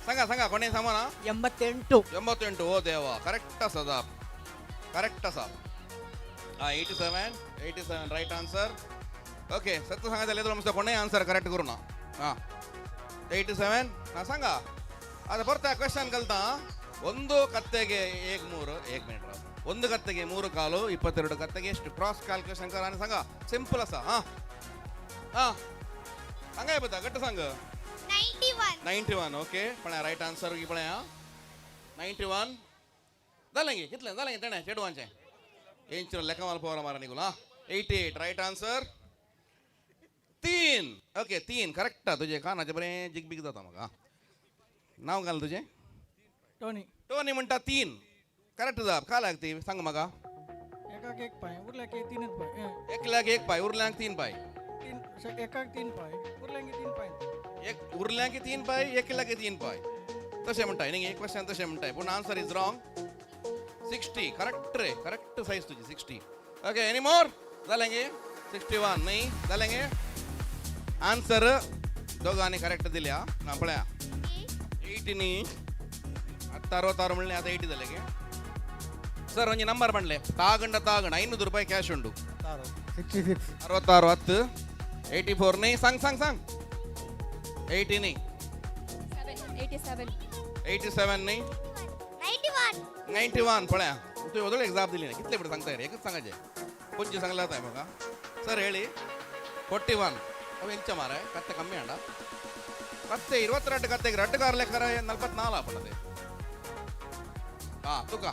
सांगा कोणी सांगू ना? 88 ओ देवा करेक्ट आसा जाप. करेक्ट आसा. हां 87 राईट आन्सर. ओके सत्य सांगायचं जाल्यार तुमचं कोणी आन्सर करेक्ट करू ना. हां 87 हां सांगा. आता ಬರ್ತಾ ಕ್ವೆಶ್ಚನ್ ಕಲ್ತಾ. ಒಂದು ಕತ್ತೆಗೆ 1 ಮಿನಿಟ್ ರಾವ್. ಒಂದು ಕತ್ತೆಗೆ 3 ಕಾಲು 22 ಕತ್ತೆಗೆ ಎಷ್ಟು? ಕ್ರಾಸ್ ಕ್ಯಾಲ್ಕುಲೇಷನ್ करा आणि सांगा. सिंपल असा. हां सांगा बता गट्ट सांग. 91 ओके पण राईट आन्सर की पण 91 झालेंगे कितले झालेंगे तेणे चेडवांचे यांची लेखा मला पोरा मारा निघूला. 88 राईट आन्सर. 3 okay 3 correct. तुझे कानाचे बरे जिगबिग जाता मग. नाव घाल तुझे? टोनी म्हणता 3 करेक्ट जवाब. का लागते सांग मग. एकाक 1 पाय उरल्याक 3 पाय. एकल्याक 1 पाय उरल्याक 3 पाय. एकाक 3 पाय उरल्याक 3 पाय. एक उरल्याक 3 पाय एकल्याक 3 पाय तशें म्हणटाय न्ही. एक क्वेश्चन तशें म्हणटाय पूण answer is wrong. 60 correct ray. Correct size तुझी 60. Okay any more जालेंगे? 61 नाही जालेंगे. आन्सर दोघांनी करेक्ट दिल्या. ना पळया 80 नी आता 66 म्हणले आता 80 झाले गे ಸರ್ ಒಂಜಿ ನಂಬರ್ ಬಂಡ್ಲೆ ತಾಗಂಡ 500 ರೂಪಾಯಿ ಕ್ಯಾಶ್ ಉಂಡು 66 66 10 84 ನೇ ಸಂಗ್ 80 ನೇ 87 ನೇ 91 पळ्या तू ओदळ एक्झाम दिली ना कितले बिड सांगता रे एकच सांगायचे कोणची सांगला आहे बघा सर ಹೇಳಿ 41 ಅವ ಎಂಚ ಮಾರ ಕತ್ತೆ ಕಮ್ಮಿ ಅಂಡ ಕತ್ತೆ 22 ಕತ್ತೆಗೆ ರಡ್ಡುಗಾರ ಲೆಕ್ಕರ 44 ಪಡದೆ तुका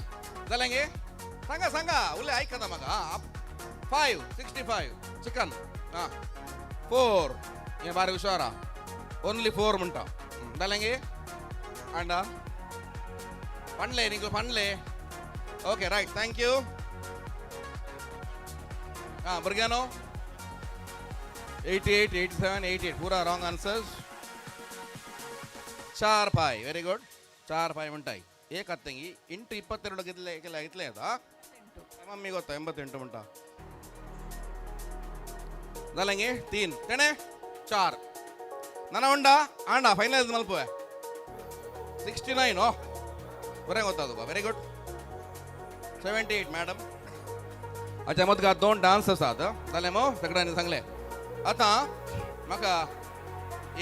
जालेंगे सांगा उले ऐकता म्हाका 565 चिकन 4 हे बारे हुशारा ओनली 4 म्हणटा जालेंगे अंडा पंडले निको पंडले ओके राइट थैंक यू भुरग्यानो 88 87 88 पूरा रॉंग आंसर्स 4 5 वेरी गुड 4 5 म्हणटाय एक ಹತ್ತಂಗಿ ಇಂಟು 22 ಗಿತ್ಲೆ ಅದ ಮಮ್ಮಿ ಗೊತ್ತಾ 88 ಉಂಟಾ जालेंगे 3 तेणे 4 ನನ್ನ ಉಂಡ ಆಂಡ ಫೈನಲ್ ಮಲ್ಪುವೆ 69 बरें ಗೊತ್ತಾದು वेरी गुड 78 मॅडम अच्छा मत गा 2 डान्स आसात जालें मो सगळ्यांनी सांगले आता म्हाका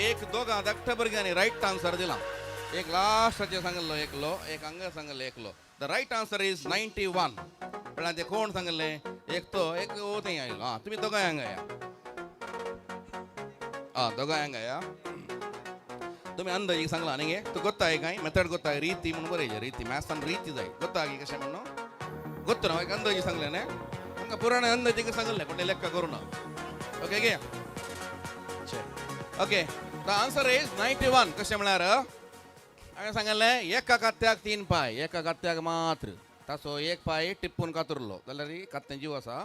एक दोघां धाकट्या भुरग्यांनी राईट आन्सर दिला एक लास्टचे सांगलो एकलो एक अंग सांगले एकलो द राईट आन्सर इज 91 पण ते कोण सांगले एक तो एक थंय आयलो तुम्ही दोगांय हांगाया दोगांय हांगाया तुम्ही अंदाजी सांगला न्ही तू ಗೊತ್ತಾय काय मेथड ಗೊತ್ತಾय ರೀತಿ म्हणून बरेजे ರೀತಿ ಮ್ಯಾಥ್ಸ್ ಅನ್ ರೀತಿ जाय ಗೊತ್ತಾಗಿ कशे म्हणून ಗೊತ್ತು ना एक अंदाजी सांगलेने हंगा पुराणे अंदाजी सांगले पण ಲೆಕ್ಕ करू ना ओके गे ओके द आन्सर इज 91 कशे म्हळ्यार हांवें सांगलें एका कत्त्याक 3 पाय एका कत्त्याक मात्र ताचो एक पाय टिपून कातरलो जाल्यार कत्तें जीव आसा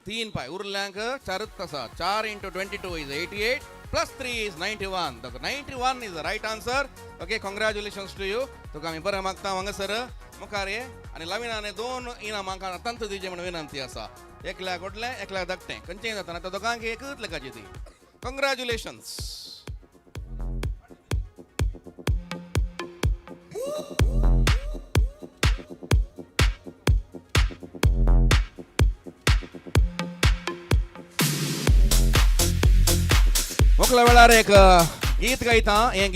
3 पाय उरल्यांक 4 आसा 4 × 22 is 88 plus 3 is 91 the 91 is the right answer okay congratulations to you तुका आमी बरें मागता हांगासर मुखार ये आनी लाविनाने 2 इनामांक तंत दिवचे म्हणून विनंती आसा एकल्याक ओडलें एकल्याक धाकटें खंयचेंय जाता आतां दोगांक एकूच लेखाची ती कॉंग्रॅच्युलेशन्स मोकळ्या वेळार एक गीत गायता हें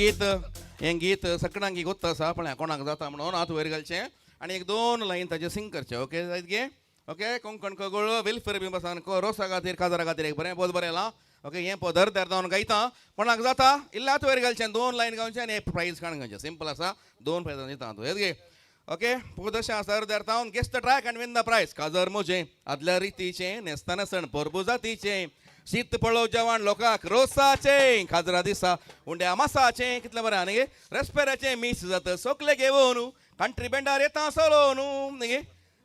गीत सगळ्यांक गोत्ता आसा पण कोणाक जाता म्हणून हात वयर घालचें आनी एक 2 लायन ताचे सिंग करचे ओके जायत गे ओके कोंकण कगोळ वेलफेअर बी बसान रोसा खातीर काजारा खातीर एक बरें बोध बरें येलां ओके हें पदर दावन गायता कोणाक जाता इल्लें हात वयर घालचें 2 लायन गावचें आनी एक प्रायज काडून घेवचें सिंपल आसा 2 प्रायजां दिता तूं येत गे ओके पोदशा सर देरतावन guess the track and win the prize काजर मोजें आदल्या रितीचें नेस्ताना सण परबू जातीचें शीत पळो जवान लोकांक रोसाचें खाजरा दिसा उंड्या मासाचें कितलें बरें न्ही रेस्पेराचें मीस जाता सोकले घेवन कंट्री बँडार येता सोलोन न्ही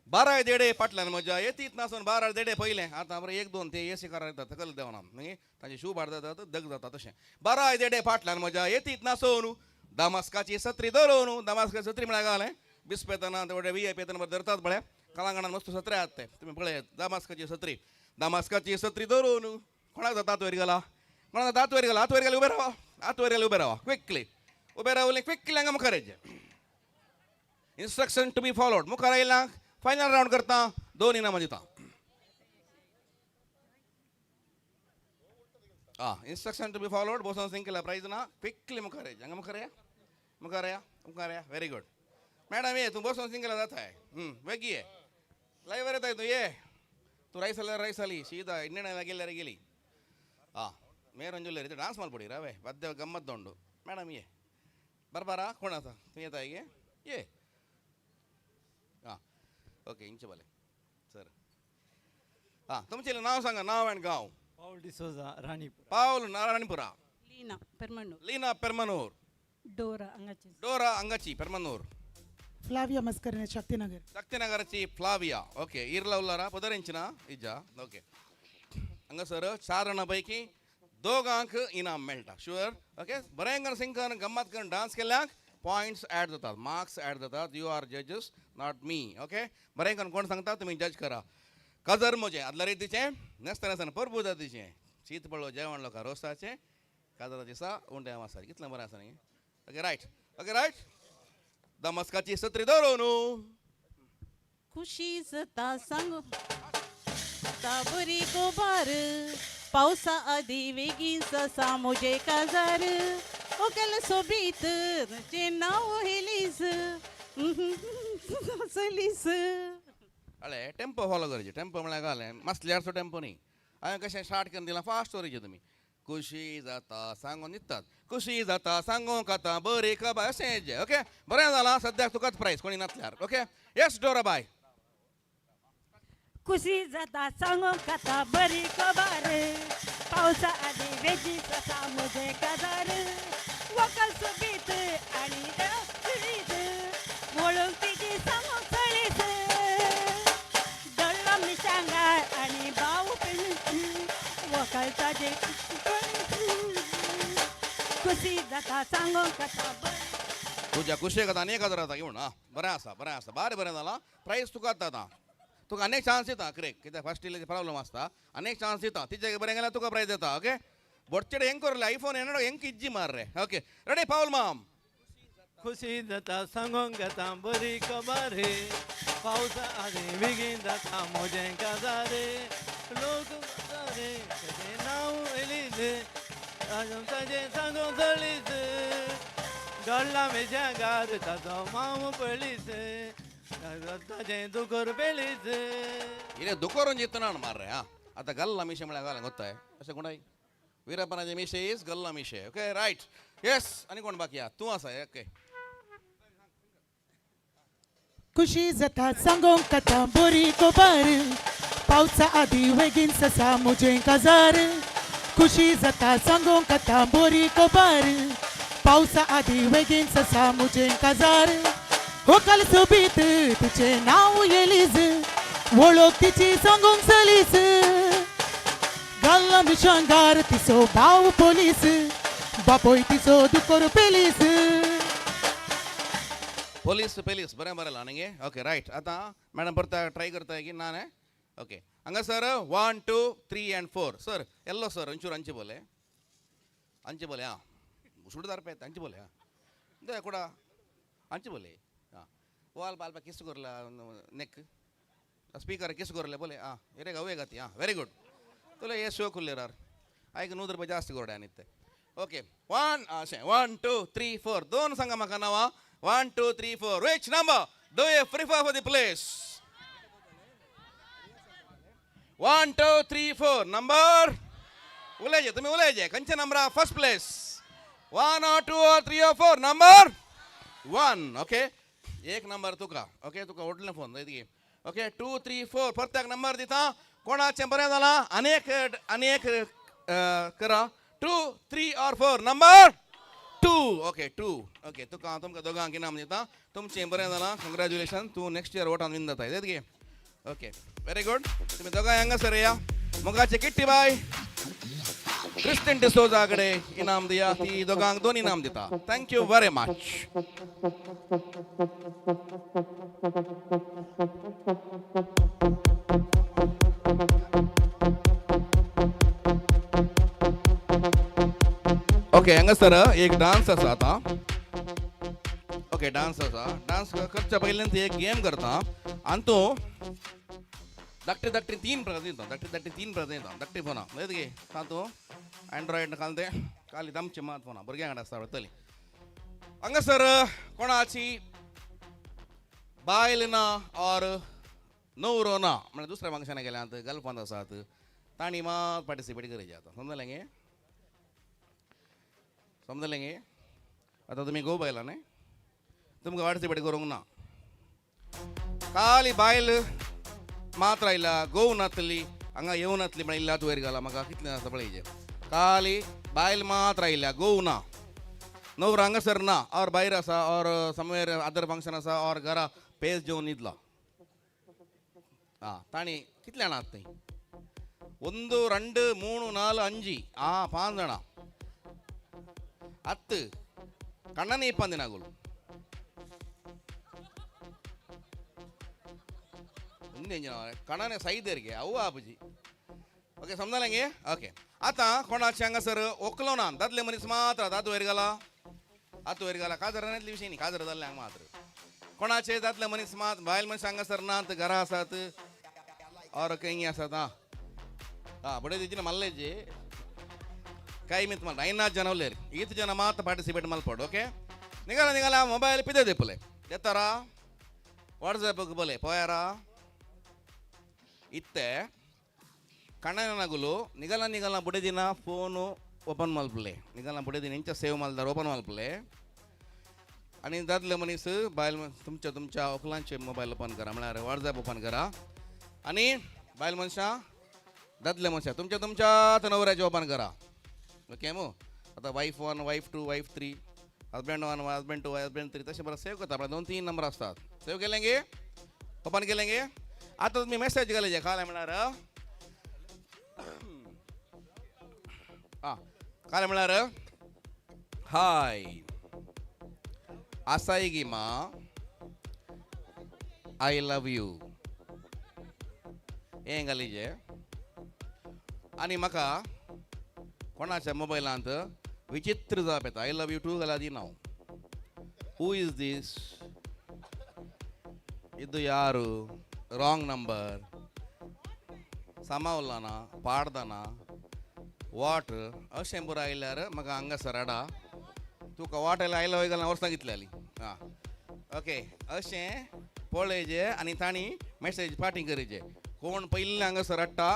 12 देडे फाटल्यान म्हज्या येतीत नासून 12 देडे पयलें आतां बरें 1-2 ते एसी कारां येता तकल देवना न्ही तांचे शू भाड जाता दग जाता तशें 12 देडे फाटल्यान म्हज्या येतीत नासून दामास्काची सत्री धरून दामास्काची सत्री म्हळ्यार घालें बिस्पेताना तेवढे VIP येताना बरें धरतात पळय कलांगणान मस्त सत्रे आहात ते तुमी पळयात दामास्काची सत्री धरून कोणाक जाता हात वयर गेला कोणाक जाता हात वयर गेला उबे रावा हात वयर गेला उबे रावा क्विकली उबे रावले क्विकली हांगा मुखार येचें इन्स्ट्रक्शन टू बी फॉलोड मुखार आयल्यांक फायनल राउंड करता 2 इनामां दिता इन्स्ट्रक्शन टू बी फॉलोड बसून सिंग केला प्रायज ना क्विकली मुखार येचें हांगा मुखार या व्हेरी गुड मॅडम ये तू बसून सिंग केला जाता है वेगी ये लायव्ह येता तू ये तू राईस आली सीधा ಇನ್ನೇನ गेल्यार गेली ಮೇರ್ ಅಂಜುಲ್ಲ ರೀತಿ ಡಾನ್ಸ್ ಮಾಡ್ಬಿಡಿ ರವೆ ಪದ್ಯ ಗಮ್ಮತ್ ದೊಂಡು ಮೇಡಮ್ ಏ ಬರ್ಬಾರಾ ಕೋಣ ಆತ ತೂ ಏತಾ ಹೀಗೆ ಏ ओके इंच बले सर तुमचे नाव सांगा नाव अँड गाव पाऊल डिसोजा राणीपुरा पाऊल राणीपुरा लीना पेरमनूर डोरा अंगाची पेरमनूर ಫ್ಲಾವಿಯಾ ಮಸ್ಕರಿನ शक्तिनगरची फ्लाविया ओके इरला उल्लारा पदरेंचिना इजा ओके हंगा सर 4 जाणांपैकी 2 इनाम मेळटा शुअर ओके बरें सिंग करून गम्मत करून डान्स केल्याक पॉइंट्स ॲड जातात मार्क्स ॲड जातात यू आर जजेस नॉट मी ओके बरें करून कोण सांगता तुमी जज करा काजर मोजें आदल्या रितीचें नेस्ताना सण परबू जातीचें शीत पळो जेवण लोकां रोसाचें काजरा दिसा उंड्या मासाचें कितलें बरें आसा न्ही ओके रायट ओके राईट दमस्काची सत्री धरून खुशी जाता सांगू बरी गोबार पावसा आधी वेगीन ससा मोजे काजार ओकेल सोबीत जे नाव हेलीस चलीस अळे टेम्पो फॉलो करचे टेम्पो म्हळ्यार घालें मासल्यारचो टेम्पो न्ही हांवें कशें स्टार्ट करून दिलां फास्ट वरयचे तुमी खुशी जाता सांगून न्हिदतात खुशी जाता सांगूंक आतां बरी खबर अशें हेजें ओके बरें जालां सद्याक तुकाच प्रायज कोणी नासल्यार ओके येस डोरा बाय खुशी जाता सांगूंक आतां बरी खबर पावसा आदी वेगी जाता म्हजे काजार वखल सोबीत आनी चलीत वळूंक तिची सांगूंक चलीत दळ्ळो मिशांगार आनी बाव वखल ताजे खुशी जाता सांगूंक आतां बरी तुज्या कुशेक आतां 1000 जाता घेवन आं बरें आसा बरें जालां प्रायज तुका आतां तुका अनेक चान्स दिता क्रेक कित्याक फर्स्ट इयरचे प्रॉब्लम आसता अनेक चान्स दिता तिचे बरें गेल्यार तुका प्रायज येता ओके बोटचेडे हेंग करले आयफोन येणारो हेंग इज्जी मार रे ओके रेडी पावल माम खुशी जाता सांगूंक येता बरी खबर पावसा आदी बेगीन जाता मोजें काजार लोक रे तेजें नांव एलीस ताजें सांगूंक चलीस घडला मेच्या गार ताचो माव पळीस ताजें दुकर पेलीस इले दुकोरून जितना मार रे हां आतां गल्ला मिशे म्हळ्यार घालें गोत्ताय अशें कोणाय वीरप्पनाचे मिशे इज गल्ला मिशे ओके रायट येस आनी कोण बाकी आहा तूं आसा ओके खुशी जाता सांगूंक आतां बरी खबर पावसा आदी बेगीन ससा म्हजें काजार खुशी जाता सांगूंक आतां बरी खबर पावसा आदी बेगीन ससा म्हजें काजार होकल सोबीत तिचें नांव येलीस वळख तिची सांगूंक चलीस घालना मिशांगार तिचो भाव पोलीस बापोय तिचो दुकोर पेलीस पोलीस बरें न्ही ओके रायट आतां मॅडम परत ट्राय करताय की ना ओके हांगा sir 1 2 3 and 4 sir yellow sir अंचूर अंचे बोले हां सुडदार पेत अंचे बोले हां दे कुडा अंचे बोले हां वाल बाल किस करला नेक स्पीकर किस करले बोले हां एरे गवे गती हां वेरी गुड तुला हे शो खुल्लेरार आयक 100 रुपये जास्त कोरडे आनी ते ओके 1 2 3 4 दोन सांगा म्हाका नांवां 1 2 3 4 which number do you prefer for the place 1 2 3 4 number उलयजे तुम्ही उलयजे खंयचे नंबरा first place 1 or 2 or 3 or 4 number 1 okay एक नंबर तुका ओके तुका ओडले फोन गे ओके 2 3 4 प्रत्येक नंबर दिता कोणाचे बरें जालां आनी एक करा 2 3 or 4 नंबर 2 ओके 2 ओके तुका हांव तुमकां दोगांक इनाम दिता तुमचें बरें जालां कंग्रॅच्युलेशन तूं नेक्स्ट इयर वोटान विन जाता देत गे ओके वेरी गुड तुम्ही दोगांय हांगासर या मोगाचे किट्टी बाय क्रिस्टिन डिसोजा कडे इनाम दिया ती दोगांक 2 इनाम दिता थँक्यू व्हेरी मच ओके हांगासर एक डान्स आसा आतां ओके डान्स आसा डान्स करच्या पयलीं ती एक गेम करता आनी तूं धाकटे 3 प्रकार दिता धाकटे 3 प्रकार दिता धाकटे फोना येत गे तातूं एंड्रॉयड घालते खाली दमचे मात फोना भुरग्यां कडेन आसता वळतली हांगासर कोणाची बायल ना और न्हवरो ना म्हळ्यार दुसऱ्या फंक्शनाक गेल्यात गर्लफ्रेंड आसात तांणी मात पार्टिसिपेट करचें आतां समजलें गे आतां तुमी गो बायला न्ही तुमकां पार्टिसिपेट करूंक ना खाली बायल मात रायला गोव नातली हांगा येवं नातली म्हळ्यार इल्लात वयर घाला म्हाका कितलें आसा पळयचे खाली बायल मात रायल्या गोव ना न्हवरो हांगासर ना और भायर आसा और समवेर अदर फंक्शन आसा और घरा पेज जेवन न्हिदला ताणी कितले जाणां आसा थंय 1 2 3 4 5 5 जाणां 10 ಕಣ್ಣನೇ ಇಪ್ಪಂದಿನಾಗುಲು ಕಣ್ಣನೇ ಸೈದೇರಿಗೆ ಅವು ಆಪುಜಿ ओके समजलें ओके आतां कोणाचे हांगासर ओकलो ना दादले मनीस मात्र दादू वयर घाला आतां वयर घाला काजरांतले विशय न्ही काजर जाल्ले हांगा मात्र कोणाचे जातले मनीस मात बायल मनीस हांगासर नात घरां आसात और खंय आसात हां बडे तेजी मल्लेजे ಕೈ ಮಿತ್ ಮಾಡಿ 5 ಜನ ಒಳ್ಳೆರಿ ಈತ ಜನ ಮಾತ್ರ ಪಾರ್ಟಿಸಿಪೇಟ್ ಮಲ್ಪಡು ಓಕೆ ನಿಗಲ ಮೊಬೈಲ್ ಪಿದೆ ದೆಪ್ಪಲೆ ಎತ್ತಾರ ವಾಟ್ಸಪ್ಗೆ ಬೋಲೆ ಪೋಯಾರ ಇತ್ತೆ ಕಣ್ಣನ ನಗುಲು ನಿಗಲ ಬುಡೆದಿನ ಫೋನು ಓಪನ್ ಮಲ್ಪಲೆ ನಿಗಲ ಬುಡೆದಿನ ಇಂಚ ಸೇವ್ ಮಲ್ದಾರ ಓಪನ್ ಮಲ್ಪಲೆ आणि दादले मनीस बायल तुमच्या ओकलांचे मोबाईल ओपन करा म्हळ्यार वॉट्सॅप ओपन करा आणि बायल मनशां दादले मनशां तुमच्या नवऱ्याचे ओपन करा ओके मो आता wife 1 wife 2 wife 3 husband 1 husband 2 husband 3 तसे बरं सेव्ह करता आपल्या 2-3 नंबर असतात सेव्ह केलेंगे ओपन केलेंगे आता तुम्ही मेसेज घालायचे काय म्हणणार काय म्हणणार हाय असायगी मा आय लव यू हें घालीजे आणि म्हाका कोणाच्या मोबायलांत विचित्र जाप येता आय लव यू टू घाला दी नाव हू इज दीस ಇದು ಯಾರು ರಾಂಗ್ ನಂಬರ್ समावलाना पाडदाना वॉट अशें बरं आयल्यार म्हाका हांगासर हाडा तुका वॉट आयला आयला वय घालून सांगितलें आली आं ओके अशें पळयजें आनी तांणी मॅसेज पाटी करीचे कोण पयलीं हांगासर हाडटा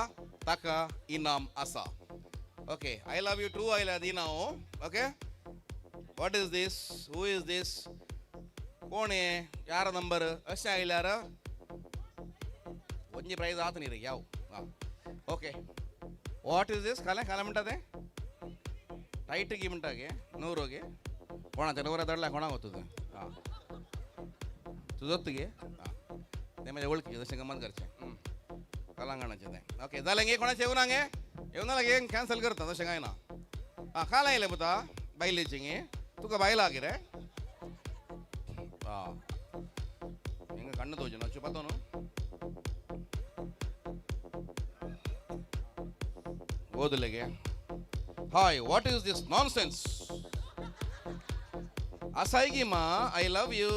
ताका इनाम आसा okay I love you too आयल्या दी नाव okay what is this who is this कोण हे यार ನಂಬರ್ ಅಷ್ಟೇ ಆಯ್ಲಾರ ಒಂಜಿ ಪ್ರೈಸ್ ಆತ ನೀರು ಯಾವ ಹಾಂ ಓಕೆ ವಾಟ್ ಇಸ್ ದಿಸ್ ಕಾಲೆ ಕಾಲ ಮಿಂಟದೆ ಟೈಟಿಗೆ ಮಿಂಟಾಗೆ 100ಗೆ कोणाच्या नवऱ्या दडला कोणा होतं हां तुझोत्तुगे हां ते माझ्या ओळखी जसे गमत करचे कलांगणाचे ते ओके जालें गे कोणाचे येऊ नागे येऊ ना लागे कॅन्सल करता तशें काय ना हां काल आयले पुता बायलेची गे तुका बायला गे रे ಹೆಂಗ ಕಣ್ಣು ತೋಜು ನಾ ಚುಪಾತವನು ಓದಲೆಗೆ hi what is this nonsense ಅಸಾಯಿಗಿ ಮಾ ಐ ಲವ್ ಯು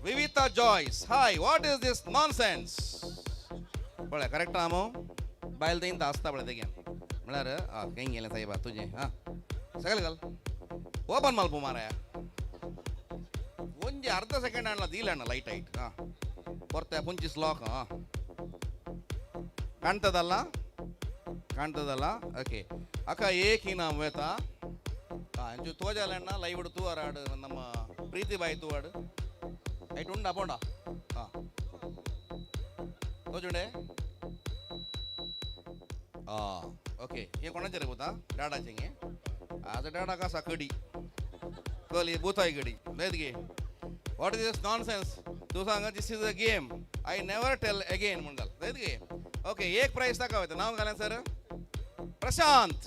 ವಿವಿತಾ ಜಾಯ್ಸ್ hi what is this nonsense बळ्या करेक्ट आमो बायल तेंत आसता बळ्या तेगे म्हळ्यार खंय गेलें सायबा तुजें हां सगळें घाल ओपन मालपू माराया ಒಂಜಿ ಅರ್ಧ ಸೆಕೆಂಡ್ ಅಣ್ಣ ದೀಲ ಅಣ್ಣ ಲೈಟ್ ಐಟ್ ಹಾಂ ಬರ್ತೆ ಪುಂಚಿ ಸ್ಲಾಕ್ ಹಾಂ ಕಾಣ್ತದಲ್ಲ ಓಕೆ ಅಕ್ಕ ಏಕಿನ ವೇತ ಹಾಂ ಇಂಚು ತೋಜಾಲಣ್ಣ ಲೈವ್ ಇಡು ತೂವಾರಾಡು ನಮ್ಮ ಪ್ರೀತಿ ಬಾಯಿ ತೂವಾಡು ಐಟ್ ಉಂಡ ಪೋಂಡ ಹಾಂ ತೋಜುಂಡೆ ಹಾಂ ಓಕೆ ಏ ಕೊಣಚರೆ ಗೊತ್ತಾ ಡಾಡಾ ಚೆಂಗೆ ಅದು ಡಾಡಾ ಕಾಸ ಕಡಿ ಕಲಿ ಬೂತಾಯಿ ಗಡಿ ನೇದ್ಗೆ What is this nonsense? तू सांगा this is a game I never tell again म्हणटाल जायत गे ओके एक प्राइस ताका वयता नांव घालें सर प्रशांत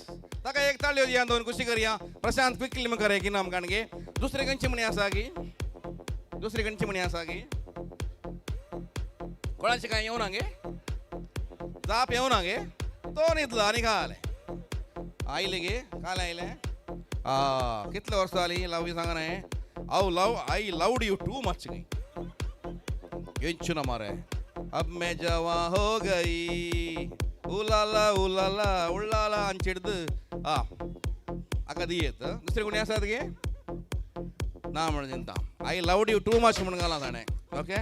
ताका एक ताळयो दिया दोन खुशी करया प्रशांत क्विकली मग करे की नाम काणगे दुसरी खंयची म्हणी आसा गी कोणाची काय येऊ ना गे जाप येऊ ना गे तो न्हिदलो आनी खाले आयले गे काल आयले कितले वर्स जाली लव यू सांगा न्हय I loved you too much गई येंचु ना मारे अब मैं जवां हो गई उलाला उलाला अंचिड्ದು अकदीयत दुसरे कोणी आसात गे ना म्हणता I loved you too much म्हणून घाला ताणे ओके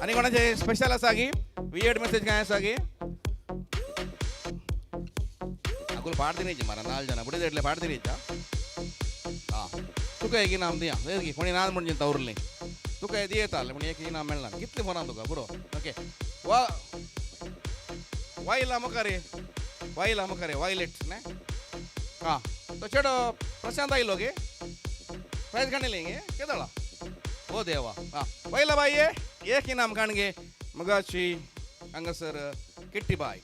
आनी कोणाचे स्पेशल आसा गी वियर्ड मेसेज काय आसा गी अकुल पाड दिनेची मारा 4 जण बुडे देटले पाड दिनेचा तुका एक इनाम दिया कोणी ना म्हणजे तवरले तुका हे दियेताले म्हण एक इनाम मेळना कितले फोना तुका पुरो ओके वायला मकारे वायलेट ने हां तो चेडो प्रशांत आयलो गे प्राइज काणले गे केदळा ओ देवा हां वायला बाई एक इनाम काणगे मगाची हांगासर किट्टी बाय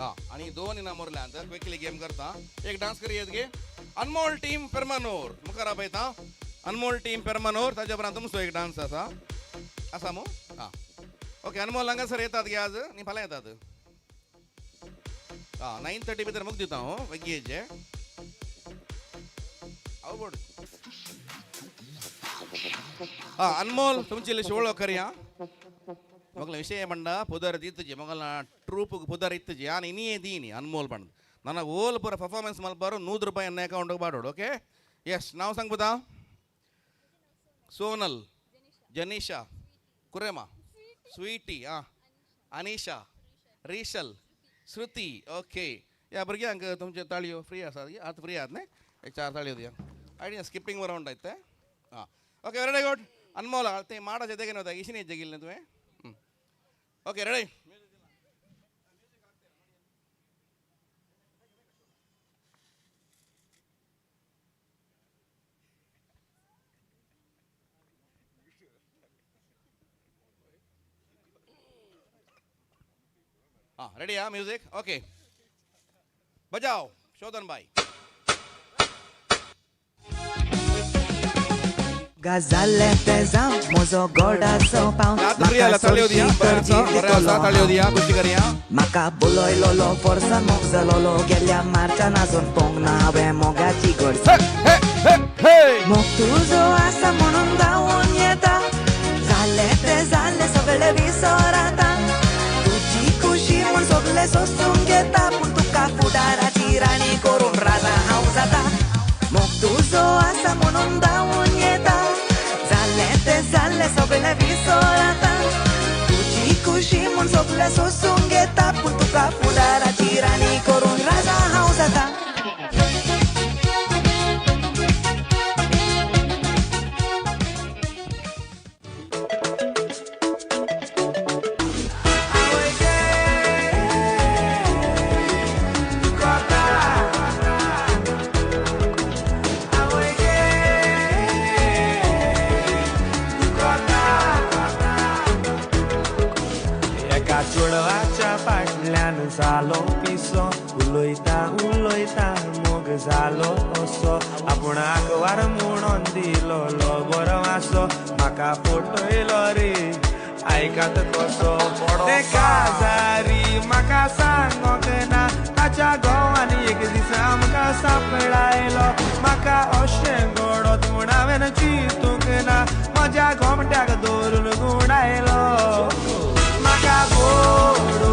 हां आणि 2 इनाम उरल्यांत क्विकली गेम करता एक डान्स करियत गे अनमोल टीम पेरमानोर मुखारा पळयता अनमोल टीम पेरमानोर ताच्या उपरांत तुमचो एक डान्स आसा मो हां ओके अनमोल हांगासर येतात गे आज न्ही फाल्यां येतात हां 9:30 भितर मुख दिता बेगीचे अवघड. हा अनमोल तुमची लिस्ट ओळख करूया. मग विषय म्हणा पुदर दित्तजी मग ट्रूप पुदर इत्तजी आणि ನೀ ದೀನಿ ಅನ್ಮೋಲ್ ಬಣ್ಣ ನನಗೆ ಓಲ್ ಪೂರ ಪರ್ಫಾರ್ಮೆನ್ಸ್ ಮಲ್ಪಾರು ₹100 ನನ್ನ ಅಕೌಂಟ್ಗೆ ಬಾಡೋಡು. ಓಕೆ ಎಸ್ ನಾವು ಸಂಗ್ಬೋದಾ? ಸೋನಲ್, ಜನಿಷಾ, ಕುರೇಮಾ, ಸ್ವೀಟಿ, अनिशा, रिशल, श्रुती. ओके या भुरग्यांक अंक तुमचे ताळयो फ्री आसा? आतां फ्री आहात न्ही? 4 ताळयो दिया. आयडिया स्किपिंग रावंड आयत ते. हां ओके वेरी गुड. अनमोल ते माडाचे तेगे नव्हता इशिनीच जगिल्लें तुवें. Okay ready. रेडी हा म्युझिक. ओके बजाव शोधन बाई. Gazelle teza mozo gorda so pau Maka buloy lolo forza moza lolo gelia marcha na son pong na we mogaci gorsa Mok tuzo asa mononda onyeta Zale te zale sogele visorata Tuci kushi mon sogle sosungeta Puntuka fudara tirani korun raza hausata Mok tuzo asa mononda onyeta Zale sogele visorata Tuci kushi mon sogle sosungeta Puntuka fudara tirani korun raza hausata Zalo piso, uloita, uloita, mog zalo oso. Apuna akwar munon dilo lo borwaso, maka photo ilori, aikat koso. Te kazari, maka sango kena, kacha goani ek disa amka sapdailo, maka oshengodo tuna ven chitu kena, maja gomtag dorun gunailo, maka bodo.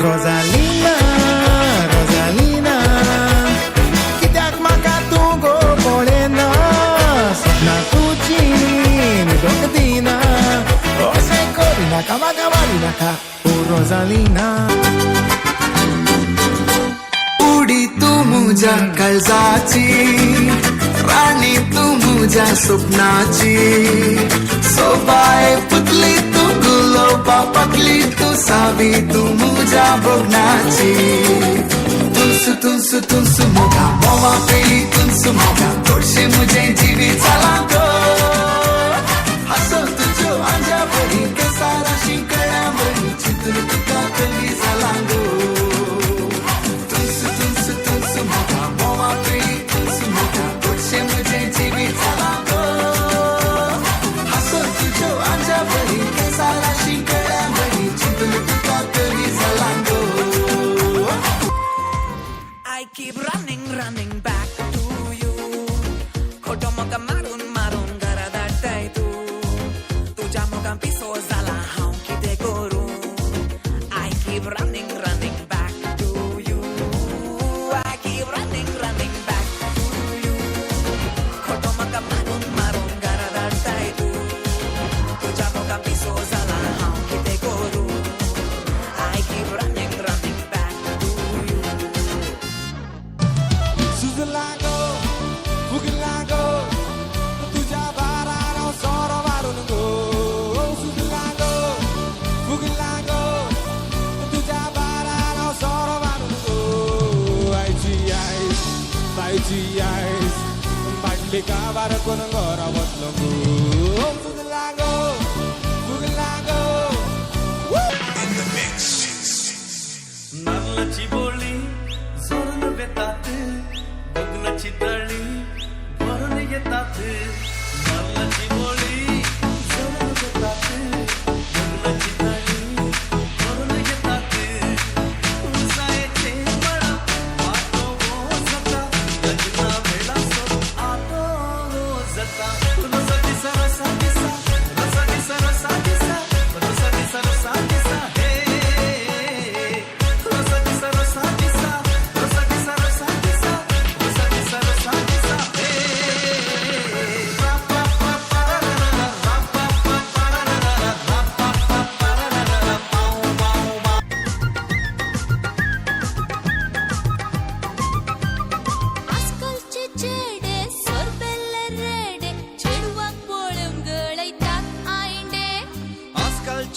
Rosalina, Rosalina, kitak maka tungo polena, sapna tuci ni dokdina, o sai corina kamaga marina ka, o Rosalina. उडी तू मुझ्या काळजाची राणी तू मुझ्या स्वप्नाची सोबाय पुतली तू गुलोबा पकली तू सावी तू मुझ्या बघनाची तुलसू तुलसू तुलसू मोगा मोवा पेली तुलसू मोगा थोडशी मुझे जीवी चला गो हसो तुझो अंजा बरी केसारा शिंकड्या बरी चित्र तुका कली चला गो I keep running, running back to you. खोटो मोका मारून मारून घरा धाडटाय तू तुझ्या मोगान पिसो जाला हांव कितें करूं I keep running, running back to you. I keep running, running back to you. खोटो मोका मारून मारून घरा धाडटाय तू तुझ्या मोगान पिसो जाला हांव कितें करूं I keep running, running back to you. Suzelago, Fugilago, tuja barano soro varungo. Suzelago, Fugilago, tuja barano soro varungo. Ai GIs, badlika varakun gora vatlango. Suzelago, Fugilago, in the mix. नारळाची बोली जोरून बेतात बघण्याची तळी भरून येतात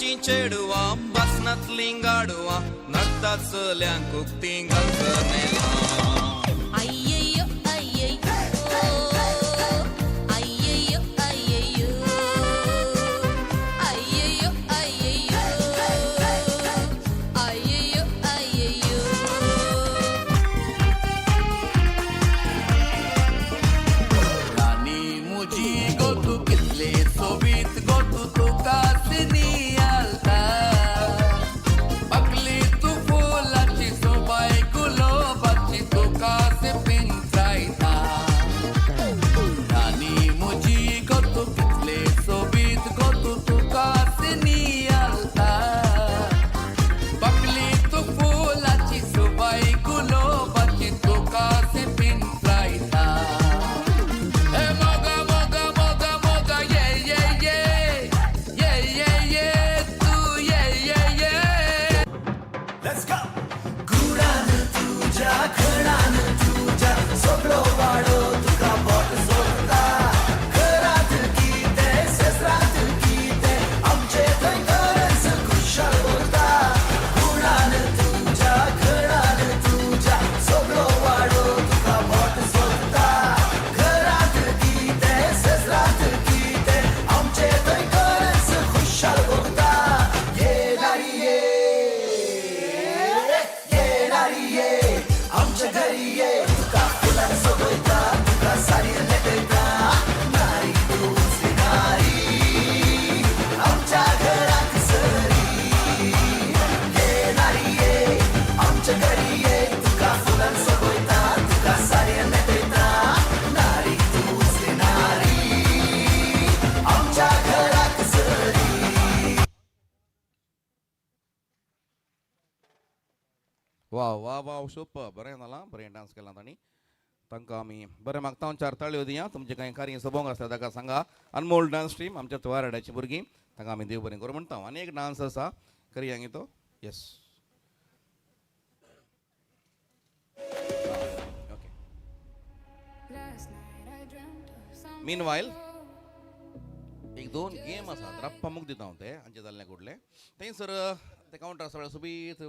बाची चेडवा बसनातली गाडवा नडता चल्यांक उक्तींग नेला अय्यय्यो अय्यय्यो अय्यय्यो अय्यय्यो अय्यय्यो अय्यय्यो अय्यय्यो अय्यय्यो राणी मुजी गोटू कितले सोबीत गोटू तुका सिनी आलता पकली तू फुलाची सोबाय गुलाबाची तुका से पिंजरायता राणी मुजी गोटू कितले सोबीत गोटू तुका सिनी आलता पकली तू फुलाची सोबाय गुलाबाची तुका से पिंजरायता Hey, moga, moga, moga, moga, yeah, yeah, yeah, yeah, yeah, yeah, too, yeah, yeah, yeah. Let's go. गुणान तुझ्या खणान तुझ्या सगळो वाडो तुका बोट सोडता घरात किते शेजरात किते आमचे थंय गरज खुशाल उरता गुणान तुझ्या खणान तुझ्या सगळो वाडो तुका बोट सोडता घरात किते शेजरात किते आमचे थंय गरज खुशाल उरता येणारी येणारी ये आमच्या घरी ये तुका फुलान सोबयता तुका साडीर नेटयता नारी तूच नारी आमच्या घराक सरी येणारी ये आमच्या घरी ये तुका फुलान सोबयता तुका साडीर नेटयता नारी तूच नारी आमच्या घराक सरी वा वा वा सूपर बरें जालां बरें डान्स केला तांणी तांकां आमी बरें मागता चार ताळयो दिया तुमचे कांय कार्य सभोंग आसता ताका सांगा अनमोल डान्स टीम आमच्या तुवाराड्याची भुरगीं तांकां आमी देव बरें करूं म्हणटा आनी एक डान्स आसा करया गे तो येस ओके मीन वायल एक दोन गेम आसात रप्पा मुख दिता हांव ते हांचे जाल्ले कुडले थंयसर ते कावंटर सगळे सोबीत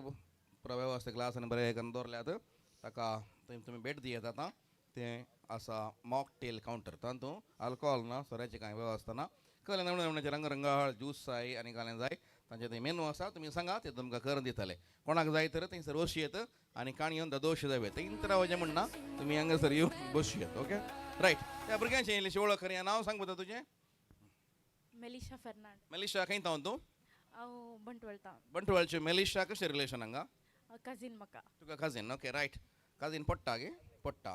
वेवस्था क्लास आनी बरें करून दवरल्यात ताका थंय तुमी भेट दियात आतां तें आसा मॉकटेल कावंटर तातूंत आल्कोहॉल ना सोऱ्याची कांय वेवस्था ना कसले नवणे नवण्याचे रंगाळ ज्यूस जाय आनी कांय जाय तांचे थंय मेनू आसा तुमी सांगा ते तुमकां करून दितले कोणाक जाय तर थंयसर वशियेत आनी काणयो दोश जाय थंय इंतरा वजें म्हणना तुमी हांगासर येवन बसुयात ओके रायट त्या भुरग्यांचें इल्लेशें वळख करया नांव सांग पळय तुजें मेलिशा फर्नांड मेलिशा खंय तावन तूं हांव बंटवळटा बंटवाळचे मेलिशा कशें रिलेशन हांगा कझीन म्हाका तुका काजीन ओके रायट काजीन पडटा गे पडटा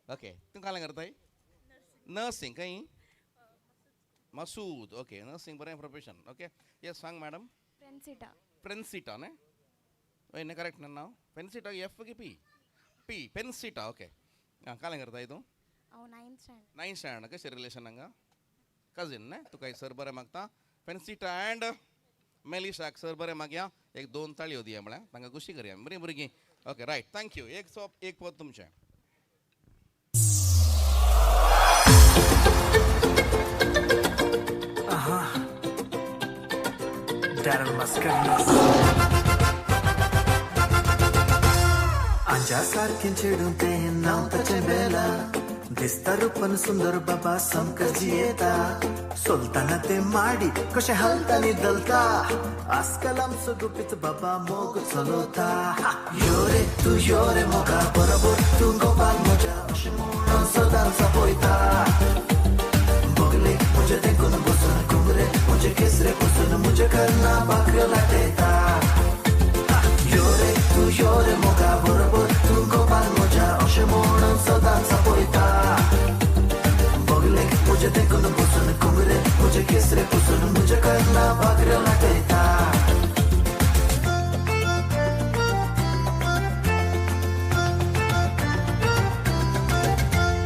ओके तूं कालें करताय नर्सिंग खंय मसूद ओके नर्सिंग बरें प्रोफेशन ओके येस सांग मॅडम फ्रेंसिटा पेन्सिटा न्ही हय न्ही करेक्ट नांव पेन्सिटा एफ की पी पी पेन्सिटा ओके आं कालें करताय तूं हांव 9th स्टँडर्ड 9th स्टँडर्ड कशें रिलेशन हांगा काजीन न्ही तुका सर बरें मागता पेन्सिटा अँड मेलिशाक सर बरें मागया एक दोन ताळयो दिया म्हळ्यार तांकां खुशी करया बरीं भुरगीं ओके रायट थँक्यू एक सॉप एक पद तुमचें आंच्या सारकें चेडूं तें नांव ताचें बेला दिसता रूपन सुंदर बाबा सामको जियेता सोलताना ते माडी कशें हालता न्ही दलता आजकाल आमचो गुपीत बाबा मोग चलवता यो रे तूं यो रे मोगा बरोबर तूं गोपाल म्हज्या अशें म्हणून सदां चापयता बगले म्हजे देखून बसून घुमरे म्हजे केसरे बसून म्हजे कर्ना भाकऱ्यो लाटयता यो रे तूं यो रे मोगा बरोबर तूं गोपाल म्हज्या अशें म्हणून सदां चापयता बगलेक म्हजे देखून बसून घुमरे म्हजे केसरे बसून म्हजे कर्ना भाकऱ्यो लाटयता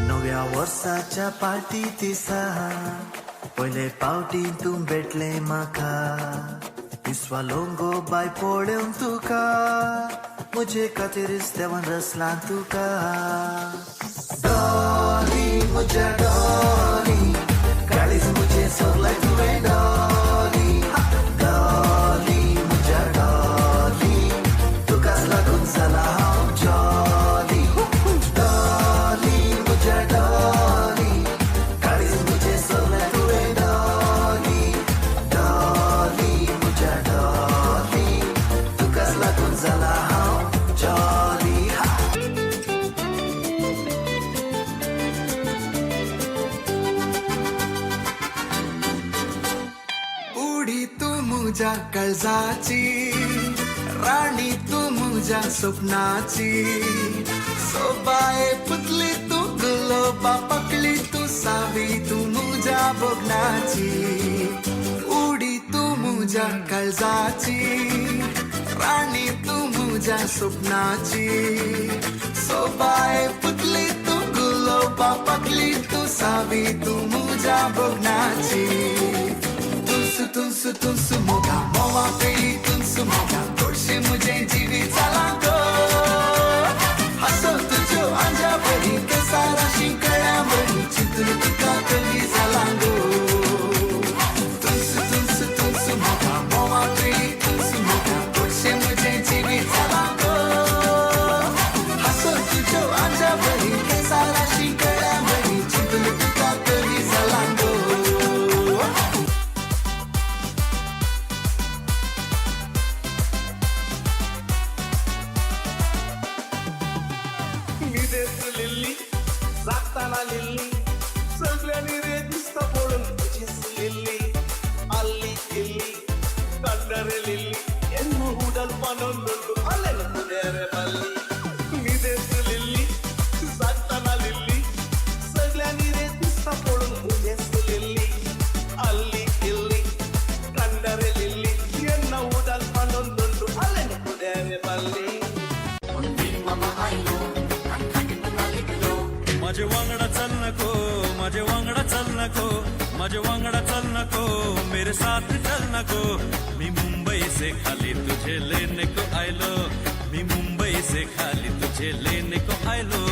नव्या वर्साच्या पार्टी दिसा पयले पावटी तूं भेटले म्हाका विस्वा लोंगो बाय पळोवन तुका म्हजे खातीरच देवान रचला तुका डॉली म्हज्या डॉली काळीज म्हजें सगळें तुवें डॉली डॉली तू मुझ्या काळजाची, राणी तू मुझ्या स्वप्नाची. सोबाये पुतली तू गुलोबा पकली तू सावी तू मुझ्या बोगनाची. उडी तू मुझ्या काळजाची, राणी तू मुझ्या स्वप्नाची. सोबाये पुतली तू गुलोबा पकली तू सावी तू मुझ्या बोगनाची. तुनसु तुनसु तुनसु मोगा मोवा पेली तुनसु मोगा तोडशी मुझे जीवी चला गो. हसो तुझो अंजा बरी केसारा शिंकड्या बरी चितून तुका कवी झाला गो. तुनसु तुनसु तुनसु मोगा मोवा पेली तुनसु मोगा तोडशी मुझे जीवी चला गो. हसो तुझो अंजा बरी केसारा शिंकड्या बरी चितून तुका कवी झाला गो. लिल्ली जाताना लिल्ली सगळ्यांनी रे दिसता पडून तुझीच लिल्ली. अल्ली किल्ली कंडरे लिल्ली ಎನ್ನು ಹೂಡಲ್ ಪನೊಂದುಂಟು ಅಲ್ಲೆಲ್ಲ ಕುದೇರೆ ಬಲ್ಲಿ. ನಿದೆಸ್ लिल्ली जाताना लिल्ली सगळ्यांनी रे दिसता पडून तुझीच लिल्ली. अल्ली किल्ली कंडरे लिल्ली ಎನ್ನು ಹೂಡಲ್ ಪನೊಂದುಂಟು ಅಲ್ಲೆಲ್ಲ ಕುದೇರೆ ಬಲ್ಲಿ. माझे वांगडा चल नको, माझे वांगडा चल नको, माझे वांगडा चल नको, मेरे साथ चल नको. मी मुंबई से खाली तुझे लेने को आयलो, मी मुंबई से खाली तुझे लेने को आयलो.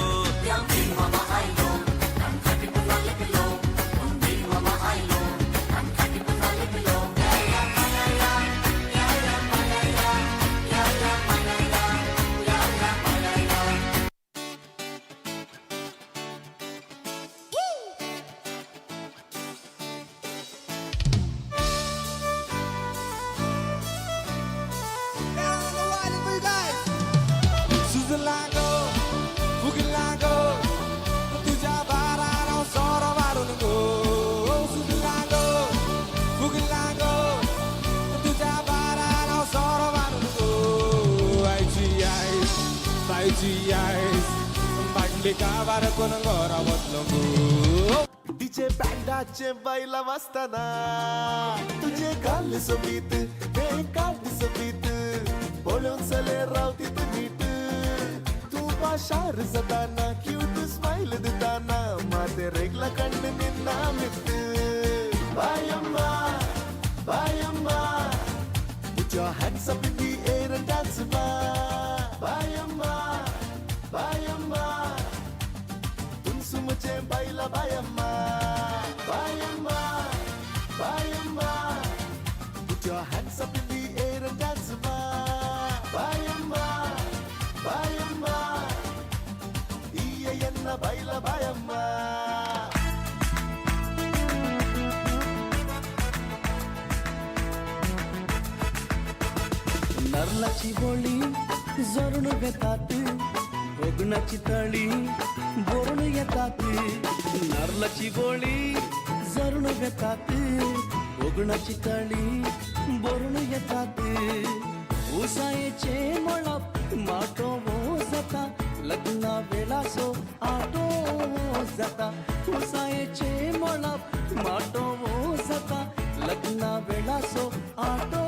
सुजलागो फुगलागो तुझ्या बाराला सोर मारून गो. सुजलागो फुगलागो तुझ्या बाराला सोर मारून गो. आयची आयस बायची आयस बाटली काबार कोण गोरा बसलो गो. तिचे बँडाचे बैला वाजताना तुझे गाल सोबीत हे काढ सोबीत बोलून चले रावती तू नीट. तू पाशार सदाना क्यूट स्माइल देताना माते रेगला कण्ण निन्ना मित. बायम्मा बायम्मा put your hands up in the air and dance ma. बायम्मा बायम्मा तुनसु मुझे बैला बायम्मा. बायम्मा बायम्मा put your hands up in the air and dance ma. बायम्मा बायम्मा इय्यन्न बैला बायम्मा. नरलाची बोली जरून घेतात, गोगनाची तळी बोरून येतात. नरलाची बोली जरून घेतात, गोगनाची तळी बोरून येतात. उसायेचे मळप माटो जाता, लग्ना वेळा सो आटो जाता. उसायेचे मळप माटो जाता, लग्ना वेळा सो आटो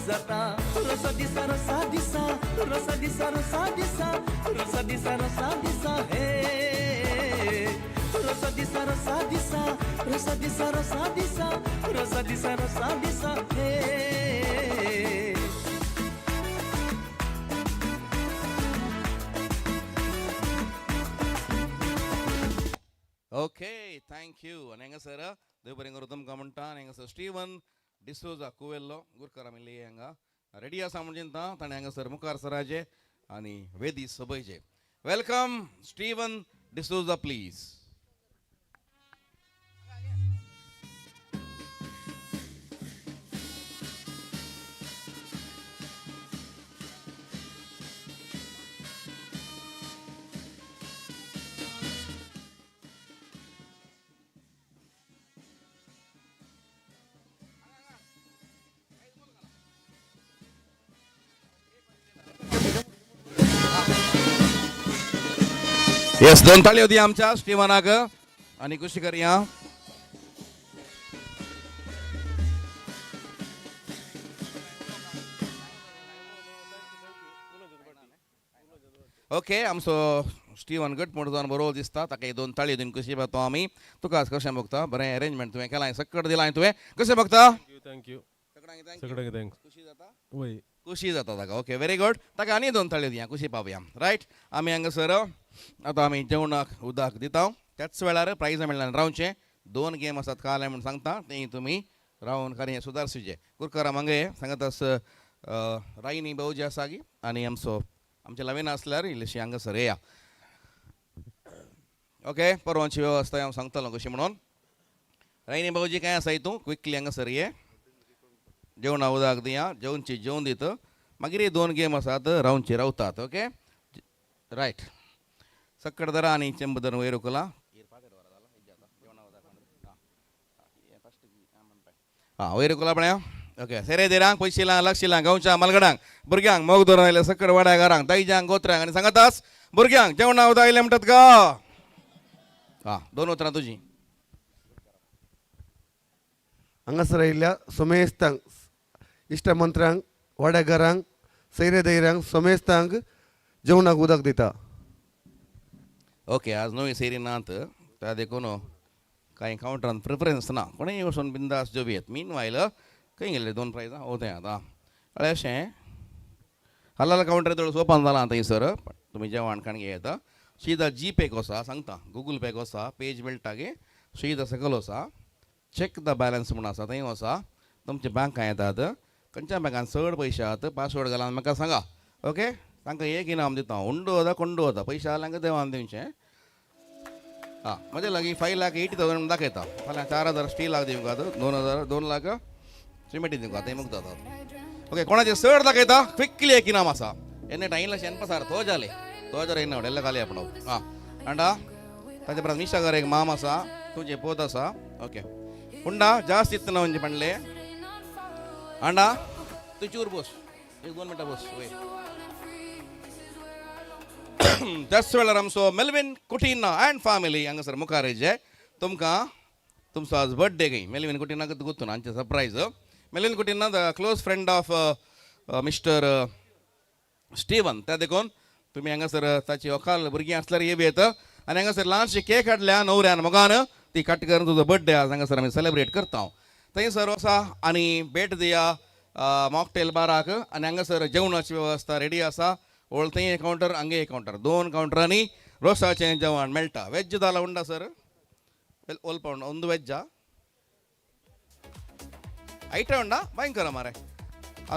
जाता. रसा दिसा रसा दिसा रसा दिसा रसा दिसा रसा दिसा रसा दिसा हे. रसा दिसा रसा दिसा रसा दिसा रसा दिसा रसा दिसा रसा दिसा हे. Okay thank you. ಹೆಂಗ ಸರ್ ದೇವರಿಂಗ ರುದಮ್ ಕಮಂಟ ಹೆಂಗ ಸರ್ ಸ್ಟೀವನ್ डिसोजा कुवेल्लो गुरकारा मिली हांगा रेडी आसा म्हणजे ताणें हांगासर मुखार सराचे आनी वेदी सबयचे. Welcome Steven D'Souza please. Yes 2 ताळी होती आमच्या स्टीवनाक आणि खुशी करूया. ओके आमचो स्टीवन गट म्हणून जावन बरोबर दिसता ताका 2 ताळी दिवन कशी बघतो आमी. तुका आज कशें बघता बरें अरेंजमेंट तुवें केलां सक्कट दिलां तुवें कशें बघता. थँक्यू सगळ्यांक थँक्स. खुशी जाता वय खुशी जाता ताका. Okay very good. ताका आनी 2 ताळयो दिया खुशी पावया. रायट आमी हांगासर आतां आमी जेवणाक उदक दिता. त्याच वेळार प्रायज मेळ्ळ्यान रावचें. 2 गेम आसात काल म्हूण सांगता तें तुमी रावन खरें सुदारचें. कुरकारा मागे सांगत आस रायनी भाऊजी आसा गी आनी आमचे लवेन आसल्यार इल्लीशी हांगासर येया. ओके परवांची वेवस्था हांव सांगतलो कशी म्हणून. रायनी भाऊजी काय आसा हितूं क्विकली हांगासर ये. जेवणा उदक दिया जेवणची जेवण दित मागीर 2 गेम आसात रावनची रावतात. ओके रायट सक्कट धरा आनी चेंब धरून वयर उखला. हां वयर उखला पळया. ओके सेरे देरांक पयशिलांक लागशिलांक गांवच्या मालगडांक भुरग्यांक मोग धरून आयले सक्कट वाड्या घरांक दायजांक गोत्र्यांक आनी सांगातास भुरग्यांक जेवणा उदक आयलें म्हणटात का. हां 2 उतरां तुजी. हांगासर आयिल्ल्या सोमेस्तांक इश्टमंत्र्यांक वाड्याघरांक सैरे दैऱ्यांक सोमेस्तांक जेवणाक उदक दिता. ओके आज नवी सेरी नात त्या देखून काही काउंटरान प्रिफरन्स ना कोणीय वचून बिंदास जेवयेत. मीन वायल खंय गेले 2 प्रायजां होते आतां अळें अशें हलाल काउंटर थोडं ओपन जालां आतां थंयसर तुमी जेवण खाण घेता. सीधा जी पे कोसा सांगता गुगल पे कोसा पेज मेळटा गे सीधा सकयल वसा चेक द बॅलन्स म्हूण आसा थंय वसा तुमचे बँकां येतात खंयच्या बँकान चड पयशे आहात पासवर्ड घालान म्हाका सांगा. ओके तांकां एक इनाम दिता हुंडो वता कोंडो वता पयशे आल्यांक देवान दिवचें. हां म्हजे लागीं 5,80,000 दाखयता फाल्यां 4,000 स्टीलाक दिवंक 2 लाख सिमेंटी दिवंक थंय मुक्त जातात. ओके कोणाचे चड दाखयता क्विकली एक इनाम आसा. एने टाइमला शेनपसार तो जाले तो जर येना ಎಲ್ಲ ಖಾಲಿ आपण हां अंडा ताचे परत मिशागर एक माम आसा तुजे पोत आसा. ओके उंडा जास्त इतना म्हणजे पडले अंडा तू चूर बोस 1-2 मिनटां बोस वय. त्याच वेळार आमचो मेलविन कुटिना अँड फॅमिली हांगासर मुखार येजे तुमकां तुमचो आज बर्थडे खंय मेलविन कुटिनाक गोतून हांचे surprise. Melvin Coutinho the close friend of mister Steven त्या देखून तुम्ही हांगासर ताची ओखाल भुरगीं आसल्यार येबेत आनी हांगासर ल्हानशी केक हाडल्या न्हवऱ्यान मोगान ती कट करून तुजो बर्थडे आज हांगासर आमी सेलिब्रेट करता. थंयसर वसा आनी भेट दिया मॉकटेल बाराक आनी हांगासर जेवणाची वेवस्था रेडी आसा. ओळ थंय एक कावंटर हांगे एक कावंटर 2 कावंटरांनी रोसाचें जेवण मेळटा. वेज जाला उंडा सर ओल पावंड ಒಂದು ವೆಜ್ಜಾ ಐಟ ಉಂಡಾ ಭಯಂಕರ ಮಾರೆ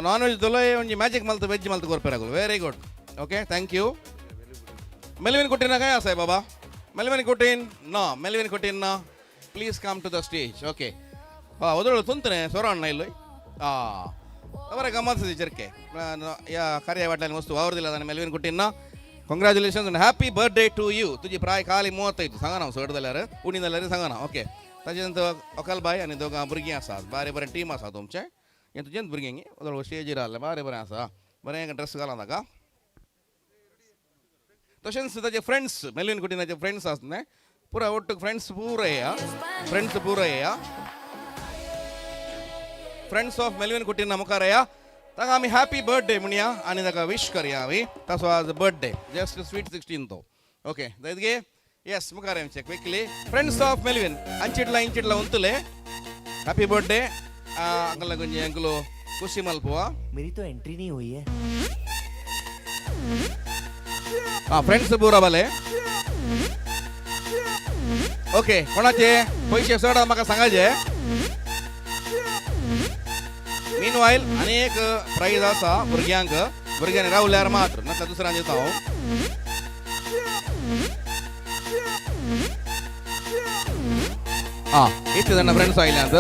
ನಾನ್ ವೆಜ್ ದೊಲೈ ಒಂಜಿ ಮ್ಯಾಜಿಕ್ ಮಲ್ತು ವೆಜ್ ಮಲ್ತು ಕೊರ್ಪೆರಾಗುಲು very good. Okay thank you. Melvin Coutinho काय आसा बाबा मेलविन कुटीन ना मेलविन कुटीन ना please come to the stage. Okay हां ओदळ तुंतने सोराण इल्लोय हां बरें गमत चर्के या कार्य वाटल्यान वस्तू वावर दिला जाल्यार Melvin Coutinho congratulations and happy birthday to you. तुजी प्राय खाली 35 सांगा ना चड जाल्यार उणी जाल्यार सांगा ना. ओके ताजे नंतर अकाल बाय आनी 2 भुरगीं आसात बारे बरें टीम आसा तुमचें हें तुजेंच भुरगीं ओदळ स्टेजीर आहलें बारे बरें आसा बरें ड्रेस घाला ताका. तशेंच ताजे फ्रेंड्स मेलविन कुटिनाचे फ्रेंड्स आसात न्हय पुरा ಒಟ್ಟು फ्रेंड्स पुरो येया फ्रेंड्स ऑफ मेलविन कुटिना मुखार येया ताका आमी हॅपी बर्थडे म्हणया आनी ताका विश करया आमी ताचो आज बर्थडे जस्ट स्वीट 16 तो. ओके जायत गे येस मुखार येवचें क्विकली फ्रेंड्स ऑफ मेलविन अंचिटला उंतले हॅपी बर्थडे हांगा लागून अंकलो खुशी मलपुआ मेरी तो एंट्री नहीं हुई है. हां फ्रेंड्स बुरा बाले. ओके कोणाचे पैसे चड म्हाका सांगाचे. मीन वायल अनेक प्राइज आसा भुरग्यांनी रावल्यार मात्र नाका दुसऱ्यां दिता हांव. हां इतले जाणां फ्रेंड्स आयल्यात.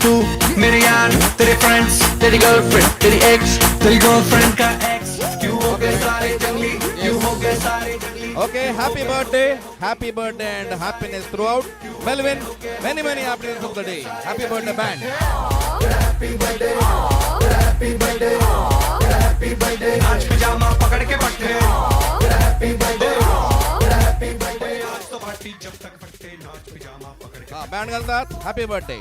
तू मेरे यार तेरे फ्रेंड्स तेरी गर्लफ्रेंड तेरी एक्स तेरी गर्लफ्रेंड का एक्स क्यों हो गए सारे जंगली क्यों हो गए सारे जंगली. Okay happy birthday end happiness through out Melvin many happiness of the day. Happy birthday band. Happy birthday happy birthday happy birthday आज पिजामा पकड़ के बैठे हैप्पी बर्थडे बँड घालतात. Happy birthday.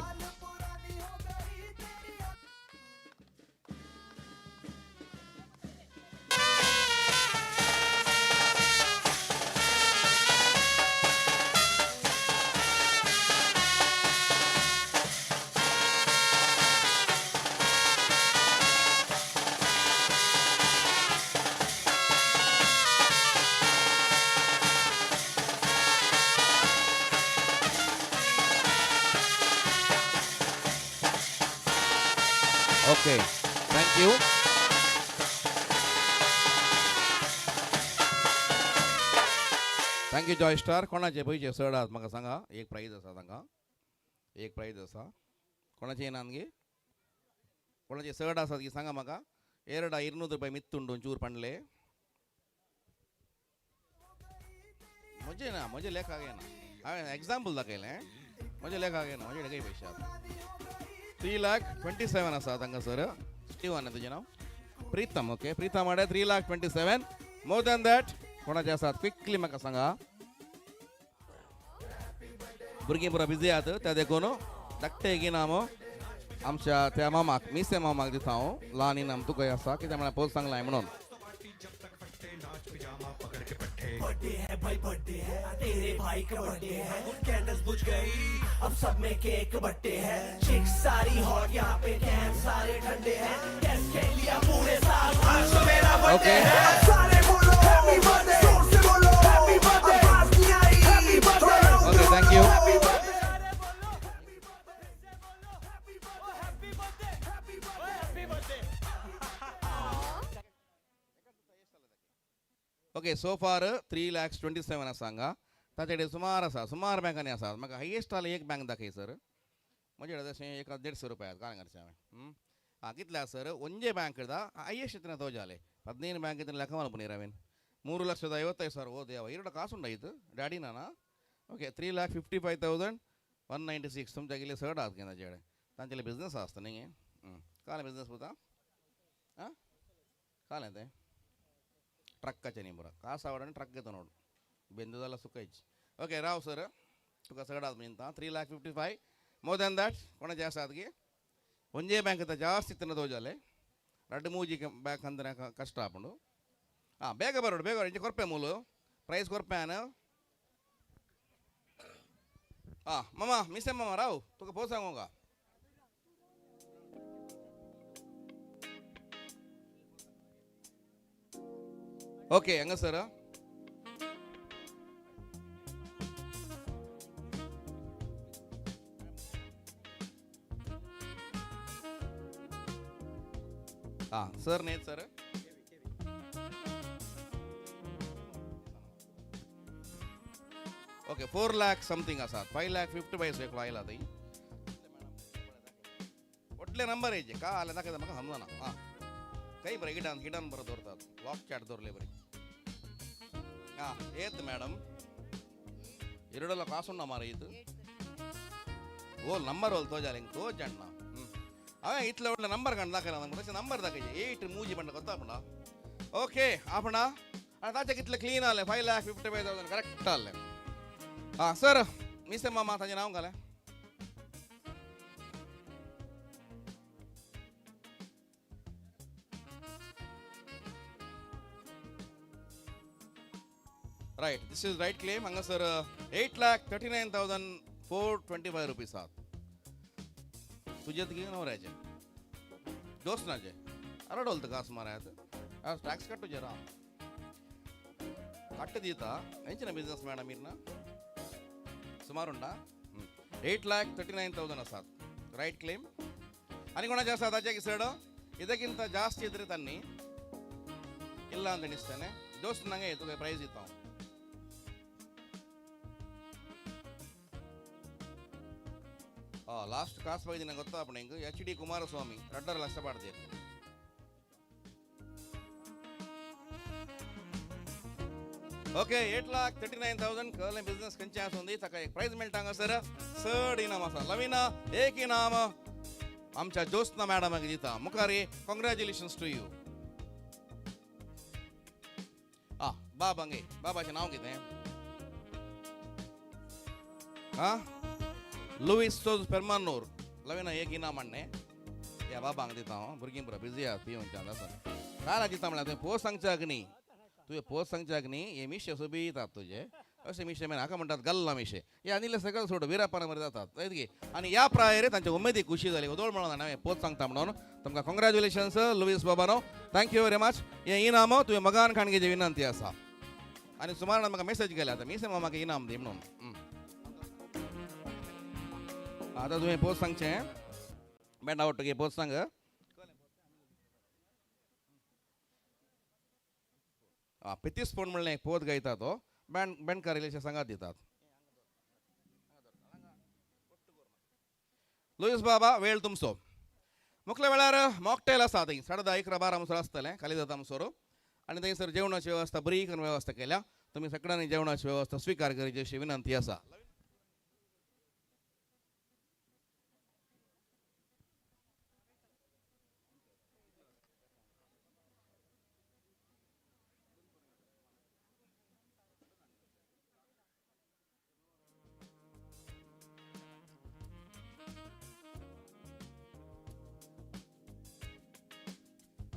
Okay, thank you. Thank you Joy star. कोणाचे पयशे चड आहात म्हाका सांगा. एक प्राईज आसा तांकां. एक प्राईज आसा. कोणाचे येनात गे? कोणाचे चड आसात की सांगा म्हाका. 200 ರೂಪಾಯಿ ಮಿತ್ತುಂಡು ಒಂಚೂರು ಪಂಡ್ಲೆ. म्हजे ना, म्हजे लेखाक येना. हांवें एग्जाम्पल दाखयलें. म्हजे लेखाक येना. म्हजे कडेन काही पयशे आसात. 3,27,000 आसा तांकां सर. स्टीवन तुजें नांव? प्रीतम. ओके, प्रीतम वाडे 3,27,000. मोर दॅन दॅट कोणाचे आसात क्विकली म्हाका सांगा. भुरगीं पुरो बिजी आहात त्या देखून धाकटे इनाम आमच्या त्या मामाक, मिसे मामाक दिता हांव. ल्हान इनाम तुका आसा कित्याक म्हळ्यार पोस्ट सांगलां म्हणून. बर्थडे है भाई, बर्थडे है तेरे भाई का बर्थडे है. कैंडल्स बुझ गई अब सब में केक बर्थडे है. चिक्स सारी हॉट यहाँ पे कैन सारे ठंडे हैं. टेस्ट के लिया पूरे साल आज तो मेरा बर्थडे है. सारे बोलो हैप्पी बर्थडे, जोर से बोलो हैप्पी बर्थडे. आवाज नहीं आई happy birthday. Okay, thank you. Okay, so far 3,27,000 आसा हांगा. ताचे कडेन सुमार बँकांनी आसात. म्हाका हायेस्ट जाल्यार एक बँक दाखय सर. म्हजे कडेन तशें 150 रुपया कांय करचें हांवें. कितले आसा सर? ಒಂಜೇ ಬ್ಯಾಂಕ್ ಹಿಡ್ದ ಹೈಯೆಸ್ಟ್ ಇತ್ತಿನ ತೋಜಾಲೆ 15 ಬ್ಯಾಂಕ್ ಇತ್ತಿನ ಲೆಕ್ಕ ಮಲ್ಪುನೀರ ಅವೇನು 3,55,000 ಓ ದೇವ ಇರಡ ಕಾಸು ಉಂಡಾಯ್ತು ಡ್ಯಾಡಿ ನಾನಾ. ओके, 3,55,196 तुमच्या गेले सड आहात की ताचे कडेन. तांचेले बिझनस आसता न्ही. काले बिझनस पळता आं कालें तें ट्रक्काचें न्ही बरो. कास आवड आनी ट्रक घेता नोड बेंदू जाल्यार सुकयच. ओके, राव सर तुका सड आहात म्हणटा. 3,55,000. मोर दॅन दॅट कोणाचे आसात गे? ಒಂಜೇ ಬ್ಯಾಂಕ್ ಅಂತ ಜಾಸ್ತಿ ತಿನ್ನ ತೋಜಾಲೆ 2-3 ಬ್ಯಾಂಕ್ ಅಂದ್ರೆ ಕಷ್ಟ ಆಪುಂಡು. ಬೇಗ ಬರೋಡು ಬೇಗ ಇಂಚೆ ಕೊರ್ಪೆ ಮೂಲು ಪ್ರೈಸ್ ಕೊರ್ಪೆನ. ಮಮ್ಮ ಮಿಸ್ಸೆ ಮಮ್ಮ ರಾವ್ ತುಕ ಪೋಸಂಗ. ಓಕೆ ಹಂಗ ಸರ್. सर नाही सर. ओके, 4 लाख समथिंग आसात. 5,50,000 एक लायला थंय. ಒಟ್ಲೆ ನಂಬರ್ ಏಜೆ का आले दाखयता म्हाका समजना. काही बरें हिडन बरो दवरतात. लॉक चॅट दवरले बरें. येत मॅडम इरडलो कासुंडा मार ಇದು ಓ ನಂಬರ್ ಓಲ್ ತೋಜಾಲೆ ಹಿಂಗೆ ತೋಜಣ್ಣ. ಅವೇ ಇತ್ಲ ಒಳ್ಳೆ ನಂಬರ್ ಕಂಡು ದಾಖಲ ನಮ್ಗೆ ನಂಬರ್ ದಾಖಲೆ 8 ಮೂಜಿ ಬಂಡ ಗೊತ್ತಾಪಣ. ಓಕೆ ಆಪಣ ತಾಚೆ ಇತ್ಲ ಕ್ಲೀನ್ ಅಲ್ಲೇ 5,55,000 ಕರೆಕ್ಟ್ ಅಲ್ಲೇ. ಸರ್ ಮಿಸ್ಸೆ ಮಾಮ ತಾಜೆ ನಾವು ಕಾಲೆ. Right, this is right claim. हांगा सर 8,39,425 रुपीज आहात. तुझे तुगे नवऱ्याचे दोस्ताचे अरडोल तर कास मारायत. टॅक्स कट्टू जरा कट्ट दिता हेंचिन बिझनेस ಮೇಡಮ್ ಇರ್ನ ಸುಮಾರು ಉಂಟಾ. 8,39,000 ಆಸಾತ್. Right claim. आणि कोणाचे आसात ताचे सड ಇದಕ್ಕಿಂತ ಜಾಸ್ತಿ ಇದ್ರೆ ತನ್ನಿ ಇಲ್ಲ ಅಂತ ಎಣಿಸ್ತೇನೆ. ದೋಸ್ತ್ ನಂಗೆ ತುಗೆ ಪ್ರೈಸ್ ಇತ್ತು. ಲಾಸ್ಟ್ ಕಾಸು ಬಗ್ಗೆ ನಂಗೆ ಗೊತ್ತಾಪಣ ಹಿಂಗೆ HD ಕುಮಾರಸ್ವಾಮಿ 2 ಲಕ್ಷ ಪಾಡ್ದೆ. ओके 8,39,000 कल बिझनेस खंयचे आसूंदी ताका एक प्राइज मेळटा हांगा सर. चड इनाम आसा. लविना एक इनाम आमच्या ज्योत्स्ना मॅडमाक दिता. मुखारी कॉंग्रॅच्युलेशन्स टू यू. बाबांगे बाबाचें नांव कितें? लुईस सोज पेरमानूर लवेना एक इनाम हाडणे या बाबांक दिता हांव भुरगीं बरो बिजी आसा ती म्हणच्यान आसा काल दिता म्हळ्यार तुवें पोस्ट सांगच्याक न्ही तुवें पोस्ट सांगच्याक न्ही हे मिशे सोबीतात तुजे अशे मिशे मागीर हाका म्हणटात गल्ला मिशे हे आनिल्ले सकयल सोड विरापना मरे जातात कळ्ळें गे आनी ह्या प्रायेर तांचे उमेदी खुशी जाली वदोळ म्हणून हांवें पोस्ट सांगता म्हणून तुमकां कॉंग्रॅच्युलेशन्स लुईस बाबानो थँक्यू व्हेरी मच हें इनाम तुवें मगान खाणगेची विनंती आसा आनी सुमार म्हाका मेसेज केल्या आतां मिस म्हाका इनाम दी म्हणून आतां तुवें पोस्ट सांगचें बँडा आवडटो पोस्ट सांग पितीस फोन म्हणलें एक पोत गायता तो बँडकार इल्लेशे सांगात दितात लुईस बाबा वेळ तुमचो मुखल्या वेळार मॉकटेल आसा थंय 10:30-11 म्हणसर आसतलें खाली जाता म्हणसर आनी थंयसर जेवणाची वेवस्था बरी करून वेवस्था केल्या तुमी सगळ्यांनी जेवणाची वेवस्था स्विकार करीची अशी विनंती आसा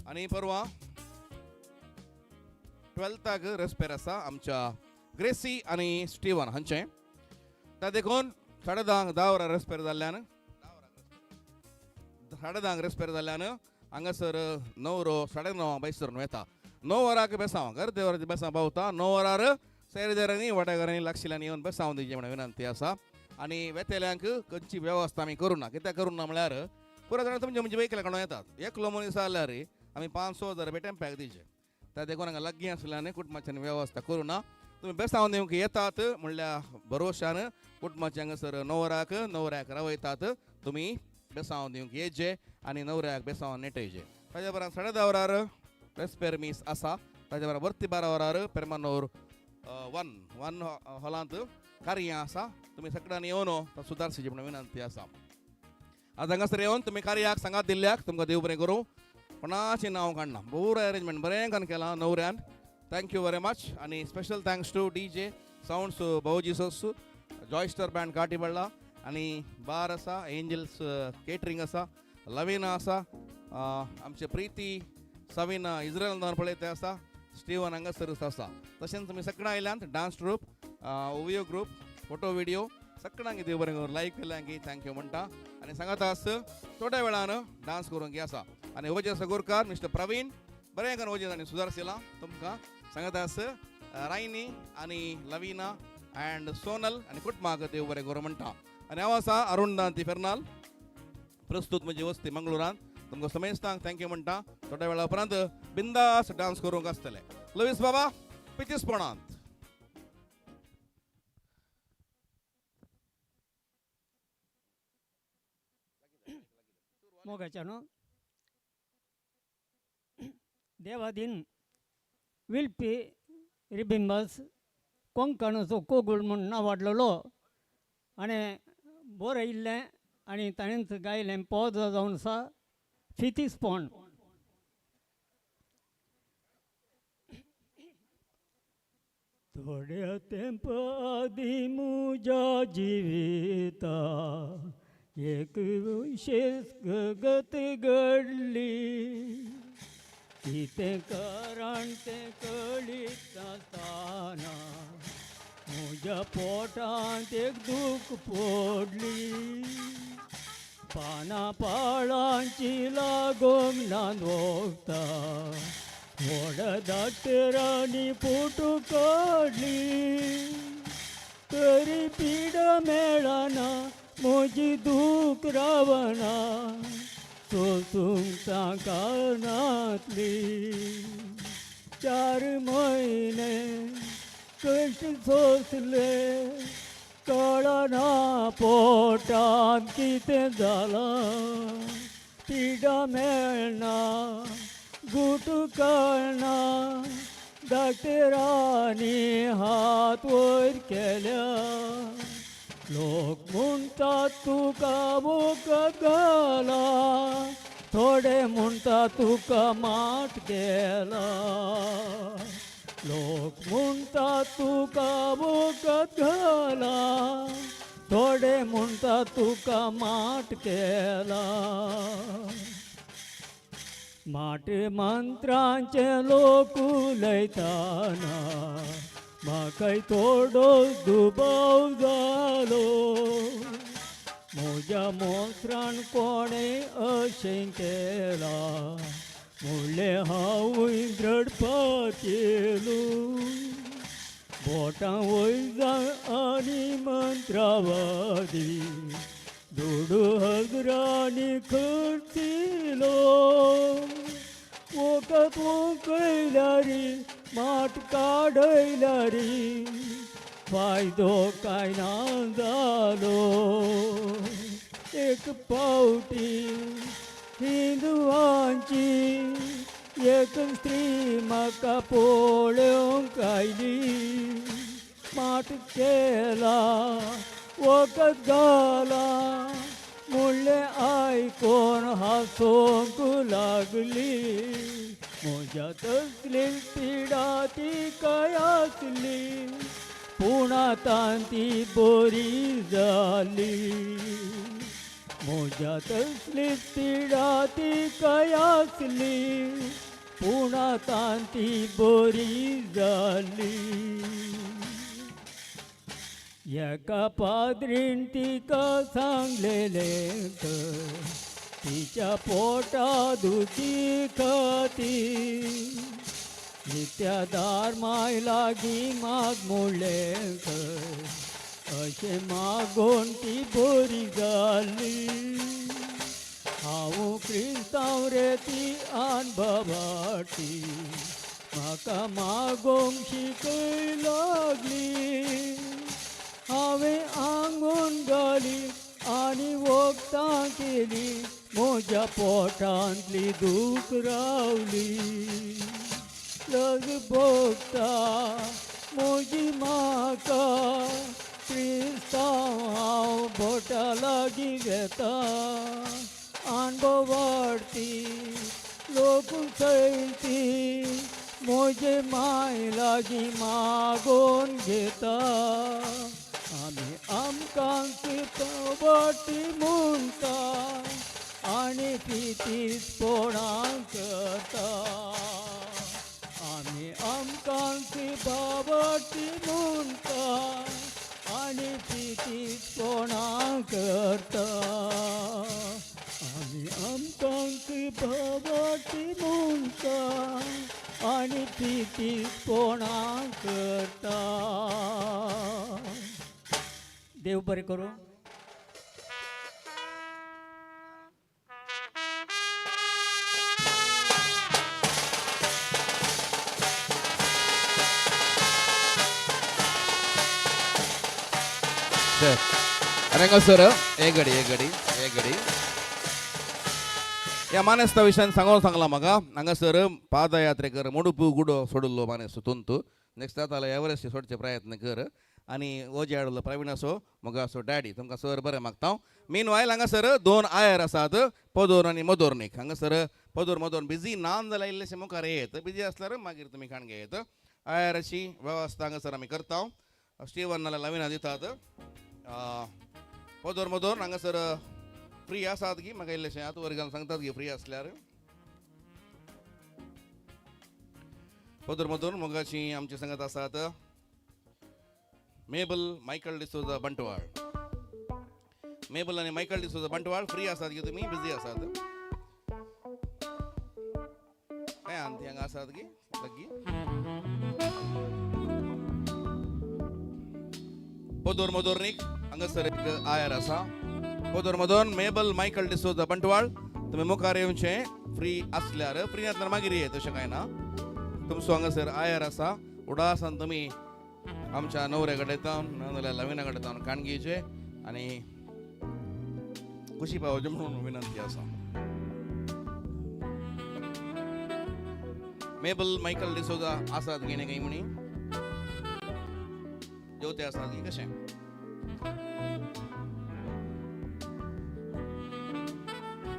आणि परवा 12थाक रेस्पेर आसा आमच्या ग्रेसी आनी स्टीवन हांचे त्या देखून 10:30 रेस्पेर जाल्ल्यान 10:30 रेस्पेर जाल्ल्यान हांगासर 9 9:30 बेसरून येता 9 वरांक बेसांव गर्दे वरांची बेसांव पावता 9 वरार सेरेदेरांनी वाटेकारांनी लागशिल्ल्यान येवन बेसांव दिवचें म्हणून विनंती आसा आनी वेतेल्यांक खंयची वेवस्था आमी करूना कित्याक करूना म्हळ्यार पुरो जाणां तुमचे म्हणजे वेकले काडून येतात एकलो मनीस जाल्यार आमी 500 रुपया टेम्पॅक दिवचे त्या देखून हांगा लागीं आसल्यान कुटुंबाची वेवस्था करूना तुमी बेसांव दिवंक येतात म्हणल्यार भरोशान कुटुंबाचे हांगासर न्हवऱ्याक रावयतात तुमी बेसांव दिवंक येचे आनी न्हवऱ्याक बेसांव नेटयचे ताज्या बरोबर 10:30 वरार रेस्पेर मीस आसा ताज्या बरोबर 12 वरार पेरमानूर 1 हॉलांत कार्यां आसा तुमी सगळ्यांनी येवन सुदारची म्हणून विनंती आसा आज हांगासर येवन तुमी कार्याक सांगात दिल्ल्याक तुमकां देव बरें करूं कोणाचें नांव काडना बरो अरेंजमेंट बरें करून केलां न्हवऱ्यान थँक्यू व्हेरी मच आनी स्पेशल थँक्स टू DJ सावंड्स भाऊजी सोसू जॉयस्टर बँड काटीबळ्ळा आनी बार आसा एंजल्स केटरिंग आसा लविना आसा आमचे प्रिती सविना इज्रायल पळयते आसा स्टीवन हांगासर आसा तशेंच तुमी सगळ्यां आयल्यात डान्स ट्रूप ओवियो ग्रूप फोटो व्हिडिओ सगळ्यांक देव बरें करून लायक केल्यांक थँक्यू म्हणटा आनी सांगात आस थोड्या वेळान डान्स करूंक आसा आनी ओजे सगोरकार मिस्टर प्रवीण बरें करून ओजे तांणी सुदारशिलां तुमकां सांगात आस रायनी आनी लविना अँड सोनल आनी कुटुंबाक देव बरें करूं म्हणटा आनी हांव आसा अरुणदांती फेर्नाल प्रस्तूत म्हजी वस्ती मंगळुरान तुमकां समेस्तांक थँक्यू म्हणटा थोड्या वेळा उपरांत बिंदास डान्स करूंक आसतले लुईस बाबा पितीसपणांत मोगाच्या न्हू देवादीन विल्पी रिबिंबस कोंकणाचो कोगुळ म्हणून आवडलेलो आनी बरें आयिल्लें आनी ताणेंच गायलें पद जावन आसा फितीसपण थोड्या तेंपा आदी म्हज्या जिविता एक विशेष गत घडली कितें कारण तें कळीत नासतना म्हज्या पोटांत एक दूख पडली पानां पाळांची लागोंक नांदोगता व्हड डाक्टरांनी फुटू काडली तरी पीड मेळना म्हजी दूख रावना सोसूंक ताका नातली 4 म्हयने कश्ट सोंसले कळना पोटांत कितें जालां पिडा मेळना गुट कळना डॉक्टरांनी हात वयर केल्या लोक म्हणटा तुका वखद घाला थोडे म्हणटा तुका माट गेला लोक म्हणटा तुका वखद घाला थोडे म्हणटा तुका माट केला माट मंत्रांचे लोक उलयताना म्हाकाय थोडो दुबाव जालो म्हज्या मोसरान कोणें अशें केला म्हणलें हांवूय रडपाक येलो बोटां वयल्यान आनी मंत्रावादी 2,000 खर्चिलो वखद वखयल्यारी माट काडयल्यारी फायदो कांय ना जालो एक पावटी हिंदुवांची एक स्त्री म्हाका पळोवंक आयली माट केला वखद घाला म्हणलें आयकोन हांसोंक लागली म्हज्या तसली पिडा ती काय आसली पूण आतां ती बरी जाली म्हज्या तसली पिडा ती काय आसली पूण आतां ती बरी जाली एका पाद्रीन तिका सांगलेलें तिच्या पोटा दुखी खातीर नित्यादार माय लागीं माग म्हणलें अशें मागोन ती बरी जाली हांव क्रिस्तांव रे ती आन बाबाटी म्हाका मागोंक शिकय लागली हांवें आंगून घाली आनी वखदां केली म्हज्या पोटांतली दूख रावली लग भोगता म्हजी म्हाका क्रिस्तांव हांव बोटा लागीं घेता अणभव वाडटी लोक चलती म्हजे माय लागीं मागोन घेता आमी आमकां वाटी म्हणटा आनी पितीसपणां करता आमी आमकां बाबाटी म्हणटा आनी पितीसपणां करता आमी आमकां बाबाटी म्हणटा आनी पितीसपणां करता देव बरें करूं सर एक घडी या मानेस्ता विशयान सांगला म्हाका हांगासर पादयात्रेकर मुडुपू गुडो सोडलो मानेस तुंतू नेक्स्ट जाता एवरेस्ट सोडचे प्रयत्न कर आनी ओजे हाडलो प्रवीण असो मग असो डॅडी तुमकां सर बरें मागता मेन वायल हांगासर 2 आयर आसात पदोर आनी मदोर्नीक हांगासर पदोर मदोर बिजी नान जाल्यार इल्लेशे मुखार येत बिजी आसल्यार मागीर तुमी खाणगे येत आयराची वेवस्था हांगासर आमी करता स्टीवन नाल्यार लविना दितात पदोर मदोर हांगासर फ्री आसात की म्हाका इल्लेशें आतां वर्गान सांगतात की फ्री आसल्यार पदोर मदोर मोगाची आमची संगत आसात मेबल मायकल डिसोजा बंटवाळ मेबल आनी मायकल डिसोजा बंटवाळ फ्री आसात की तुमी बिजी आसात काय आंती हांगा आसात की लग्गी पदोर मदोर्नीक हांगासर एक आयर आसा पदोर मदोर मेबल मायकल डिसोजा बंटवाळ तुमी मुखार येवचें फ्री आसल्यार फ्री आसल्यार मागीर ये तशें कांय ना तुमचो हांगासर आयर आसा उडासान तुमी आमच्या न्हवऱ्या कडेन नाजाल्यार लविना कडेन खाणगेचे आनी खुशी पावचे म्हणून विनंती आसा मेबल मायकल डिसोजा आसात की नाही काही म्हणी जेवते आसात की कशें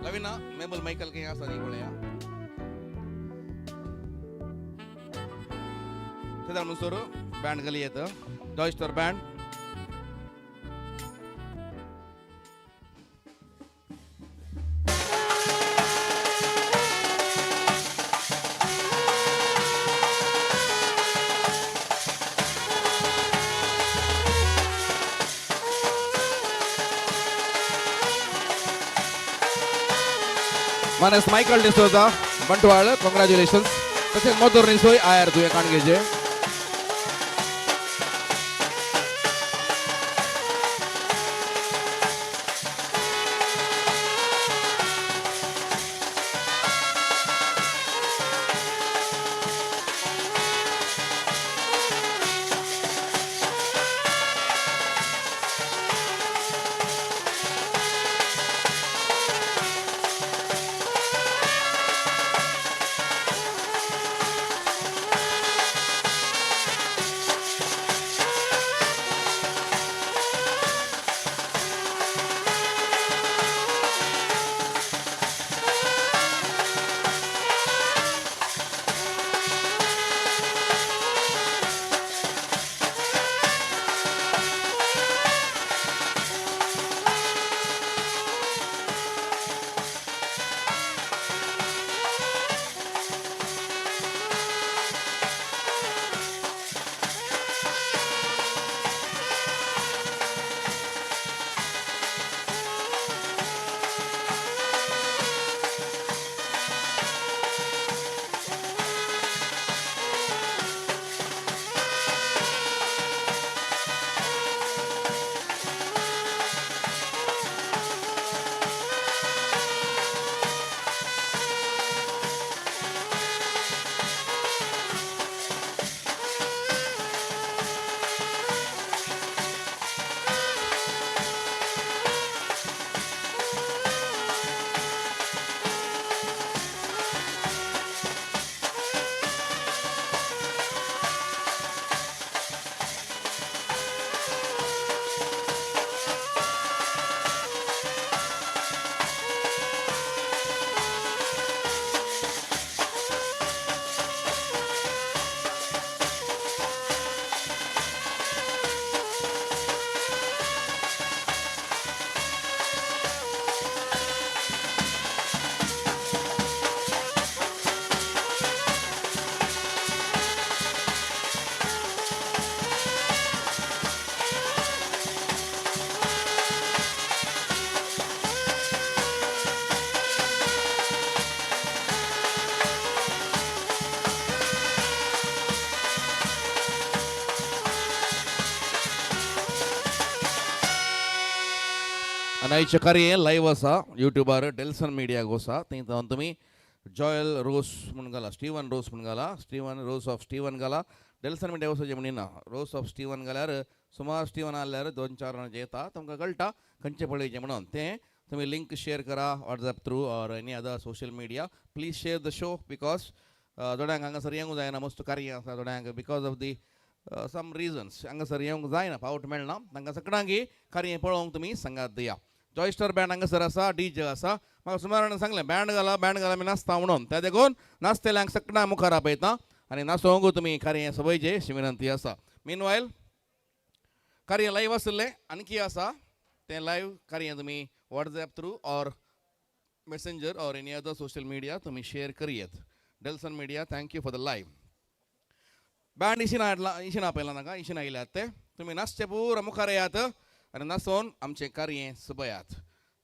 लविना मेबल मायकल काही आसात की पळया त्यानुसार बँड खाली येतं जॉयस्टर बँड मानस मायकल डिसोजा बंटवाळ कॉंग्रॅच्युलेशन्स. तसेच मधुर सोय आयर तुवें काणगेचे. आणि आयचे कार्य लाईव्ह आसा युट्यूबार डेल्सन मिडियाक वसा. थंय तुमी जॉयल रोस म्हणून घाला, स्टीवन रोस म्हणून घाला, स्टीवन रोस ऑफ स्टीवन घाला. डेल्सन मिडिया वचोचें म्हणिना, रोस ऑफ स्टीवन घाल्यार सुमार स्टीवन आल्यार 2-4 जाणांचे येता. तुमकां कळटा खंयचें पळयचें म्हणून. तें तुमी लिंक शेअर करा WhatsApp through or any other social media. Please share the show because थोड्यांक हांगासर येवंक जायना, मस्त कार्य आसा थोड्यांक because of the some reasons हांगासर येवंक जायना, फावट मेळना. तांकां सगळ्यांक कार्य पळोवंक तुमी संगात दिया. जॉयस्टर बँड हांगासर आसा, डीजे आसा. म्हाका सुमारान सांगलें बँड घाला आमी नाचता म्हणून. त्या देखून नाचतेल्यांक सगळ्यांक मुखार आपयता आनी नाचोवंक तुमी कार्य सबयचे अशी विनंती आसा. मीनवायल कार्य लाईव्ह आसलें आणखी आसा तें लाईव्ह कार्य तुमी WhatsApp through or messenger or any other social media तुमी शेअर करियेत. Delson media thank you for the live. Band इशिना आपयला नाका, इशिना आयल्यात ते. तुमी नाचचे पुरा मुखार येयात आनी नाचोवन आमचें कार्य सुबयात.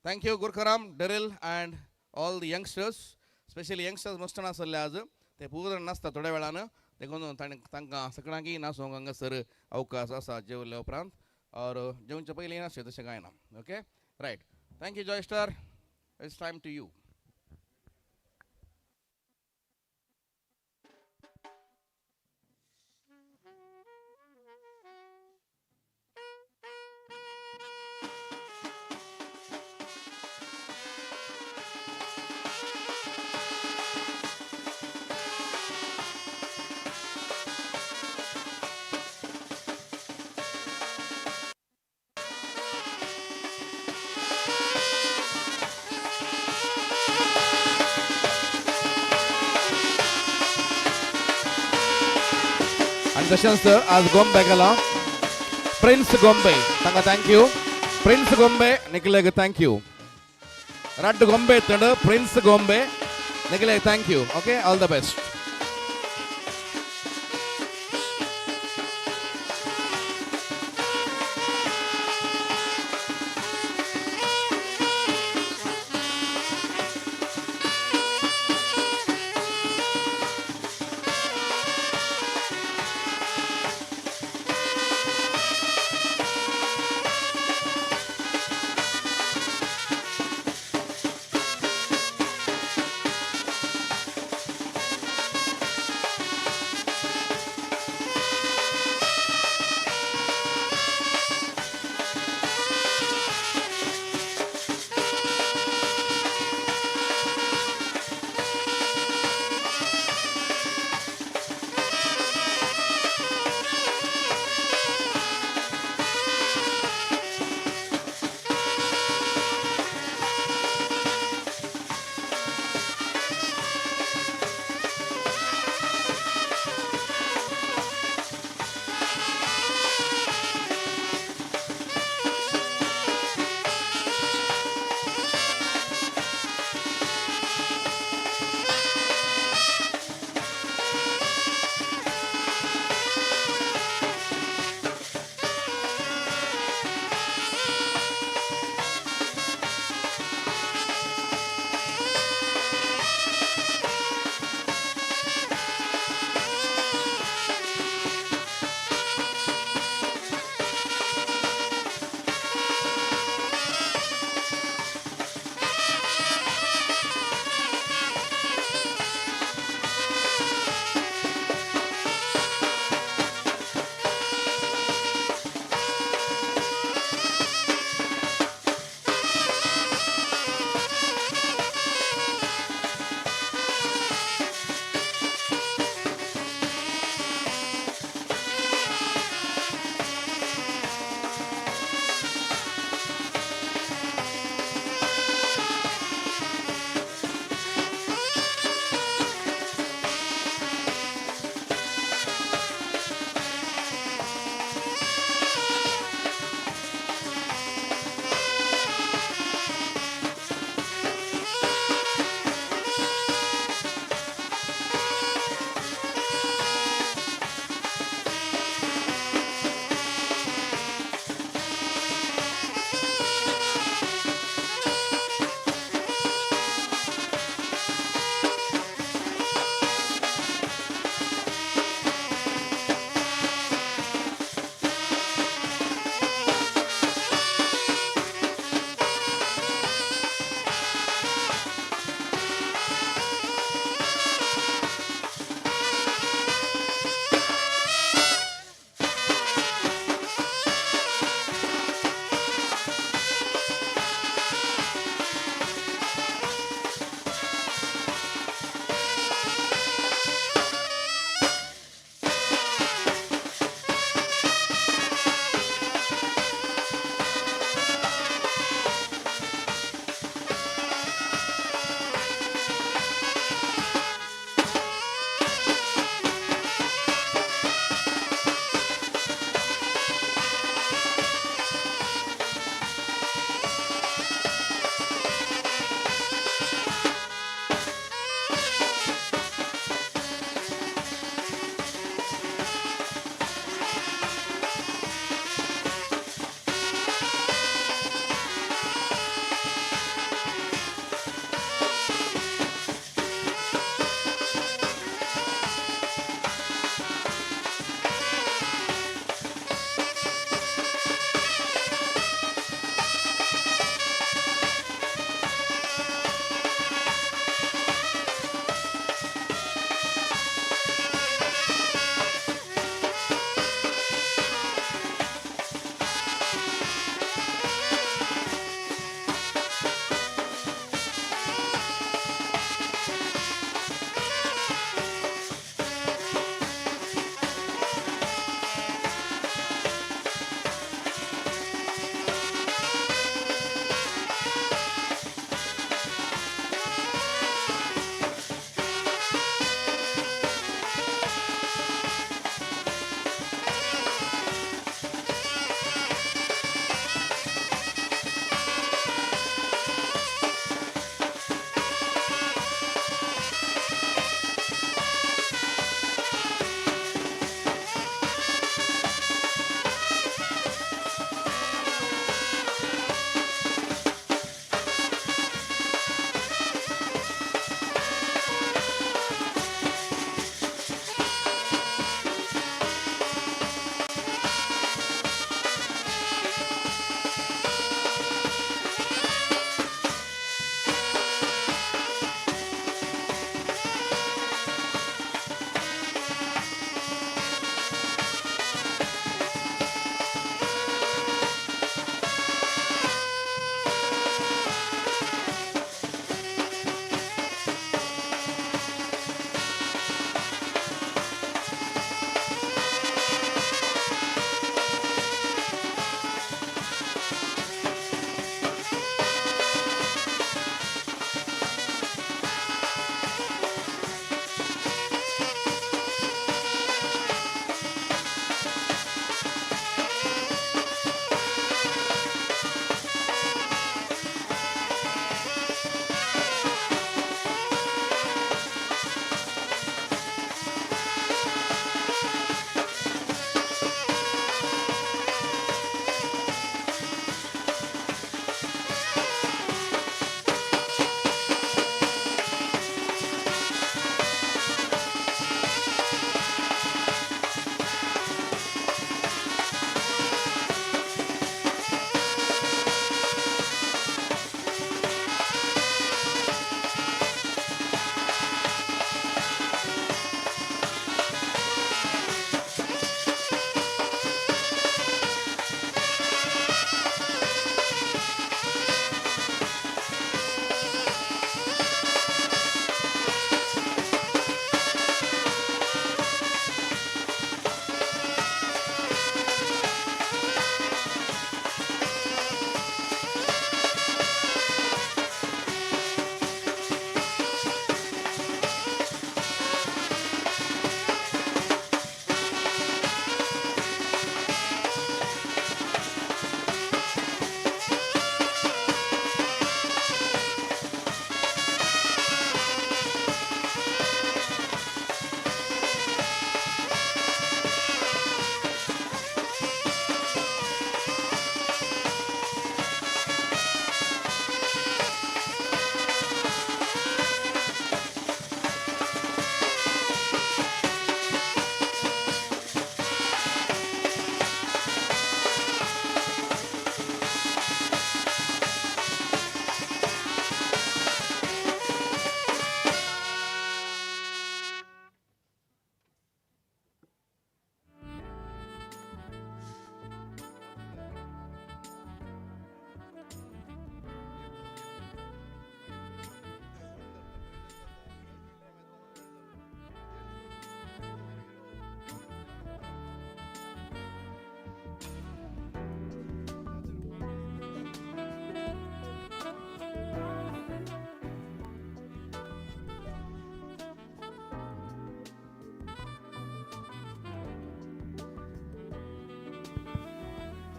थँक्यू गुरखराम, Daryl and all the youngsters. Specially youngsters मस्त नाचले आज. ते पुरा नाचता थोड्या वेळान. देखून तांकां सगळ्यांक नाचोवंक हांगासर अवकाश आसा जेवल्या उपरांत. और जेवचे पयलीं नाचचें तशें कांय ना. Okay right. थँक्यू जॉयस्टर. It's time to you. आणि तशेंच आज गोंबे गेला प्रिन्स गोंबे, तांकां थँक्यू. प्रिन्स गोंबे निखिलेक थँक्यू. रड्ड गोंबे तंड प्रिन्स गोंबे निखिलेक thank you. Okay all the best.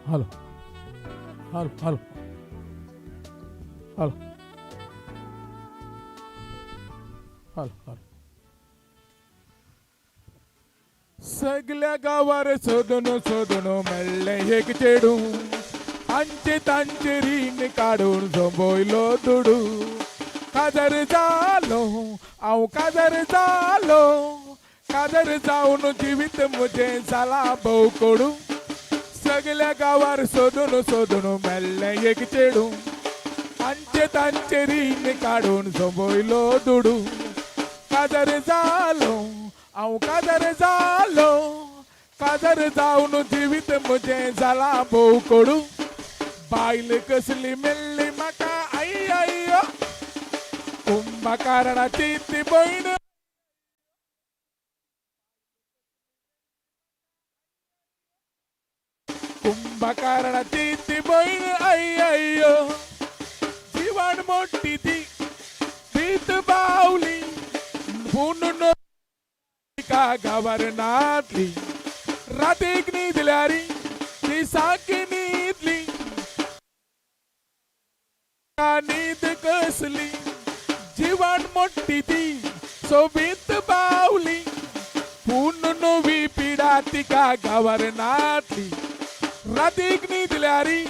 Hello hello hello hello hello hello सगळ्या गावार सोदून सोदून मेळ्ळे एक चेडू आंचे तांचे रीण काढून झोंबयलो दुडू काजर जालो हांव काजर जालो काजर जावन जिवीत म्हजें जाला भोव कडू सगळ्या गावार सोदून सोदून मेळ्ळे एक चेडू आंचे तांचे रीण काढून झोंबयलो दुडू काजर जालो हांव काजर जालो काजर जावन जिवीत म्हजें जाला भोव कडू बायल कसली मेल्ली म्हाका आई आई कुंभकारणाची ती भयण कुंभकारणाची ती भयण आई आई जीवन मोठी ती भीत बावली पुनून का गावारनातली रातीक न्हिदल्यारी ती साकी न्हिदली न्हीद कसली जीवन मोठी ती सोबीत बावली पूर्ण नवी पिढा तिका गावारनातली रातीक न्हिदल्यारी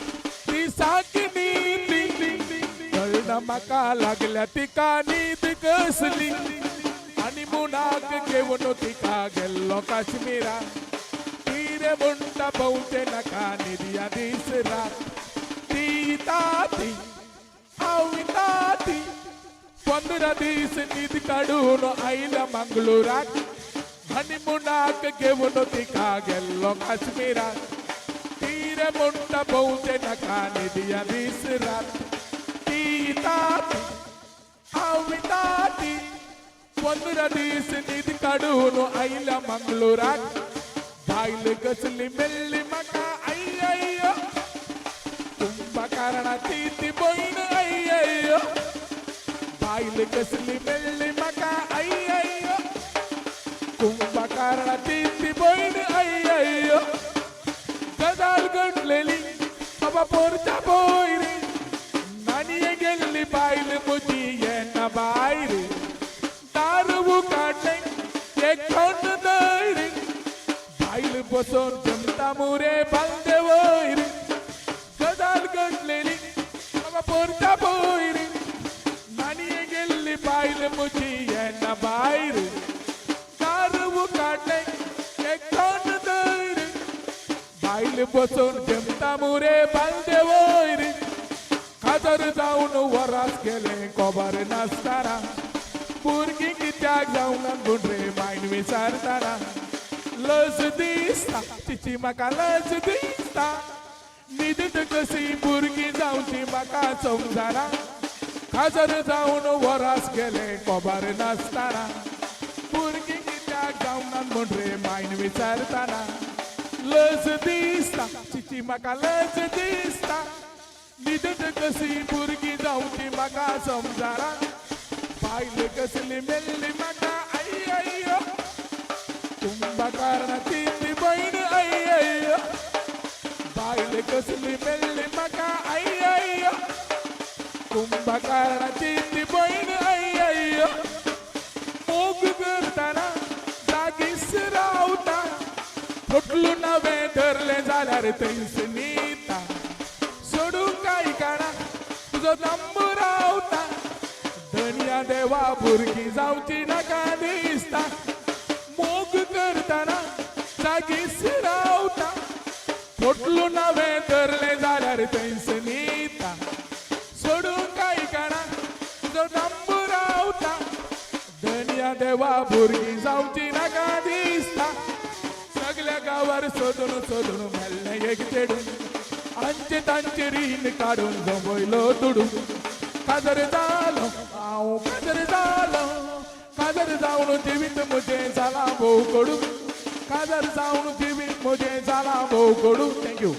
ती साकी न्हिदली कळना म्हाका लागल्या तिका न्हीद कसली आनी मुनाक घेवन तिका गेल्लो काश्मीरा ती रे म्हणटा भोवचे नाका न्हिदया दीस रात ती ताती हांव ताती 15 दीस न्हीद काडून आयल्या मंगळुराक हनीमुनाक घेवन तिका गेल्लो काश्मीराक ती रे म्हणटा भोवचे नाका न्हिदया दीस रात ती ताती हांव ताती 15 दीस न्हीद काडून आयल्या मंगळुराक बायल कसली मेल्ली म्हाका आई आई कुंभकारणाची ती भयण आई आई बायल कसली मेल्ली म्हाका आई आई कुंभकारणाची ती भयण आई आई गजाल घडलेली बाबा पोरच्या भोयरी नानी गेल्ली बायल म्हजी येना भायर दारू काडले एक खंड दैरी बायल बसून जमता मुरे बांदे वैरी गजाल घडलेली बाबा पोरच्या भोयरी नानी गेल्ली बायल म्हजी येना भायर दारू काडले एक खंड दैरी बायल बसून जमता मुरे बांदे वैरी खाजर जावन वरास गेले खबर नासताना भुरगीं कित्याक जावना गुंड्रे मायन विचारताना लज दिसता तिची म्हाका लज दिसता न्हीद कशी भुरगीं जावची म्हाका समजना खाजर जावन वरास गेले खबर नासताना भुरगीं कित्याक जावना गुंड्रे मायन विचारताना लज दिसता तिची म्हाका लज दिसता न्हीद कशी भुरगीं जावची म्हाका समजना बायल कसली मेल्ली म्हाका आई आई कुंभकारणाची ती भयण आई आई बायल कसली मेल्ली म्हाका आई आई कुंभकारणाची ती भयण आई आई मोग करताना जागीच रावता फुटलो नवे धरले जाल्यार थंयच न्हिता सोडून कांय काणा तुजो नंबर रावता धनिया देवा भुरगीं जावची नाका दिसता मोग करताना जागीच रावता फुटलो नवे धरले जाल्यार थंयच न्हिता सोडून कांय काणा तुजो नंबर रावता धनिया देवा भुरगीं जावची नाका दिसता सगळ्या गावार सोदून सोदून मेल्लें एक चेडू आंचे तांचे रीण काडून झोंबयलो दुडू काजर जालो हांव काजर जालो काजर जावन जिवीत म्हजें जाला भोव कडू काजर जावन जिवीत म्हजें जाला भोव कडू thank you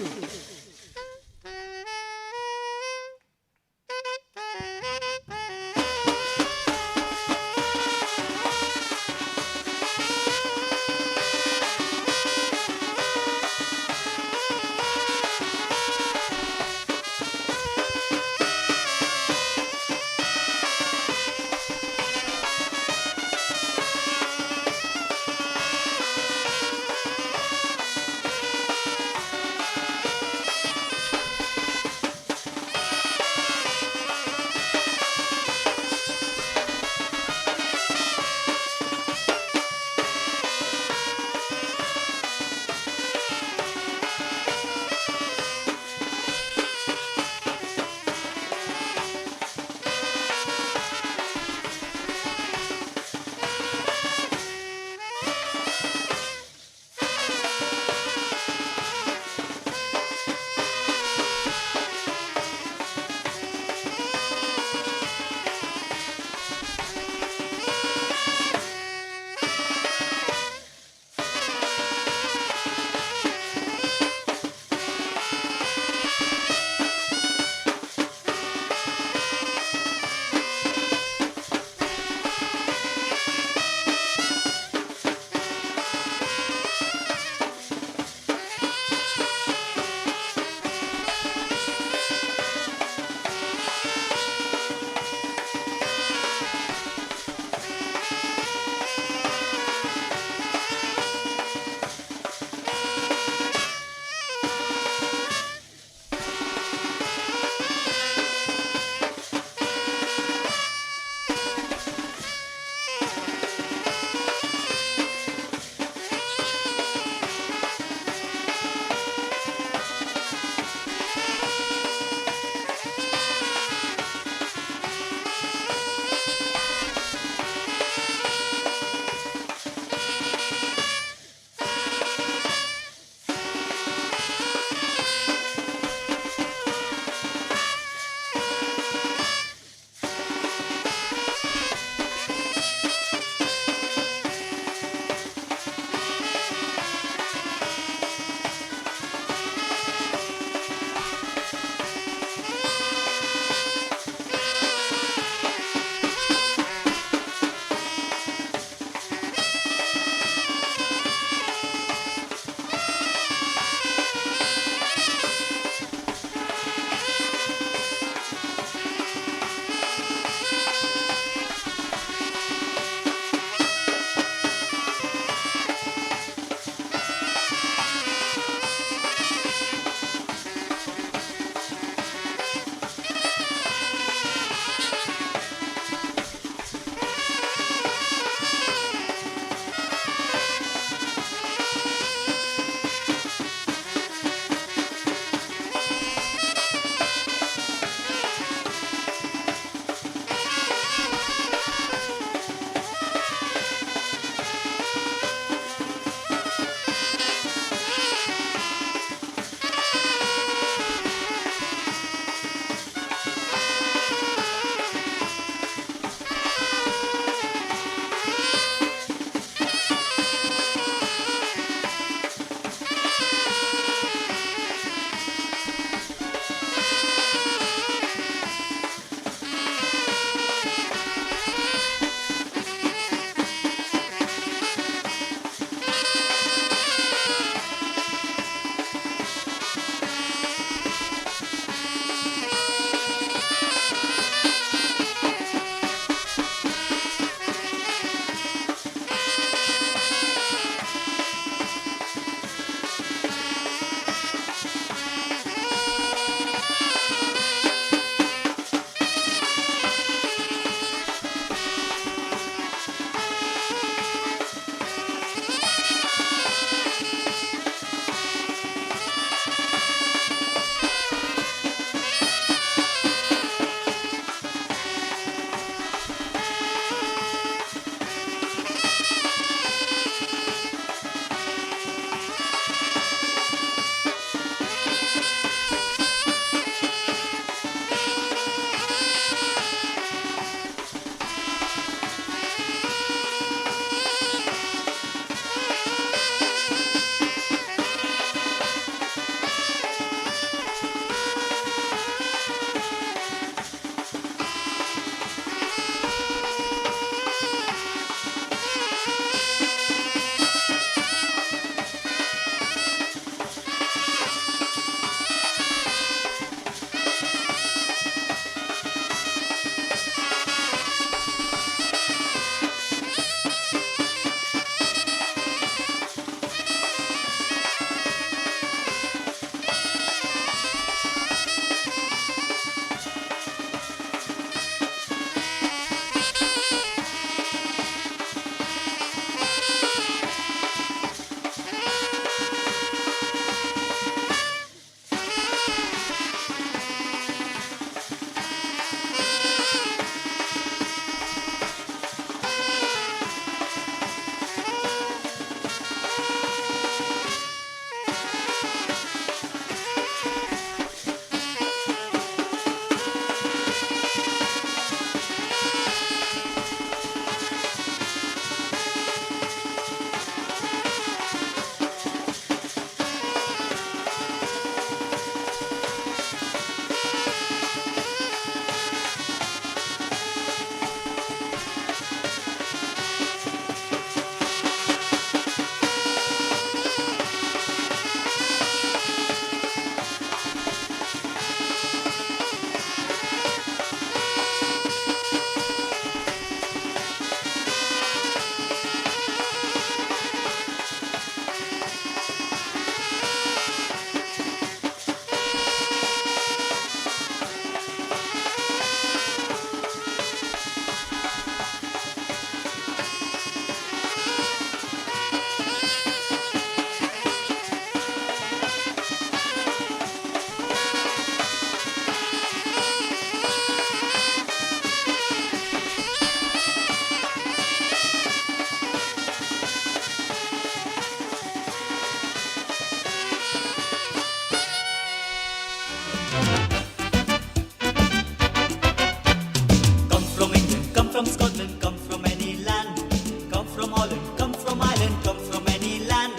from Holland, come from Ireland, come from any land.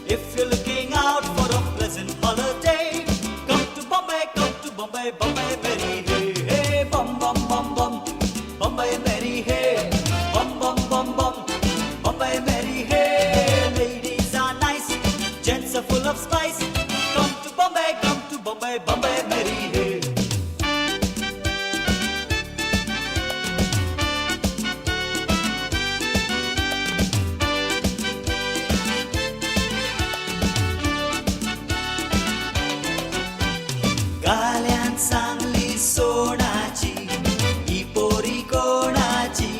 If you're looking out for a pleasant holiday, come to Bombay, Bombay, Mary, hey, hey, bum, bum, bum, bum, Bombay, Mary, hey, bum, bum, bum, bum, Bombay, Mary, hey. Ladies are nice, gents are full of spice. Come to Bombay, Bombay, Mary, hey. गाल्यान सांगली सोनाची ही पोरी कोणाची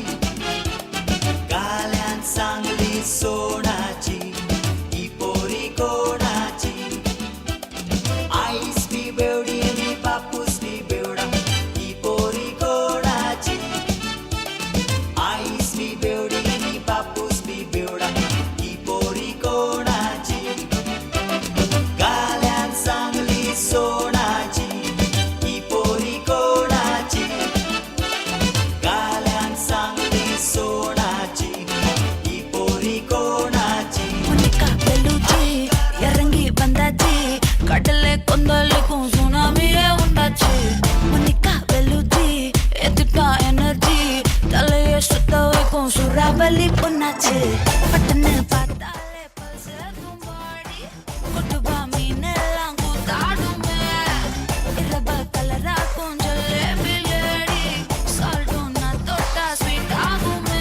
गाल्यान सांगली सोनाची ही पोरी कोणाची ice बी बेवडी आणि बापूस बी बेवडा ही पोरी कोणाची आईस बी बेवडी आणि बापूस बी बेवडा ही पोरी कोणाची गाल्यान सांगली सोनाची ही पोरी कोणाची गाल्यान सांगली सोनाची ही पोरी कोणाची Monica Bellucci, Yarangi Bandachi, Kadale Kondaleku Tsunami Undachi. Monica Bellucci, Etita Energy, Talaye Sutaweku Suravali Punachi. Patane Patale Pulse Tumbadi, Kutuba Minelangu Tadume, Iraba Kalara Kunjale Biladi, Saltuna Tota Sweet Agume.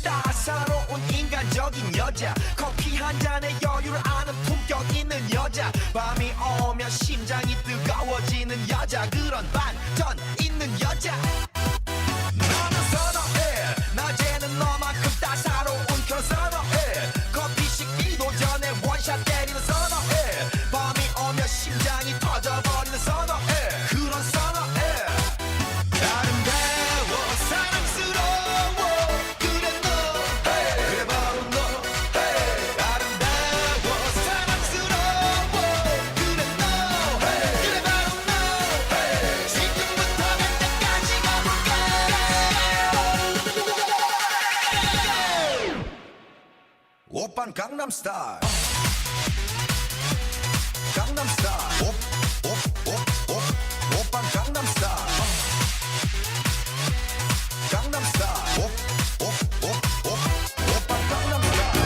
따사로운 인간적인 여자 커피 한 잔에 여유를 아는 품격 있는 여자 밤이 오면 심장이 뜨거워지는 여자 그런 반전 있는 여자 나는 선호해 낮에는 너만큼 따사로운 그런 선호해 커피 식기도 전에 원샷 때리는 선호해 밤이 오면 심장이 터져버리는 선호해 그런 선호해 아름다워 사랑스러워 그래 너 그래 바로 너 아름다워 사랑스러워 그래 너 그래 바로 너 지금부터 갈 때까지 가볼까 오빤 강남스타일 강남스타일 오빤 강남스타일 강남스타일 오빤 강남스타일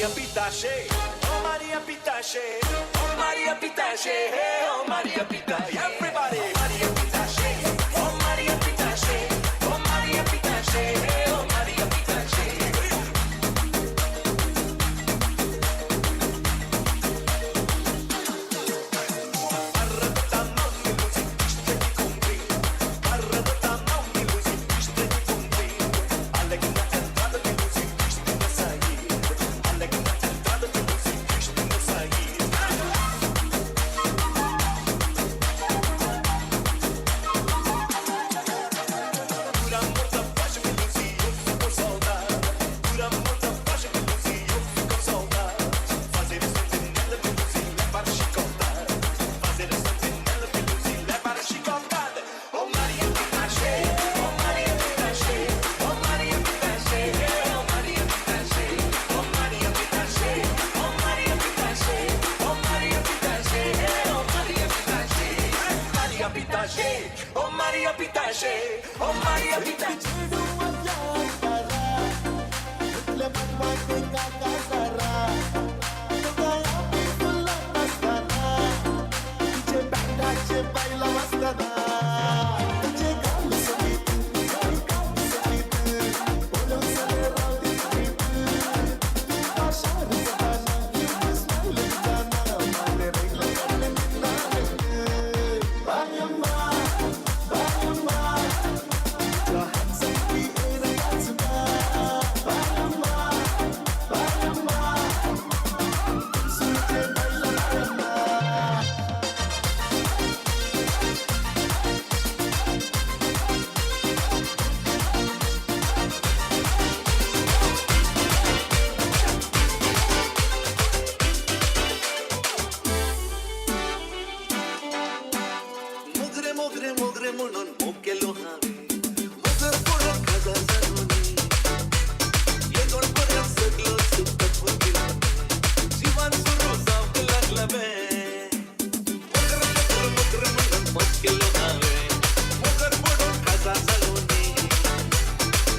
Maria Pitache, oh Maria Pitache, oh Maria Pitache, hey, oh Maria Pitache, everybody. Maria Pitache, oh Maria Pitache, oh Maria Pitache, hey, oh Maria Pitache. Oh Maria Pitache, oh Maria Pitache. मोगरे म्हणून मोकेलो have मजर पडत खजा जाणूनी येगोड पर्यंत सगळं सुखत गेलं जीवन सुरू जावक लागला बे मोगरे म्हणून मोकेलो हावे मजर पडत खजा जाणूनी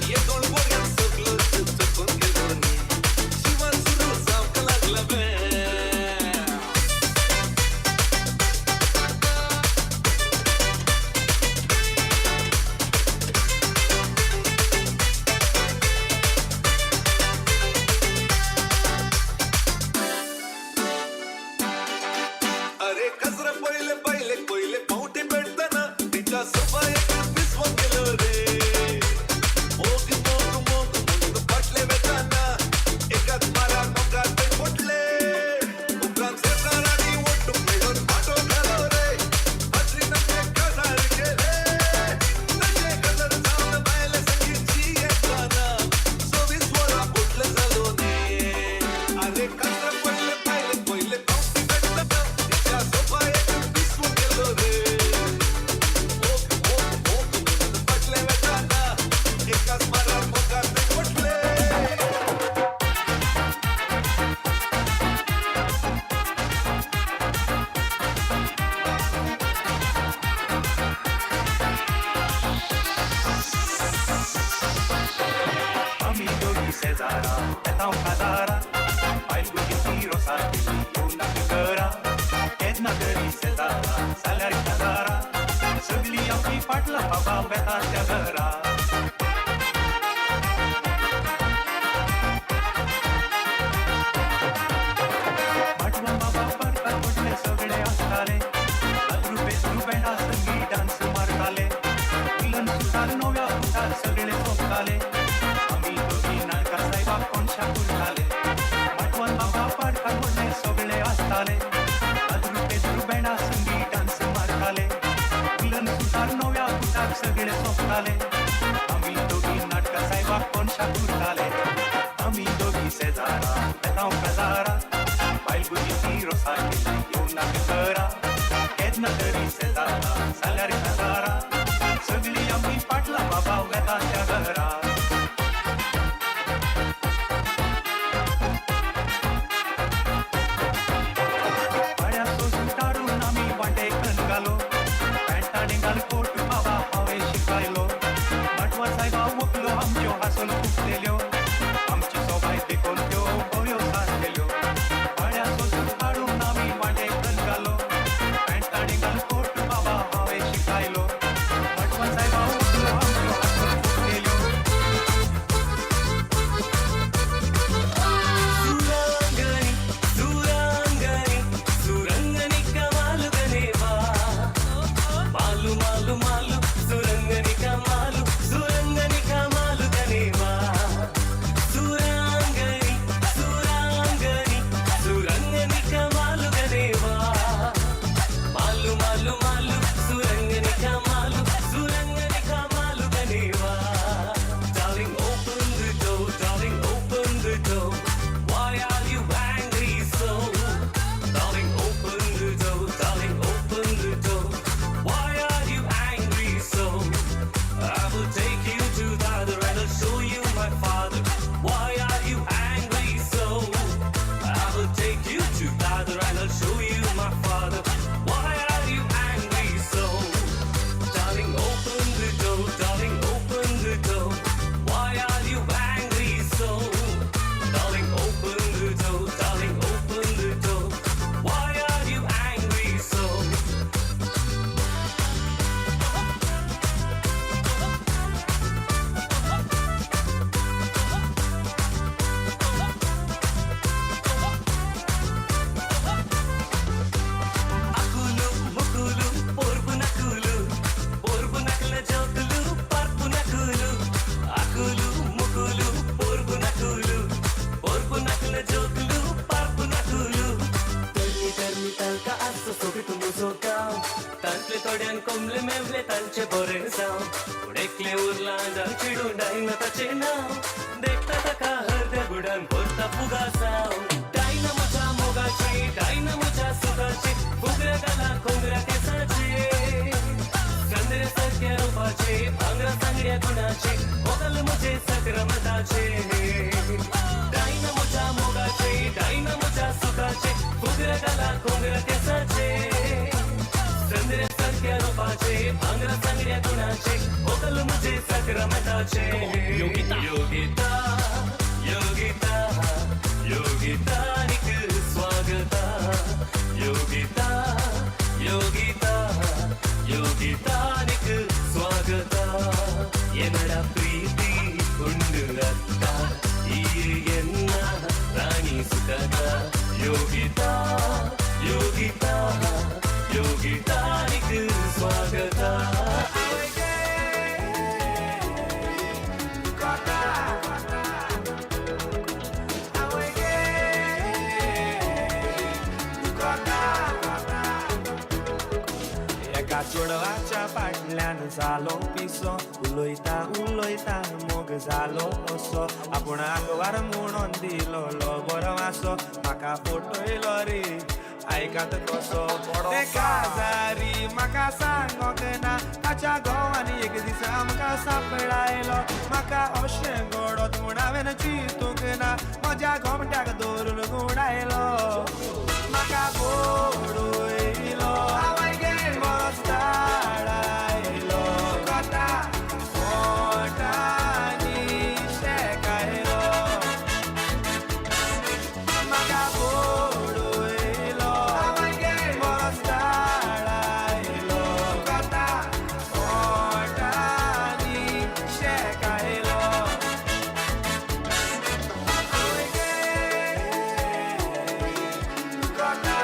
येगोड पर्यंत सगळं सुखत गेलं जीवन सुरू जावक लागला बे अरे कसर पहिले पहिले पहिले पावटी भेटताना तिच्या सोबायत विश्व केलं रे मोग मोग मोग म्हणून पटले वेताना एकाच मारा मोगात ते फुटले उपरांत सरकारांनी वोट मिळून पाठो घालो रे अत्री नसे कजार केले नसे कजार जाऊन बायले संगीतची येताना 24 वरा फुटले झालो ने अरे कसर पहिले पहिले पहिले पावटी भेटताना तिच्या सोबायत विश्व केलं रे मोग मोग मोग म्हणून पटले वेताना एकाच मारा मोगात ते फुटले Ami dogi Cezara, eta un cazara, ai lui tiro sarti, una figura, edna gări Cezara, salari cazara, săgli am fi patla baba beta cazara. पाठवा बाबा पडता कुठले सगळे असताले रुपये संगी डान्स मारताले विलन सुटाल नव्या सुटाल सगळे सोपताले आम्ही दोघी नाटका साहेबा कोणशा कुरताले पाठवा बाबा पडता कुठले सगळे असताले रुपये संगी डान्स मारताले विलन सुटाल नव्या सुटाल सगळे सोपताले आम्ही दोघी नाटका साहेबा कोणशा कुरताले आम्ही दोघी सेजारा eta un cazara Bail bugi tiro sarti, una figura Edna gări Cezara, salari cazara Săgli am fi patla baba veta cazara Paड्या सोसून टाळून आम्ही वाटे कणगालो पॅन्टा डेंगाल कोट बाबा हावे शिकायलो मटवा साहेबा मुकलो आमच्यो हासून फुटलेल्यो आमची सोबाय देखून त्यो भोवयो सारतो will take you to Dadar and I'll show you my father. Why are you angry so? I will take you to Dadar and I'll show you my father. Why are you angry so? Darling, open the door, darling, open the door. Why are you angry so? Darling, open the door, darling, open the door. Why are you angry so? Akulu, mukulu, porbu nakulu, porbu nakla jokulu, parpu nakulu. Akulu, mukulu, porbu nakulu, porbu nakla jokulu, parpu nakulu. Termi talka asso sobi tumu sokam, tantle todyan komle memle tanche bore sam. Udekle urla jang chidu daina tache naam, dekta taka harde gudan porta puga sam. Daina mucha moga chi, daina mucha suga chi, fugra gala kongra ke sache. Kandre sakya rupache, bhangra sangriya gunache, okal mujhe sakramatache. Daina mucha moga chi, daina mucha suga chi, fugra gala kongra ke sache. Kandre sakya rupache, bhangra sangriya gunache, okal mujhe sakramatache. Yogita, yogita, yogita, yogita nik swagata. Yogita, yogita, yogita nik swagata. Yenada preeti undu ratta, ee yenna rani sukata. Yogita, yogita, yogita nik swagata. एका चोडवाच्या फाटल्यान जालो पिसो उलोयता उलोयता मोग जालो असो आपूण आंगवार म्हणून दिलो बरो वासो म्हाका फटयलो रे आयकात कसो ते काजारी म्हाका सांगोक ना ताच्या घोवांनी एक दीस आमकां सांपळायलो म्हाका अशें घडत म्हूण हांवें चिंतूंक ना म्हज्या घोमट्याक धरून गुडायलो म्हाका बोडयलो Mostaraylo, kota, kotani shekailo. Magabodoilo, mostaraylo, kota, kotani shekailo. Kota.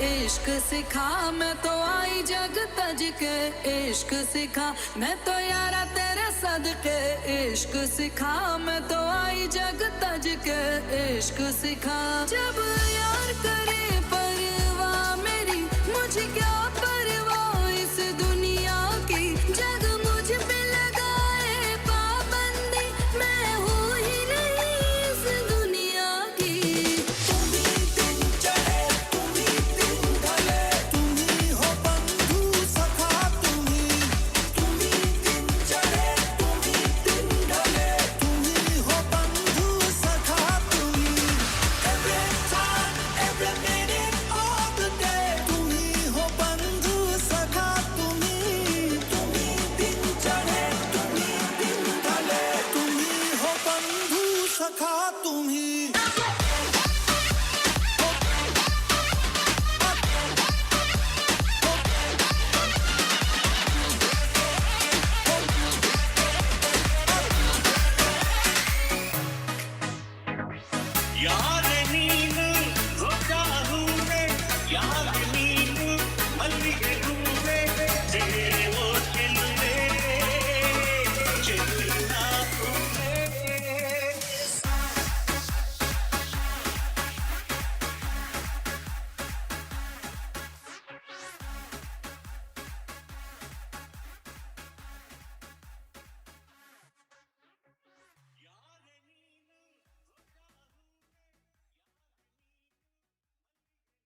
इश्क सिखा मैं तो आई जग तज के इश्क सिखा मैं तो यारा तेरे सदके इश्क सिखा मैं तो आई जग तज के इश्क सिखा जब यार करे परवाह मेरी मुझे क्या परवाह इस दुनिया की जग मुझ पे लगाए पाबंदी मैं हूँ ही नहीं इस दुनिया की सखा तुम्ही यार